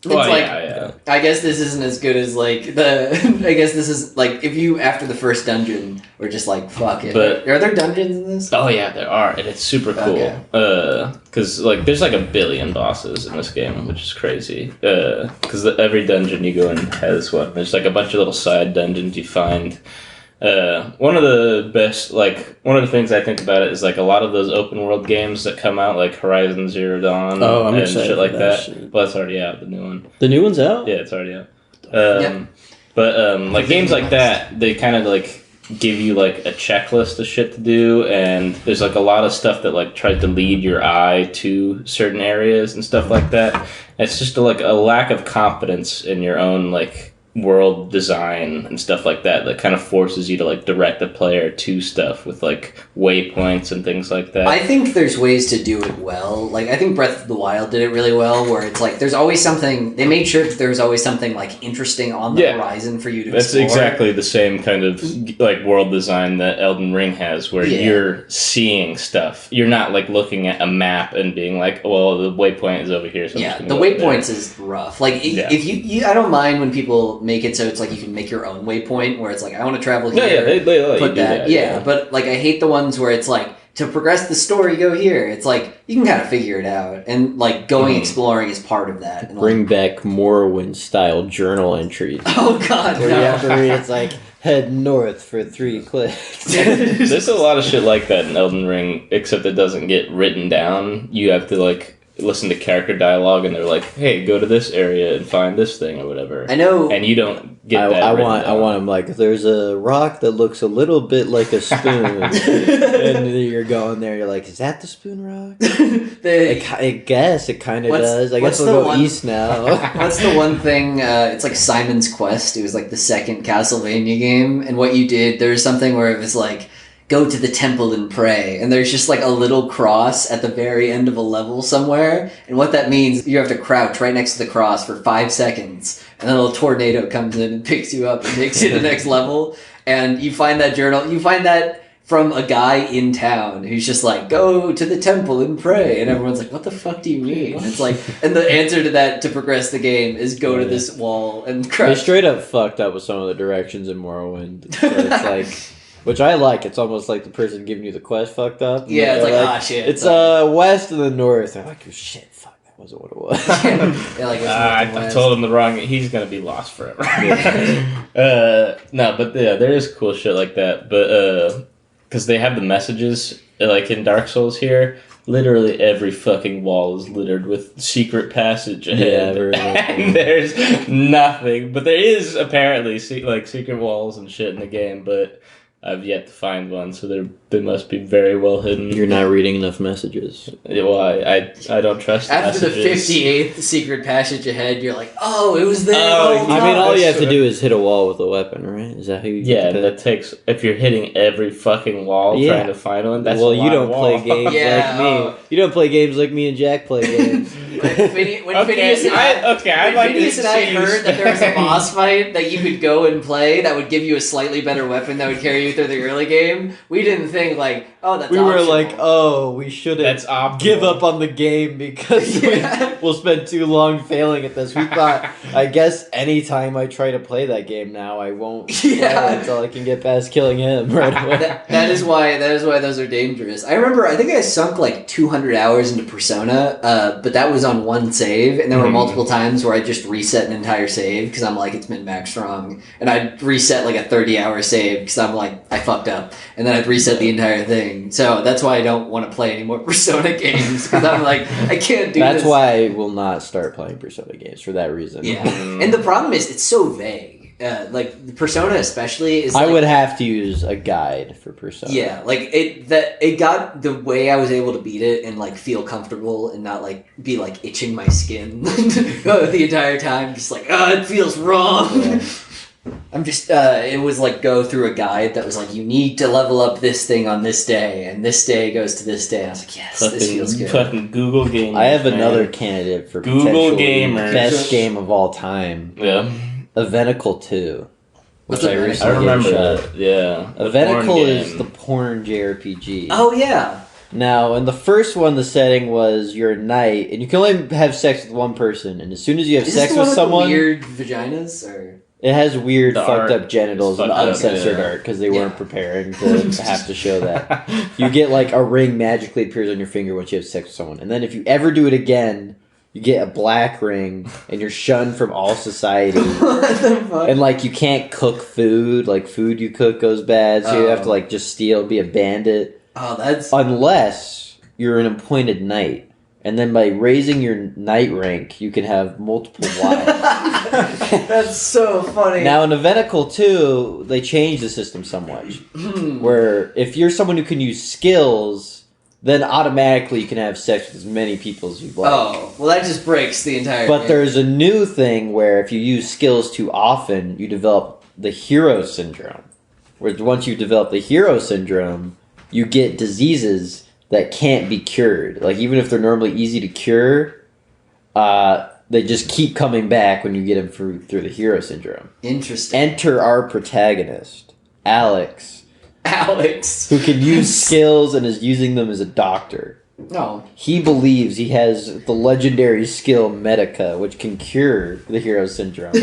[SPEAKER 2] It's
[SPEAKER 3] Well,
[SPEAKER 2] like,
[SPEAKER 3] yeah.
[SPEAKER 2] I guess this isn't as good as like the. I guess this is like if you after the first dungeon were just like fuck it.
[SPEAKER 3] But-
[SPEAKER 2] are there dungeons in this?
[SPEAKER 3] Oh yeah, there are, and it's super cool.
[SPEAKER 2] Okay.
[SPEAKER 3] Because like there's like 1 billion bosses in this game, which is crazy. Because every dungeon you go in has one. There's like a bunch of little side dungeons you find. One of the things I think about it is like a lot of those open world games that come out, like Horizon Zero Dawn
[SPEAKER 6] I'm
[SPEAKER 3] and
[SPEAKER 6] excited
[SPEAKER 3] shit like
[SPEAKER 6] for
[SPEAKER 3] that.
[SPEAKER 6] that shit.
[SPEAKER 3] Well, that's already out, the new one.
[SPEAKER 6] The new one's out?
[SPEAKER 3] Yeah, it's already out.
[SPEAKER 2] Yep.
[SPEAKER 3] But like games like that, they kind of like give you like a checklist of shit to do, and there's like a lot of stuff that like tries to lead your eye to certain areas and stuff like that. It's just like a lack of confidence in your own like world design and stuff like that kind of forces you to like direct the player to stuff with like waypoints and things like that.
[SPEAKER 2] I think there's ways to do it well. Like I think Breath of the Wild did it really well, where it's like there's always something. They made sure that there's always something like interesting on the horizon for you to
[SPEAKER 3] That's
[SPEAKER 2] explore.
[SPEAKER 3] exactly the same kind of like world design that Elden Ring has, where you're seeing stuff. You're not like looking at a map and being like, well, the waypoint is over here. So
[SPEAKER 2] Yeah, the waypoints is rough. Like if you, I don't mind when people make it so it's like you can make your own waypoint, where it's like I want to travel here.
[SPEAKER 3] Yeah, they let
[SPEAKER 2] put
[SPEAKER 3] you do
[SPEAKER 2] that. Yeah, but like I hate the ones where it's like to progress the story, go here. It's like you can kind of figure it out, and like going exploring is part of that. And,
[SPEAKER 1] Bring back Morrowind style journal entries.
[SPEAKER 2] Oh God,
[SPEAKER 1] Where
[SPEAKER 2] no.
[SPEAKER 1] you have to read, it's like head north for 3 clicks.
[SPEAKER 3] There's a lot of shit like that in Elden Ring, except it doesn't get written down. You have to like listen to character dialogue, and they're like, "Hey, go to this area and find this thing or whatever."
[SPEAKER 2] I know,
[SPEAKER 3] and you don't get that.
[SPEAKER 1] I
[SPEAKER 3] written
[SPEAKER 1] want
[SPEAKER 3] down.
[SPEAKER 1] him like there's a rock that looks a little bit like a spoon, and you're going there. You're like, is that the spoon rock? I guess it kind of does. I guess we'll go east now.
[SPEAKER 2] What's the one thing? It's like Simon's Quest. It was like the second Castlevania game, and what you did, there's something where it was like, go to the temple and pray, and there's just like a little cross at the very end of a level somewhere, and what that means, you have to crouch right next to the cross for 5 seconds, and then a little tornado comes in and picks you up and takes you to the next level, and you find that journal, you find that from a guy in town who's just like, go to the temple and pray, and everyone's like, what the fuck do you mean? And it's like, and the answer to that to progress the game is go to this wall and
[SPEAKER 1] They
[SPEAKER 2] crouch.
[SPEAKER 1] straight up fucked up with some of the directions in Morrowind. So it's like, which I like. It's almost like the person giving you the quest fucked up.
[SPEAKER 2] Yeah, it's
[SPEAKER 1] They're
[SPEAKER 2] like, shit.
[SPEAKER 1] It's west and the north. They're like, oh, shit, fuck, that wasn't what it was.
[SPEAKER 2] Yeah, like, it's
[SPEAKER 3] I
[SPEAKER 2] West.
[SPEAKER 3] told him the wrong. He's gonna be lost forever. No, but yeah, there is cool shit like that. But because they have the messages like in Dark Souls here, literally every fucking wall is littered with secret passage ahead, and there's nothing. But there is apparently secret walls and shit in the game, but I've yet to find one, so they must be very well hidden.
[SPEAKER 1] You're not reading enough messages.
[SPEAKER 3] Yeah, well, I don't trust the
[SPEAKER 2] After the
[SPEAKER 3] messages.
[SPEAKER 2] 58th secret passage ahead, you're like, oh, it was there.
[SPEAKER 3] Oh,
[SPEAKER 2] the
[SPEAKER 1] I
[SPEAKER 2] whole
[SPEAKER 1] mean, all
[SPEAKER 2] time.
[SPEAKER 1] you have to do is hit a wall with a weapon, right? Is that how you
[SPEAKER 3] Yeah,
[SPEAKER 1] get the
[SPEAKER 3] that takes. If you're hitting every fucking wall trying to find one, that's
[SPEAKER 1] well,
[SPEAKER 3] a lot
[SPEAKER 1] you don't
[SPEAKER 3] of
[SPEAKER 1] play
[SPEAKER 3] wall.
[SPEAKER 1] games
[SPEAKER 2] Yeah,
[SPEAKER 1] like me.
[SPEAKER 2] oh.
[SPEAKER 1] You don't play games like me and Jack play games.
[SPEAKER 2] When Phineas and
[SPEAKER 3] I'd like
[SPEAKER 2] Phineas
[SPEAKER 3] to
[SPEAKER 2] and I
[SPEAKER 3] see you
[SPEAKER 2] heard that there was a
[SPEAKER 3] say-
[SPEAKER 2] boss fight that you could go and play that would give you a slightly better weapon that would carry you through the early game. We didn't think like, oh, that's
[SPEAKER 1] We were
[SPEAKER 2] optional.
[SPEAKER 1] like, oh, we shouldn't
[SPEAKER 3] That's optimal.
[SPEAKER 1] give up on the game because
[SPEAKER 2] Yeah.
[SPEAKER 1] we'll spend too long failing at this. We thought, I guess anytime I try to play that game now, I won't play
[SPEAKER 2] Yeah.
[SPEAKER 1] until I can get past killing him right away.
[SPEAKER 2] that is why those are dangerous. I remember I think I sunk like 200 hours into Persona, but that was on one save, and there were multiple times where I just reset an entire save because I'm like, it's min max wrong, and I'd reset like a 30-hour save because I'm like, I fucked up, and then I'd reset the entire thing. So that's why I don't want to play any more Persona games because I'm like, I can't do
[SPEAKER 1] That's
[SPEAKER 2] this.
[SPEAKER 1] why I will not start playing Persona games for that reason.
[SPEAKER 2] Yeah, and the problem is it's so vague. Like the Persona especially is.
[SPEAKER 1] I
[SPEAKER 2] like,
[SPEAKER 1] would have to use a guide for Persona.
[SPEAKER 2] Yeah, like it got the way I was able to beat it and like feel comfortable and not like be like itching my skin the entire time, just like it feels wrong.
[SPEAKER 1] Yeah.
[SPEAKER 2] I'm just it was like go through a guide that was like you need to level up this thing on this day and this day goes to this day. I was like, yes, this feels good.
[SPEAKER 3] Fucking Google Gamers.
[SPEAKER 1] I have
[SPEAKER 3] man.
[SPEAKER 1] another candidate for
[SPEAKER 3] Google
[SPEAKER 1] potentially
[SPEAKER 3] Gamers.
[SPEAKER 1] best game of all time.
[SPEAKER 3] Yeah,
[SPEAKER 1] Evenicle 2.
[SPEAKER 2] What's
[SPEAKER 1] Which I
[SPEAKER 2] Evenicle?
[SPEAKER 1] recently
[SPEAKER 3] I remember
[SPEAKER 1] gave a shot.
[SPEAKER 3] that. Yeah, the porn
[SPEAKER 1] Evenicle is
[SPEAKER 3] game.
[SPEAKER 1] the porn JRPG.
[SPEAKER 2] Oh yeah,
[SPEAKER 1] Now, in the first one, the setting was you're a knight, and you can only have sex with one person. And as soon as you have
[SPEAKER 2] Is
[SPEAKER 1] sex
[SPEAKER 2] this the one
[SPEAKER 1] with someone,
[SPEAKER 2] the weird vaginas or?
[SPEAKER 1] it has weird,
[SPEAKER 3] The
[SPEAKER 1] fucked
[SPEAKER 3] art
[SPEAKER 1] up genitals
[SPEAKER 3] is
[SPEAKER 1] and
[SPEAKER 3] fucked up,
[SPEAKER 1] uncensored
[SPEAKER 3] yeah.
[SPEAKER 1] art because they weren't preparing to have to show that. You get like a ring magically appears on your finger once you have sex with someone, and then if you ever do it again, you get a black ring, and you're shunned from all society.
[SPEAKER 2] What the fuck?
[SPEAKER 1] And like you can't cook food, like food you cook goes bad, so you have to like just steal, be a bandit.
[SPEAKER 2] Oh, that's
[SPEAKER 1] Unless you're an appointed knight. And then by raising your knight rank, you can have multiple wives.
[SPEAKER 2] that's so funny.
[SPEAKER 1] Now in Evenicle 2, they changed the system somewhat. Where if you're someone who can use skills, then automatically you can have sex with as many people as you'd like.
[SPEAKER 2] Oh, well, that just breaks the entire.
[SPEAKER 1] But
[SPEAKER 2] game.
[SPEAKER 1] there's a new thing where if you use skills too often, you develop the hero syndrome. Where once you develop the hero syndrome, you get diseases that can't be cured. Like, even if they're normally easy to cure, they just keep coming back when you get them through the hero syndrome.
[SPEAKER 2] Interesting.
[SPEAKER 1] Enter our protagonist, Alex, who can use skills and is using them as a doctor.
[SPEAKER 2] No.
[SPEAKER 1] He believes he has the legendary skill Medica, which can cure the hero syndrome.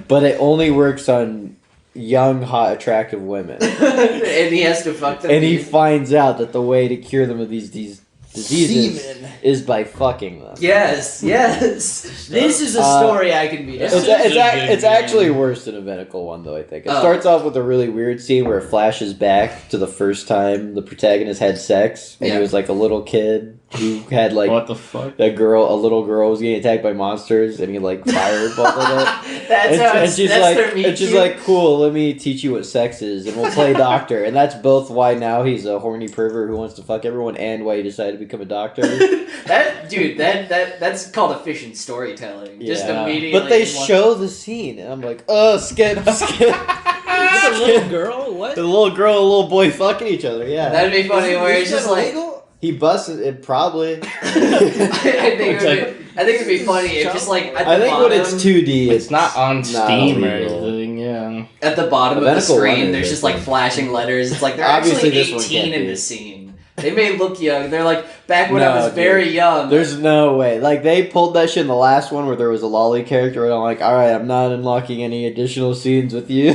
[SPEAKER 1] But it only works on young, hot, attractive women.
[SPEAKER 2] And he has to fuck them.
[SPEAKER 1] And he finds out that the way to cure them of these diseases
[SPEAKER 6] Semen.
[SPEAKER 1] is by fucking them.
[SPEAKER 2] Yes. This is a story I can be down.
[SPEAKER 1] It's actually worse than Evenicle 1, though, I think. It starts off with a really weird scene where it flashes back to the first time the protagonist had sex. And he was like a little kid who had like...
[SPEAKER 3] What the fuck?
[SPEAKER 1] A little girl was getting attacked by monsters, and he like fireballed it.
[SPEAKER 2] That's their meet
[SPEAKER 1] and she's
[SPEAKER 2] cute.
[SPEAKER 1] like, "Cool, let me teach you what sex is, and we'll play doctor." And that's both why now he's a horny pervert who wants to fuck everyone, and why he decided to become a doctor.
[SPEAKER 2] That's called efficient storytelling. Just
[SPEAKER 1] Yeah.
[SPEAKER 2] immediately.
[SPEAKER 1] But they show the scene, and I'm like, skip.
[SPEAKER 4] With a little girl? What?
[SPEAKER 1] The little girl and the little boy fucking each other. Yeah,
[SPEAKER 2] That'd be funny. Where it's just like.
[SPEAKER 1] he busted it probably.
[SPEAKER 2] I think it'd be funny if just like at the
[SPEAKER 1] I think
[SPEAKER 2] bottom,
[SPEAKER 1] when it's 2D,
[SPEAKER 3] It's not on Steam or
[SPEAKER 1] illegal.
[SPEAKER 3] anything, yeah.
[SPEAKER 2] at the bottom of the
[SPEAKER 1] Evenicle 1
[SPEAKER 2] screen,
[SPEAKER 1] is
[SPEAKER 2] there's just like flashing letters. It's like they're
[SPEAKER 1] Obviously
[SPEAKER 2] actually
[SPEAKER 1] this one
[SPEAKER 2] 18
[SPEAKER 1] can't
[SPEAKER 2] in
[SPEAKER 1] be.
[SPEAKER 2] the scene. They may look young. They're like back when I
[SPEAKER 1] No,
[SPEAKER 2] was
[SPEAKER 1] dude.
[SPEAKER 2] very young.
[SPEAKER 1] There's no way. Like, they pulled that shit in the last one where there was a lolly character, and I'm like, alright, I'm not unlocking any additional scenes with you.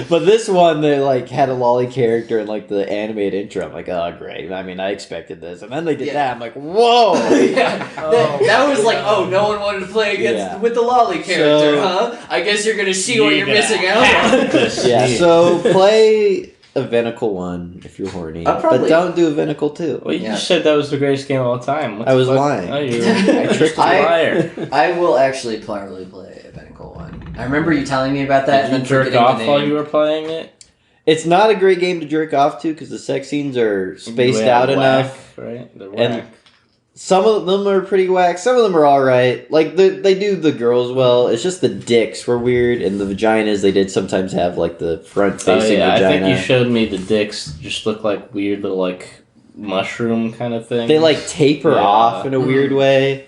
[SPEAKER 1] But this one, they, like, had a lolly character in, like, the animated intro. I'm like, oh, great. I mean, I expected this. And then they did
[SPEAKER 2] Yeah.
[SPEAKER 1] that. I'm like, whoa!
[SPEAKER 2] Yeah, that was like, oh, no one wanted to play against with the lolly character,
[SPEAKER 1] So-
[SPEAKER 2] huh? I guess you're gonna see what you're
[SPEAKER 3] gonna
[SPEAKER 2] missing out
[SPEAKER 3] have
[SPEAKER 2] on.
[SPEAKER 3] to see
[SPEAKER 1] Yeah,
[SPEAKER 3] it.
[SPEAKER 1] so play Evenicle 1 if you're horny.
[SPEAKER 2] I'll probably-
[SPEAKER 1] But don't do Evenicle 2.
[SPEAKER 3] Well, you
[SPEAKER 2] Yeah.
[SPEAKER 3] just said that was the greatest game of all time. What
[SPEAKER 1] I
[SPEAKER 3] the
[SPEAKER 1] was
[SPEAKER 3] fuck?
[SPEAKER 1] lying.
[SPEAKER 3] Oh, you
[SPEAKER 1] I tricked
[SPEAKER 3] a
[SPEAKER 1] you.
[SPEAKER 3] liar.
[SPEAKER 2] I will actually probably play Evenicle 1. I remember you telling me about that
[SPEAKER 3] Did
[SPEAKER 2] and
[SPEAKER 3] you
[SPEAKER 2] then
[SPEAKER 3] jerk
[SPEAKER 2] forgetting
[SPEAKER 3] off
[SPEAKER 2] the
[SPEAKER 3] while
[SPEAKER 2] name.
[SPEAKER 3] you were playing it?
[SPEAKER 1] It's not a great game to jerk off to because the sex scenes are spaced
[SPEAKER 3] Yeah,
[SPEAKER 1] out
[SPEAKER 3] whack,
[SPEAKER 1] enough.
[SPEAKER 3] right? They're
[SPEAKER 1] And-
[SPEAKER 3] whack.
[SPEAKER 1] Some of them are pretty whack. Some of them are alright. Like, they do the girls well. It's just the dicks were weird, and the vaginas, they did sometimes have, like, the front-facing
[SPEAKER 3] I
[SPEAKER 1] vagina.
[SPEAKER 3] think you showed me the dicks just look like weird little like mushroom kind of thing.
[SPEAKER 1] They, like, taper
[SPEAKER 3] Yeah.
[SPEAKER 1] off in a weird way.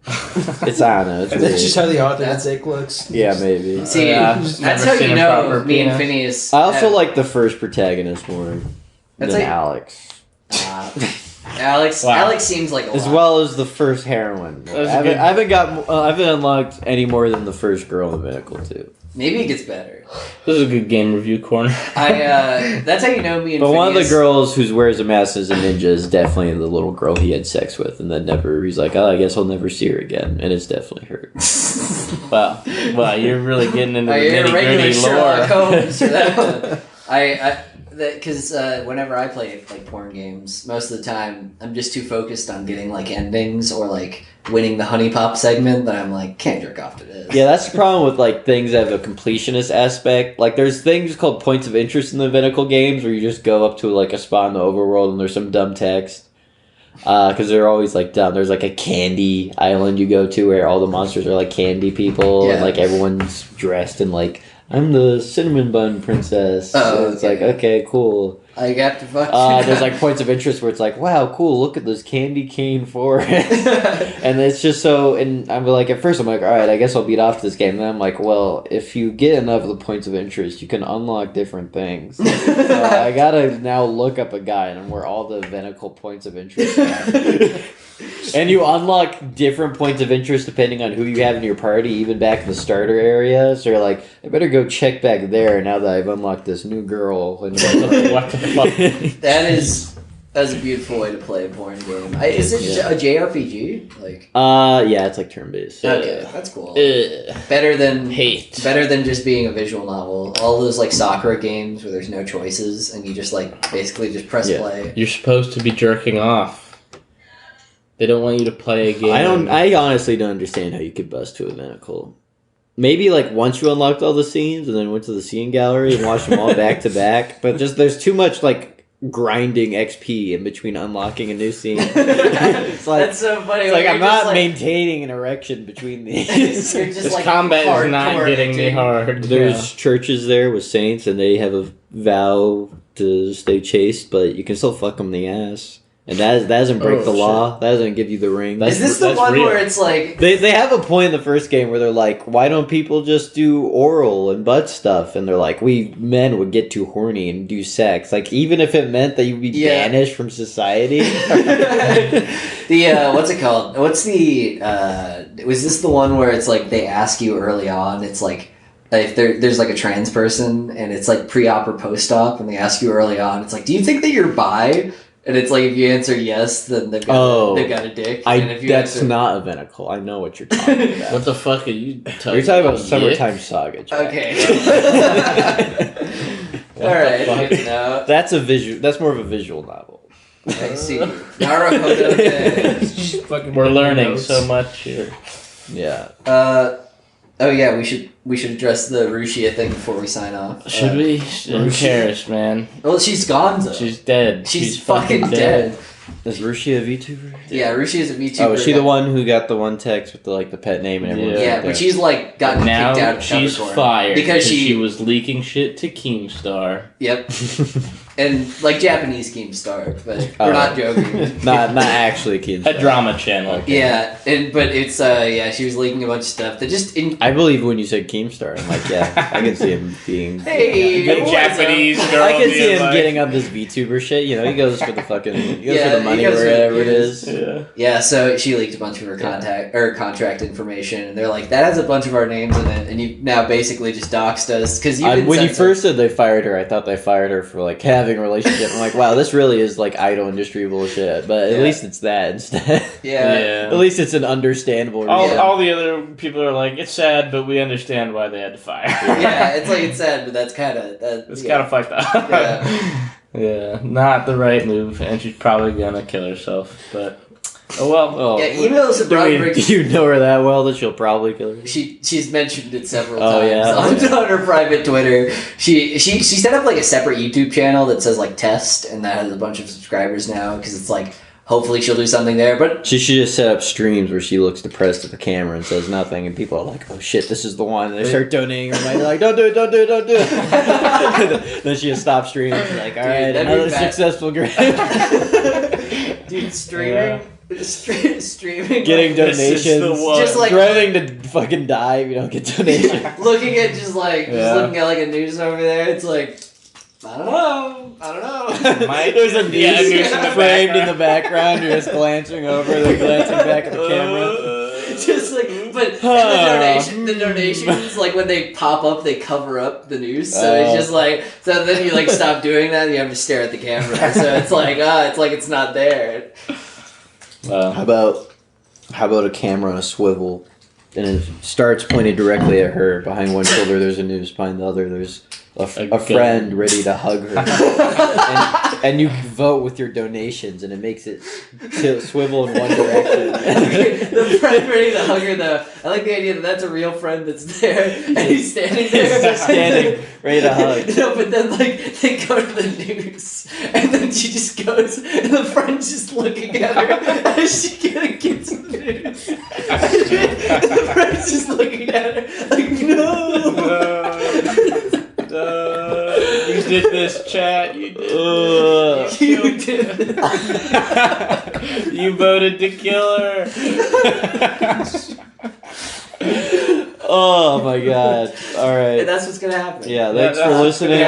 [SPEAKER 1] It's, I don't know, it's
[SPEAKER 6] That's
[SPEAKER 1] weird.
[SPEAKER 6] just how the authentic dick looks.
[SPEAKER 1] Yeah, maybe.
[SPEAKER 2] See,
[SPEAKER 3] Yeah, I've just
[SPEAKER 2] that's
[SPEAKER 3] never
[SPEAKER 2] how
[SPEAKER 3] seen
[SPEAKER 2] you
[SPEAKER 3] a
[SPEAKER 2] know
[SPEAKER 3] proper
[SPEAKER 2] me and
[SPEAKER 3] penis.
[SPEAKER 2] Phineas.
[SPEAKER 1] I also
[SPEAKER 2] have-
[SPEAKER 1] like the first protagonist more
[SPEAKER 2] That's
[SPEAKER 1] than
[SPEAKER 2] like-
[SPEAKER 1] Alex.
[SPEAKER 2] Alex.
[SPEAKER 3] Wow.
[SPEAKER 2] Alex seems like a
[SPEAKER 1] As
[SPEAKER 2] lot.
[SPEAKER 1] well as the first heroine.
[SPEAKER 3] That was a
[SPEAKER 1] I haven't unlocked any more than the first girl in Medical 2.
[SPEAKER 2] Maybe it gets better.
[SPEAKER 3] This is a good game review corner.
[SPEAKER 2] That's how you know me and
[SPEAKER 1] But
[SPEAKER 2] Phineas.
[SPEAKER 1] one of the girls who wears a mask as a ninja is definitely the little girl he had sex with, and then he's like, oh, I guess I'll never see her again, and it's definitely her.
[SPEAKER 3] Wow, you're really getting into the
[SPEAKER 2] You're a
[SPEAKER 3] nitty
[SPEAKER 2] regular
[SPEAKER 3] gritty
[SPEAKER 2] Sherlock
[SPEAKER 3] lore.
[SPEAKER 2] Holmes for that one. Because whenever I play like porn games, most of the time I'm just too focused on getting like endings or like winning the honey pop segment that I'm like can't jerk off to this.
[SPEAKER 1] Yeah, that's the problem with like things that have a completionist aspect. Like, there's things called points of interest in the Evenicle games where you just go up to like a spot in the overworld and there's some dumb text. Because they're always like dumb. There's like a candy island you go to where all the monsters are like candy people, and
[SPEAKER 2] Yeah.
[SPEAKER 1] like everyone's dressed in like I'm the cinnamon bun princess.
[SPEAKER 2] Oh,
[SPEAKER 1] So it's like, okay, cool.
[SPEAKER 2] I got to fuck.
[SPEAKER 1] There's like points of interest where it's like, wow, cool, look at this candy cane forest. And it's just so, and I'm like, at first I'm like, all right, I guess I'll beat off this game. And then I'm like, well, if you get enough of the points of interest, you can unlock different things. So I gotta now look up a guide on where all the Evenicle points of interest are. And you unlock different points of interest depending on who you have in your party, even back in the starter area. So you're like, I better go check back there now that I've unlocked this new girl. And
[SPEAKER 3] What the fuck?
[SPEAKER 2] That's a beautiful way to play a porn game. Is it a JRPG? Like,
[SPEAKER 1] yeah, it's like turn-based.
[SPEAKER 2] okay, that's cool. Better than just being a visual novel. All those like Sakura games where there's no choices and you just like basically just press play.
[SPEAKER 3] You're supposed to be jerking off. They don't want you to play a game.
[SPEAKER 1] I honestly don't understand how you could bust to Evenicle. Maybe like once you unlocked all the scenes and then went to the scene gallery and watched them all back to back, but just there's too much like grinding XP in between unlocking a new scene. It's like,
[SPEAKER 2] that's so funny.
[SPEAKER 1] it's like I'm not maintaining an erection between these.
[SPEAKER 2] You're just
[SPEAKER 3] This
[SPEAKER 2] like
[SPEAKER 3] combat is not
[SPEAKER 2] hardcore
[SPEAKER 3] getting me
[SPEAKER 2] acting.
[SPEAKER 3] hard.
[SPEAKER 1] There's churches there with saints and they have a vow to stay chaste, but you can still fuck them in the ass. And that doesn't break the law. That doesn't give you the ring.
[SPEAKER 2] Is this the one
[SPEAKER 3] real.
[SPEAKER 2] where it's like
[SPEAKER 1] They have a point in the first game where they're like, why don't people just do oral and butt stuff? And they're like, we men would get too horny and do sex. Like, even if it meant that you'd be banished from society.
[SPEAKER 2] what's it called? What's the was this the one where it's like they ask you early on, it's like if there's like a trans person and it's like pre-op or post-op and they ask you early on, it's like, do you think that you're bi? And it's like if you answer yes, then they've got a dick. And if you
[SPEAKER 1] That's
[SPEAKER 2] answer...
[SPEAKER 1] not Evenicle. I know what you're talking about.
[SPEAKER 3] What the fuck are you talking
[SPEAKER 1] You're talking about
[SPEAKER 3] Dick?
[SPEAKER 1] Summertime Saga. Jack.
[SPEAKER 2] Okay. All right. Good to know.
[SPEAKER 1] That's more of a visual novel.
[SPEAKER 2] I see. Naruto.
[SPEAKER 3] We're learning so much here.
[SPEAKER 1] Yeah.
[SPEAKER 2] Oh yeah, we should address the Rushia thing before we sign off.
[SPEAKER 3] Should we? Who cares, man?
[SPEAKER 2] Well, she's gone though.
[SPEAKER 3] She's dead.
[SPEAKER 2] She's fucking dead.
[SPEAKER 1] Is Rushia a VTuber?
[SPEAKER 2] Yeah, Rushia's a VTuber.
[SPEAKER 1] Oh, is she the one who got the one text with the pet name and everyone?
[SPEAKER 2] Yeah, but she's like gotten
[SPEAKER 3] Now
[SPEAKER 2] kicked out of
[SPEAKER 3] she's
[SPEAKER 2] Capricorn
[SPEAKER 3] fired
[SPEAKER 2] because
[SPEAKER 3] she was leaking shit to Keemstar.
[SPEAKER 2] Yep. And like Japanese Keemstar, but we're not joking.
[SPEAKER 1] not actually Keemstar.
[SPEAKER 3] A drama channel.
[SPEAKER 2] Yeah, but it's she was leaking a bunch of stuff that just.
[SPEAKER 1] I believe when you said Keemstar, I'm like, yeah, I can see him being.
[SPEAKER 2] Hey,
[SPEAKER 3] The Japanese girl.
[SPEAKER 1] I can see
[SPEAKER 3] being
[SPEAKER 1] him
[SPEAKER 3] like-
[SPEAKER 1] getting up this VTuber shit. You know, he goes for the fucking. He goes
[SPEAKER 2] Yeah,
[SPEAKER 1] for the
[SPEAKER 2] he
[SPEAKER 1] money
[SPEAKER 2] goes for-
[SPEAKER 1] wherever it
[SPEAKER 2] yes.
[SPEAKER 1] is.
[SPEAKER 3] Yeah.
[SPEAKER 2] Yeah, so she leaked a bunch of her contract information, and they're like, that has a bunch of our names in it, and you now basically just doxed us because
[SPEAKER 1] When you first said they fired her, I thought they fired her for like having a relationship. I'm like, wow, this really is like idol industry bullshit. But at least it's that instead.
[SPEAKER 2] Yeah.
[SPEAKER 1] At least it's an understandable reason.
[SPEAKER 3] All the other people are like, it's sad, but we understand why they had to fire.
[SPEAKER 2] Yeah, it's like it's sad, but that's kind of
[SPEAKER 3] It's kind of fucked up.
[SPEAKER 2] Yeah.
[SPEAKER 3] Yeah, not the right move, and she's probably gonna kill herself. But oh well.
[SPEAKER 1] Oh,
[SPEAKER 2] Yeah, emails to Broadbridge.
[SPEAKER 1] do you know her that well that she'll probably kill her?
[SPEAKER 2] She's mentioned it several
[SPEAKER 1] Oh,
[SPEAKER 2] times
[SPEAKER 1] yeah?
[SPEAKER 2] on her private Twitter. She set up like a separate YouTube channel that says like test, and that has a bunch of subscribers now because it's like hopefully she'll do something there. But
[SPEAKER 1] She should just set up streams where she looks depressed at the camera and says nothing, and people are like, "Oh shit, this is the one." And they start donating her money. They're like, "Don't do it, don't do it, don't do it." Then she just stops streaming. She's like, "All right,
[SPEAKER 2] that'd be
[SPEAKER 1] another
[SPEAKER 2] bad.
[SPEAKER 1] successful grade."
[SPEAKER 2] dude, streaming,
[SPEAKER 1] Getting
[SPEAKER 2] like,
[SPEAKER 3] This is the
[SPEAKER 1] donations,
[SPEAKER 3] one.
[SPEAKER 2] just like
[SPEAKER 1] dreading to fucking die if you don't get donations.
[SPEAKER 2] looking at just
[SPEAKER 1] Yeah.
[SPEAKER 2] looking at like a news over there. It's like I don't know.
[SPEAKER 1] There's a
[SPEAKER 3] Yeah,
[SPEAKER 1] news
[SPEAKER 3] news in the
[SPEAKER 1] framed in the background. You're just glancing over, then glancing back at the camera.
[SPEAKER 2] Just like, but the donations, like when they pop up, they cover up the news. So it's just like, so then you like stop doing that, and you have to stare at the camera. So it's like, it's not there.
[SPEAKER 1] How about a camera on a swivel, and it starts pointed directly at her. Behind one shoulder, there's a news. Behind the other, there's a friend ready to hug her. and you vote with your donations, and it makes it swivel in one direction.
[SPEAKER 2] The friend ready to hug her, though. I like the idea that that's a real friend that's there, and he's standing there.
[SPEAKER 1] He's just standing, ready to hug.
[SPEAKER 2] No, but then like they go to the news, and then she just goes, and the friend's just looking at her as she gets to the news. And the friend's just looking at her like, no.
[SPEAKER 3] did this, chat. You did.
[SPEAKER 2] You did.
[SPEAKER 3] You voted to kill her.
[SPEAKER 1] Oh my god. All right.
[SPEAKER 2] And that's what's gonna happen.
[SPEAKER 1] Yeah, thanks for listening.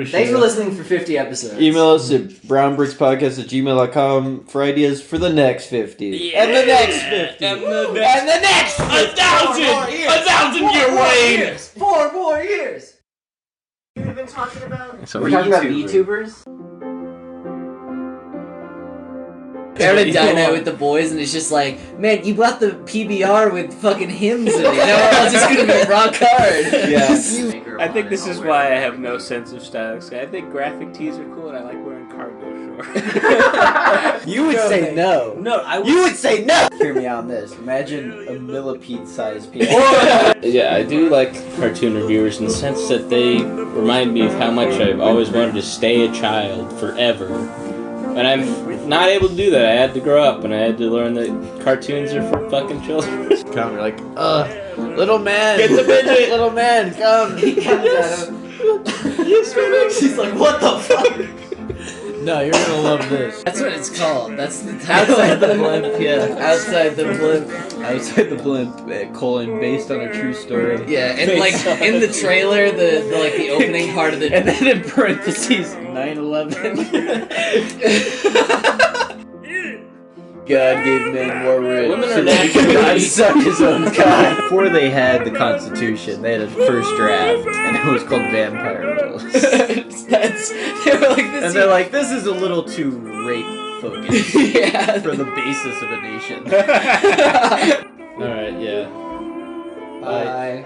[SPEAKER 2] Thanks for listening for 50 episodes.
[SPEAKER 1] Email us at brownbrickspodcast@gmail.com for ideas for the next 50.
[SPEAKER 3] Yeah.
[SPEAKER 1] And the next 50.
[SPEAKER 3] And the next 1,000-year reign.
[SPEAKER 2] 4 more years.
[SPEAKER 4] We've been talking about.
[SPEAKER 3] So
[SPEAKER 2] We're talking about VTubers. They're at a dine night with the boys, and it's just like, man, you bought the PBR with fucking hymns in it. Now it's just gonna be rock hard.
[SPEAKER 1] Yes.
[SPEAKER 3] I think this is why I have no sense of style. I think graphic tees are cool, and I like wearing cargo shorts.
[SPEAKER 1] You would say no.
[SPEAKER 4] No, I
[SPEAKER 1] You would say no! Hear me on this. Imagine a millipede-sized piece.
[SPEAKER 3] Yeah, I do like cartoon reviewers in the sense that they remind me of how much I've always wanted to stay a child forever. And I'm not able to do that. I had to grow up, and I had to learn that cartoons are for fucking children.
[SPEAKER 1] Come, you're like, little man.
[SPEAKER 3] Get the midget.
[SPEAKER 1] Little man, come.
[SPEAKER 2] He comes at him. He's like, what the fuck?
[SPEAKER 1] No, you're gonna love this.
[SPEAKER 2] That's what it's called. That's the title.
[SPEAKER 1] Outside the blimp, yeah.
[SPEAKER 2] Outside the blimp.
[SPEAKER 1] Outside the blimp, based on a true story.
[SPEAKER 2] Yeah, and like in the trailer, the opening part of the
[SPEAKER 1] And then in parentheses, 9/11. God gave men more rich.
[SPEAKER 3] Women are
[SPEAKER 1] so that
[SPEAKER 3] naturally-
[SPEAKER 1] God sucked his own cock. Before they had the Constitution, they had a first draft, and it was called Vampire Rules.
[SPEAKER 2] they were like this.
[SPEAKER 1] And they're like, this is a little too rape focused
[SPEAKER 2] yeah.
[SPEAKER 1] for the basis of a nation. Alright, yeah.
[SPEAKER 2] Bye.